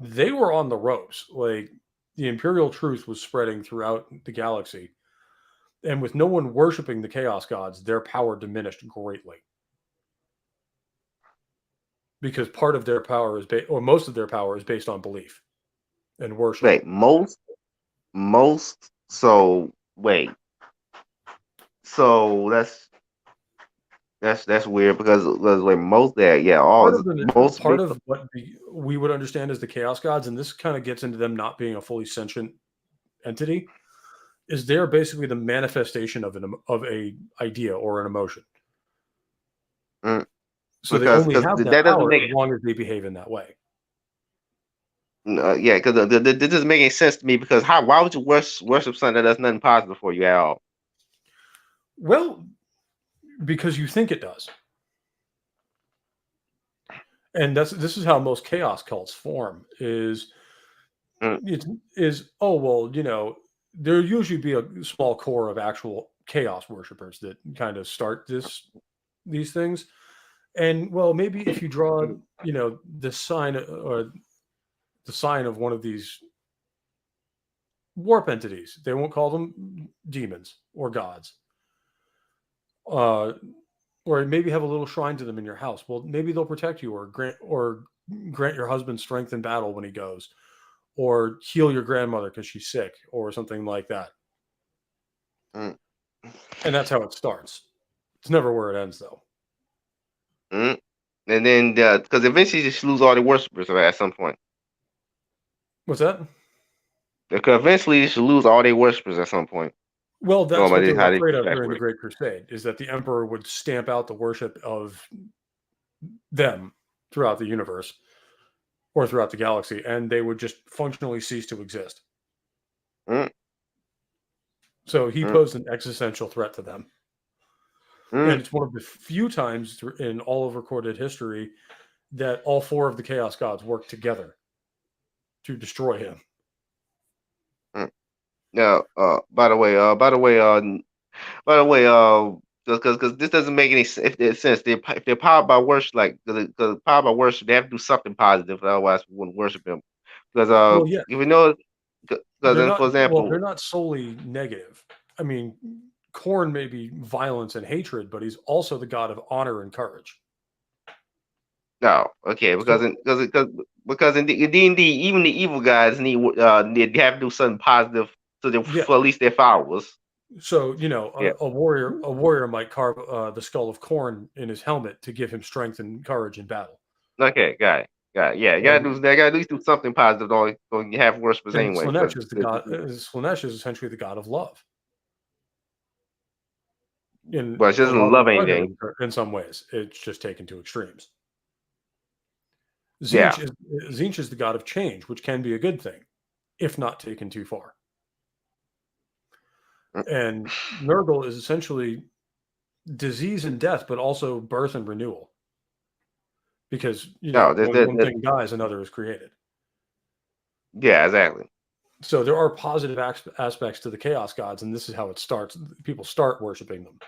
they were on the ropes. Like, the Imperial truth was spreading throughout the galaxy. And with no one worshiping the Chaos gods, their power diminished greatly. Because part of their power is most of their power is based on belief and worship. Wait, most. So wait. So that's weird because like most that part of what we would understand as the Chaos gods, and this kind of gets into them not being a fully sentient entity, is they're basically the manifestation of a idea or an emotion. So because they only have that power as long as they behave in that way. Yeah, because that doesn't make any sense to me. Because why would you worship something that does nothing positive for you at all? Well, because you think it does, and this is how most chaos cults form. There usually be a small core of actual chaos worshippers that kind of start these things. And well, maybe if you draw, the sign or the sign of one of these warp entities, they won't call them demons or gods. Or maybe have a little shrine to them in your house. Well, maybe they'll protect you or grant your husband strength in battle when he goes, or heal your grandmother because she's sick or something like that. And that's how it starts. It's never where it ends, though. And then because eventually you just lose all the worshippers at some point. What's that? Because eventually you should lose all their worshippers at some point. Well, that's what they were how they afraid of back during the work. Great Crusade, is that the Emperor would stamp out the worship of them throughout the universe or throughout the galaxy, and they would just functionally cease to exist. Mm. So he posed an existential threat to them. And it's one of the few times in all of recorded history that all four of the Chaos Gods worked together to destroy him. Now, by the way, because this doesn't make any sense. If they're powered by worship, like because powered by worship, they have to do something positive. Otherwise, we wouldn't worship him. Because well, yeah, if we know, because then, for example, they're not solely negative. I mean, Khorne may be violence and hatred, but he's also the god of honor and courage. No, okay, because in D&D, even the evil guys need they have to do something positive for at least their followers. So a warrior might carve the skull of Khorne in his helmet to give him strength and courage in battle. Okay, got it. Yeah, you gotta at least do something positive. Don't you have worshippers anyway? Slaanesh is the god. Slaanesh is essentially the god of love. But she doesn't love anything. In some ways, it's just taken to extremes. Tzeentch is the god of change, which can be a good thing, if not taken too far. And Nurgle is essentially disease and death, but also birth and renewal. Because when one thing dies, another is created. Yeah, exactly. So there are positive aspects to the Chaos Gods, and this is how it starts. People start worshiping them.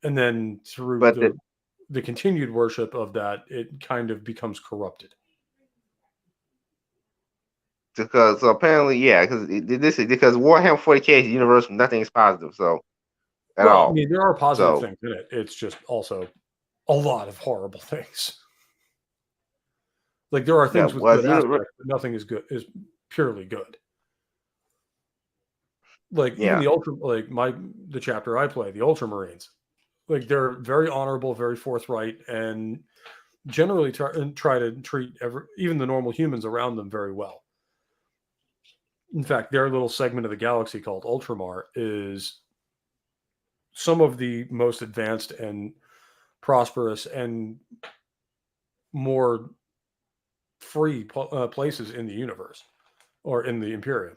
And then through the continued worship of that, it kind of becomes corrupted. Because apparently, because Warhammer 40K is universal, nothing is positive. So at all. I mean, there are positive things in it. It's just also a lot of horrible things. Like there are things with good aspects, but nothing is purely good. Like even the chapter I play, the Ultramarines, like they're very honorable, very forthright, and generally try to treat even the normal humans around them very well. In fact, their little segment of the galaxy called Ultramar is some of the most advanced and prosperous and more free places in the universe or in the Imperium.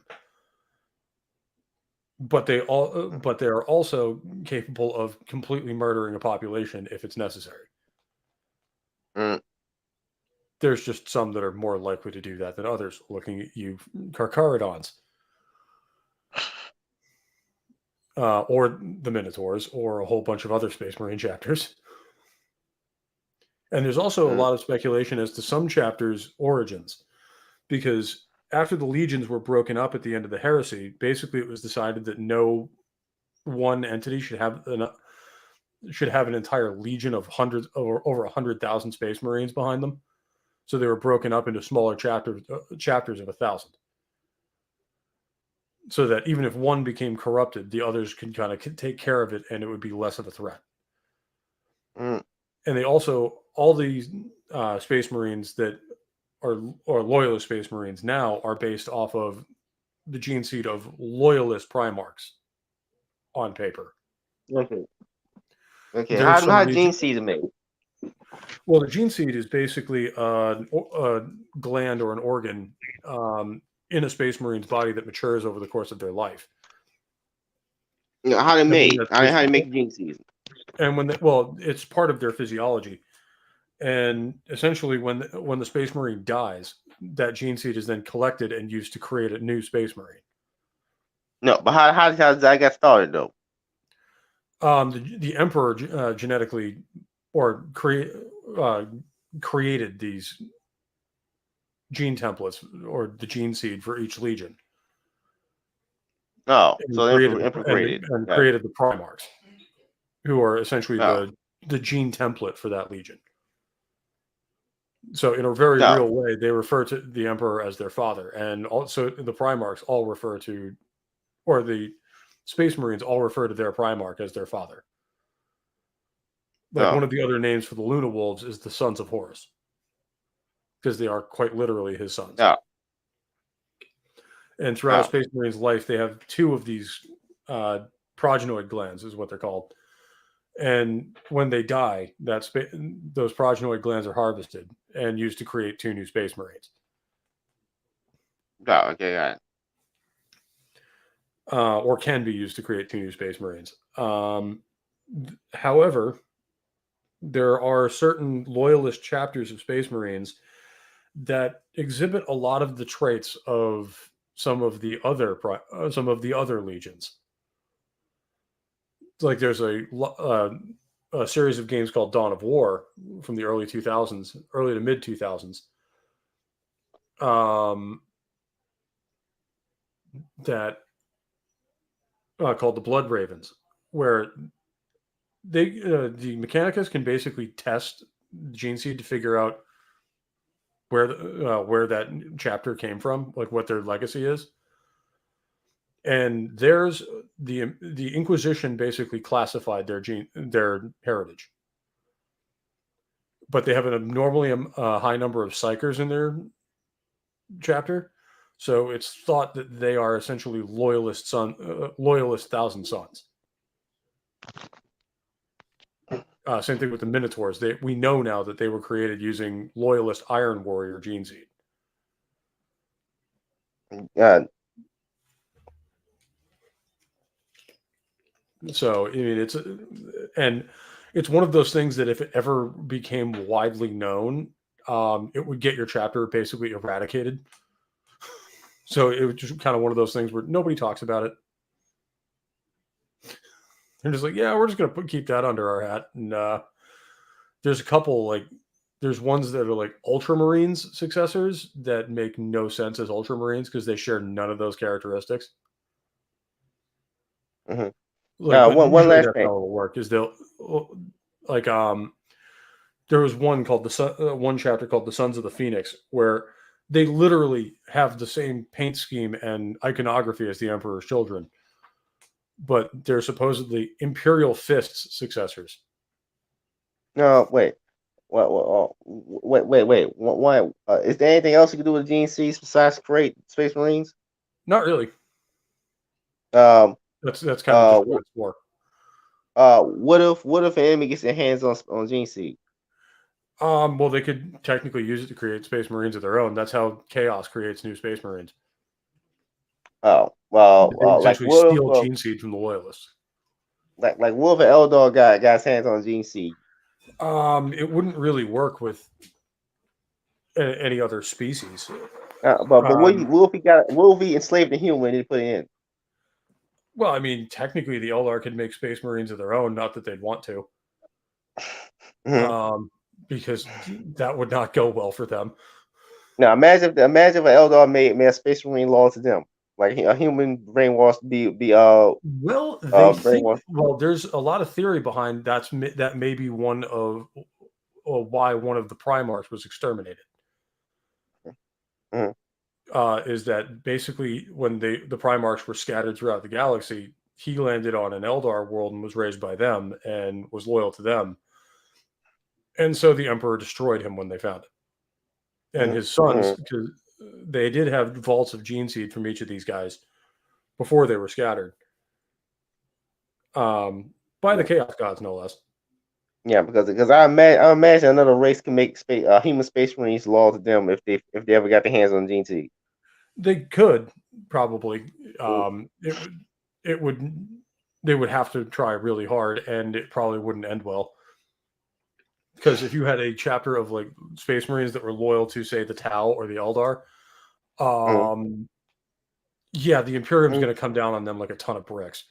But they are also capable of completely murdering a population if it's necessary. There's just some that are more likely to do that than others. Looking at you, Carcharodons, or the Minotaurs, or a whole bunch of other Space Marine chapters. And there's also a lot of speculation as to some chapters' origins, because after the legions were broken up at the end of the heresy, basically it was decided that no one entity should have an entire legion of hundreds or over 100,000 Space Marines behind them. So they were broken up into smaller chapters of 1,000. So that even if one became corrupted, the others could kind of take care of it and it would be less of a threat. And they also, all these Space Marines that are Loyalist Space Marines now are based off of the gene seed of Loyalist Primarchs on paper. Okay. How gene seed is made? Well, the gene seed is basically a gland or an organ in a Space Marine's body that matures over the course of their life. How they make? How they make gene seed? And it's part of their physiology. And essentially, when the Space Marine dies, that gene seed is then collected and used to create a new Space Marine. No, but how does that get started though? The Emperor genetically or created these gene templates or the gene seed for each legion. Oh, and so created the Primarchs, who are essentially the gene template for that legion. So in a very real way, they refer to the Emperor as their father, and also the Primarchs all refer to, or the Space Marines all refer to their Primarch as their father. Like one of the other names for the Luna Wolves is the Sons of Horus, because they are quite literally his sons. Yeah. And throughout a Space Marine's life, they have 2 of these progenoid glands, is what they're called. And when they die, those progenoid glands are harvested and used to create 2 new Space Marines. Oh, okay, got it. Or can be used to create 2 new Space Marines. However, there are certain loyalist chapters of Space Marines that exhibit a lot of the traits of some of the other legions. Like there's a series of games called Dawn of War from the early to mid 2000s. That called the Blood Ravens, where the Mechanicus can basically test gene seed to figure out where that chapter came from, like what their legacy is. And there's the Inquisition basically classified their heritage, but they have an abnormally high number of psychers in their chapter, so it's thought that they are essentially loyalist Thousand Sons. Same thing with the Minotaurs. We know now that they were created using loyalist Iron Warrior gene seed. So I mean, it's one of those things that if it ever became widely known, it would get your chapter basically eradicated. So it was just kind of one of those things where nobody talks about it. They're just like, yeah, we're just going to keep that under our hat. And there's a couple, there's ones that are like Ultramarines successors that make no sense as Ultramarines because they share none of those characteristics. Mm-hmm. One last thing. How it'll work is there was one chapter called the Sons of the Phoenix, where they literally have the same paint scheme and iconography as the Emperor's Children, but they're supposedly Imperial Fists successors. No, wait. Wait. Why? Is there anything else you can do with Gene Seeds besides create Space Marines? Not really. That's kind of what it's for. What if an enemy gets their hands on Gene Seed? Well, they could technically use it to create Space Marines of their own. That's how Chaos creates new Space Marines. Oh, well, they essentially steal Gene Seed from the Loyalists. Like what if an Eldar got his hands on Gene Seed? It wouldn't really work with any other species. But what if he enslaved a human and he put it in? Well, I mean, technically, the Eldar could make Space Marines of their own. Not that they'd want to, because that would not go well for them. Now, imagine if an Eldar made a Space Marine law to them, like a human brainwashed Well, there's a lot of theory behind that may be one of why one of the Primarchs was exterminated. Is that basically when the Primarchs were scattered throughout the galaxy, he landed on an Eldar world and was raised by them and was loyal to them. And so the Emperor destroyed him when they found it. And his sons, because they did have vaults of gene seed from each of these guys before they were scattered. By the Chaos Gods, no less. Yeah, because I imagine another race can make human Space Marines law to them if they ever got their hands on gene seed. They could probably. They would have to try really hard, and it probably wouldn't end well. Because if you had a chapter of like Space Marines that were loyal to, say, the Tau or the Eldar, yeah, the Imperium's going to come down on them like a ton of bricks.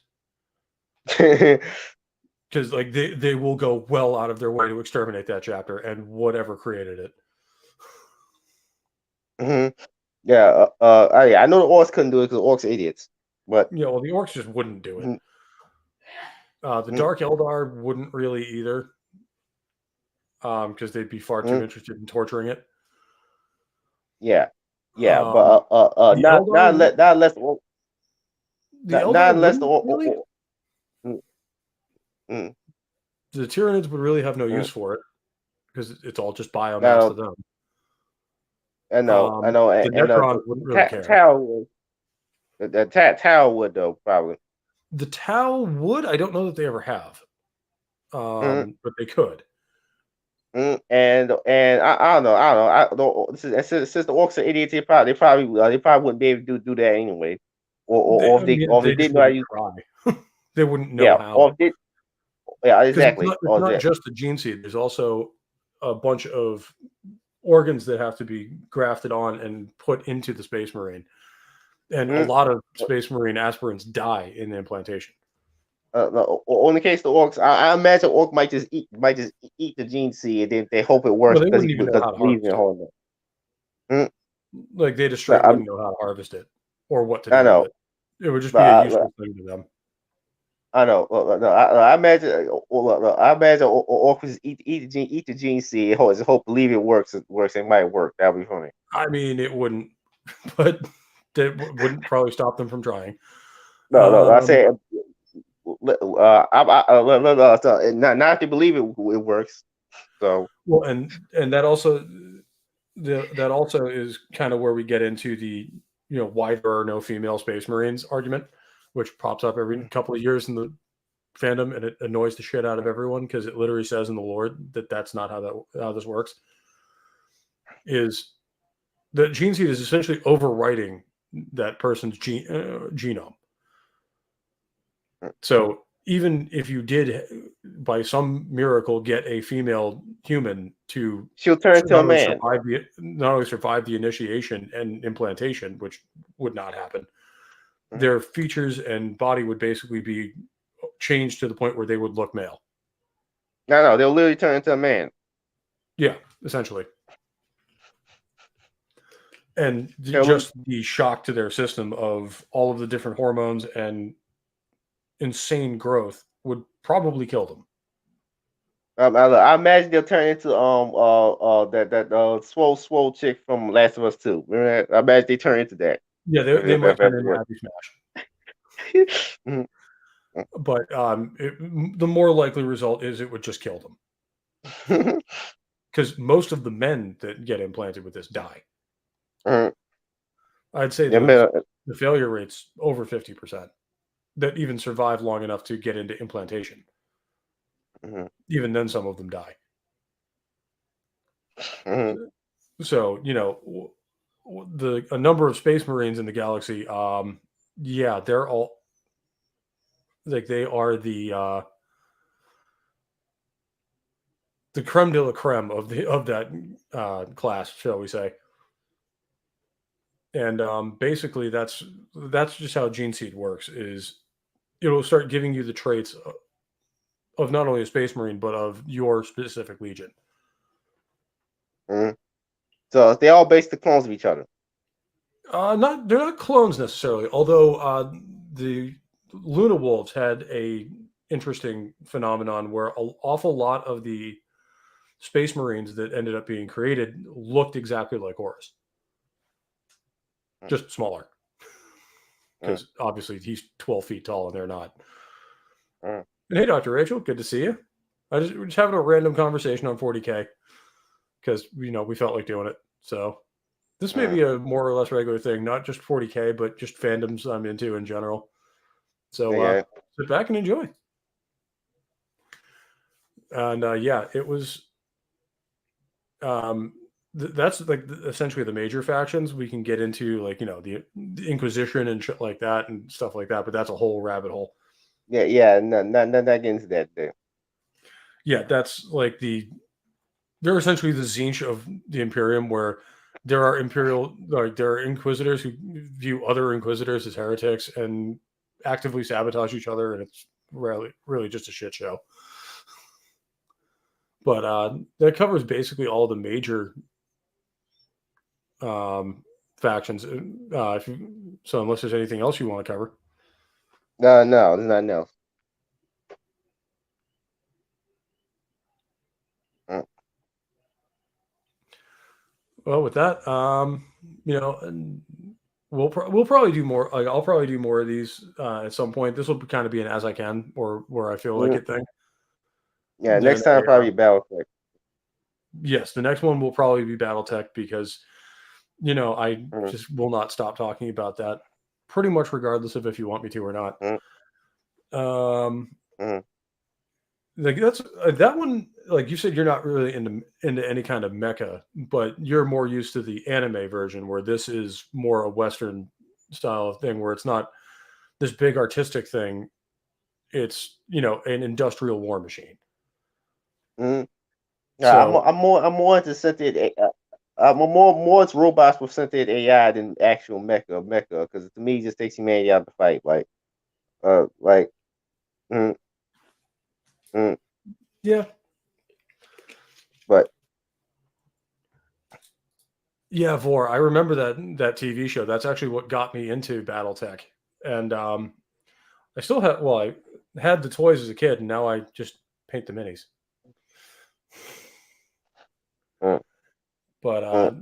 Because like they will go well out of their way to exterminate that chapter and whatever created it. Yeah, I know the orcs couldn't do it because orcs are idiots. But yeah, well, the orcs just wouldn't do it. The Dark Eldar wouldn't really either, because they'd be far too interested in torturing it. Yeah, but not unless the the Tyranids would really have no use for it because it's all just biomass to them. I know. The Necrons wouldn't really care. The Tau would though probably. The Tau would. I don't know that they ever have, but they could. And I don't know. Since the orcs are idiots, they probably wouldn't be able to do that anyway. Or if they didn't know how to use. Try. They wouldn't know how. Or exactly. It's not just the gene seed. There's also a bunch of organs that have to be grafted on and put into the Space Marine, and a lot of Space Marine aspirants die in the implantation. Or in the case of the orcs, I imagine orc might just eat the gene seed, and they hope it works because they wouldn't even know how to harvest it. Like they just wouldn't know how to harvest it or what to do with it. It would just be a useless thing to them. I know. I imagine. Orcs eat the gene seed. Hope believe it works. It might work. That'd be funny. I mean, it wouldn't, but that wouldn't probably stop them from trying. No. I say. Not to believe it works. So well, and that also is kind of where we get into the why there are no female Space Marines argument, which pops up every couple of years in the fandom, and it annoys the shit out of everyone because it literally says in the lore that that's not how this works. Is the gene seed is essentially overwriting that person's genome. So even if you did, by some miracle, get a female human she'll turn into a man. Not only survive the initiation and implantation, which would not happen, their features and body would basically be changed to the point where they would look male. No, they'll literally turn into a man. Yeah, essentially. And just the shock to their system of all of the different hormones and insane growth would probably kill them. I imagine they'll turn into that swole chick from Last of Us 2. Remember that? I imagine they turn into that. Yeah, they might turn into Abby Smash. But the more likely result is it would just kill them. Because most of the men that get implanted with this die. I'd say the failure rate's over 50% that even survive long enough to get into implantation. Even then, some of them die. So, a number of Space Marines in the galaxy, they're all like they are the creme de la creme of that class, shall we say? And basically, that's just how gene seed works. Is it'll start giving you the traits of not only a Space Marine but of your specific legion. So they're all basically clones of each other. They're not clones necessarily. Although the Luna Wolves had a interesting phenomenon where an awful lot of the Space Marines that ended up being created looked exactly like Horus. Just smaller. Because obviously he's 12 feet tall and they're not. And hey, Dr. Rachel, good to see you. We're just having a random conversation on 40K because we felt like doing it. So this may be a more or less regular thing, not just 40K, but just fandoms I'm into in general. So sit back and enjoy. And it was. That's like essentially the major factions. We can get into the Inquisition and shit like that and stuff like that, but that's a whole rabbit hole. Yeah, not get into that there. Yeah, that's like they're essentially the Tzeentch of the Imperium, where there are there are Inquisitors who view other Inquisitors as heretics and actively sabotage each other, and it's really just a shit show. But that covers basically all the major factions. So unless there's anything else you want to cover. No, there's nothing else. Well, with that, we'll probably do more. I'll probably do more of these at some point. This will kind of be an as I can or where I feel like it thing. Yeah, next time probably BattleTech. Yes, the next one will probably be BattleTech because, I just will not stop talking about that pretty much regardless of if you want me to or not. Like that's that one, like you said, you're not really into any kind of mecha, but you're more used to the anime version where this is more a Western style of thing where it's not this big artistic thing. It's, an industrial war machine. Yeah, so, I'm more into sentient. I'm more into robots with sentient AI than actual mecha because to me it just takes humanity out of the fight. Yeah. But yeah, Vor, I remember that TV show. That's actually what got me into BattleTech. And I still have, I had the toys as a kid, and now I just paint the minis. But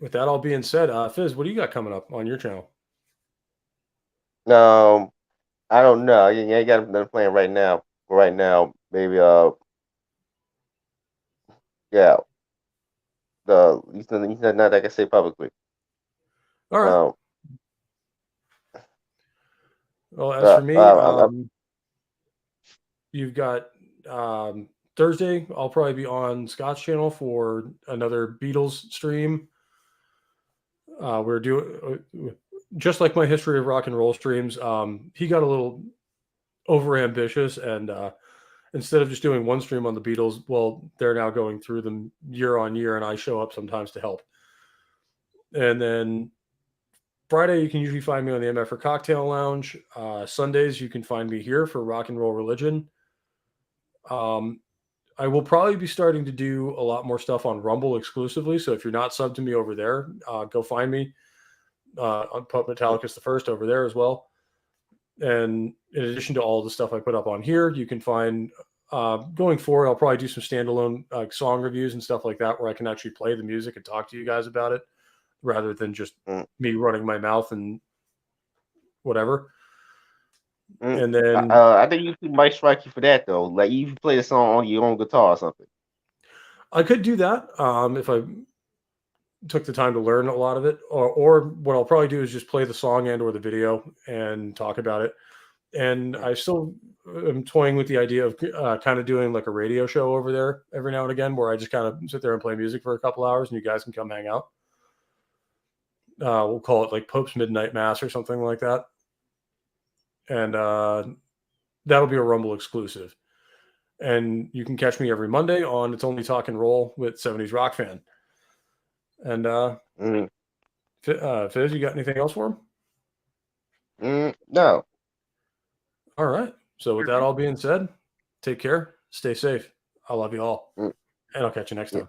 with that all being said, Fizz, what do you got coming up on your channel? I don't know. I got another plan right now. Right now, maybe yeah. He's not that I can say publicly. All right. Well, as for me, you've got Thursday. I'll probably be on Scott's channel for another Beatles stream. We're doing just like my history of rock and roll streams. He got a little over ambitious, and instead of just doing one stream on the Beatles, they're now going through them year on year, and I show up sometimes to help. And then Friday, you can usually find me on the MF for Cocktail Lounge. Sundays, you can find me here for Rock and Roll Religion. I will probably be starting to do a lot more stuff on Rumble exclusively. So if you're not subbed to me over there, go find me on Pope Metallicus the First over there as well. And in addition to all the stuff I put up on here, you can find going forward, I'll probably do some standalone song reviews and stuff like that where I can actually play the music and talk to you guys about it rather than just me running my mouth and whatever. And then I think YouTube might strike you for that though. Like you play the song on your own guitar or something. I could do that if I took the time to learn a lot of it, or what I'll probably do is just play the song and or the video and talk about it. And I still am toying with the idea of kind of doing like a radio show over there every now and again, where I just kind of sit there and play music for a couple hours, and you guys can come hang out. We'll call it like Pope's Midnight Mass or something like that. And that'll be a Rumble exclusive. And you can catch me every Monday on It's Only Talk and Roll with 70s Rock Fan. And Fizz, you got anything else for him? No. All right. So with that all being said, take care, stay safe. I love you all. And I'll catch you next time.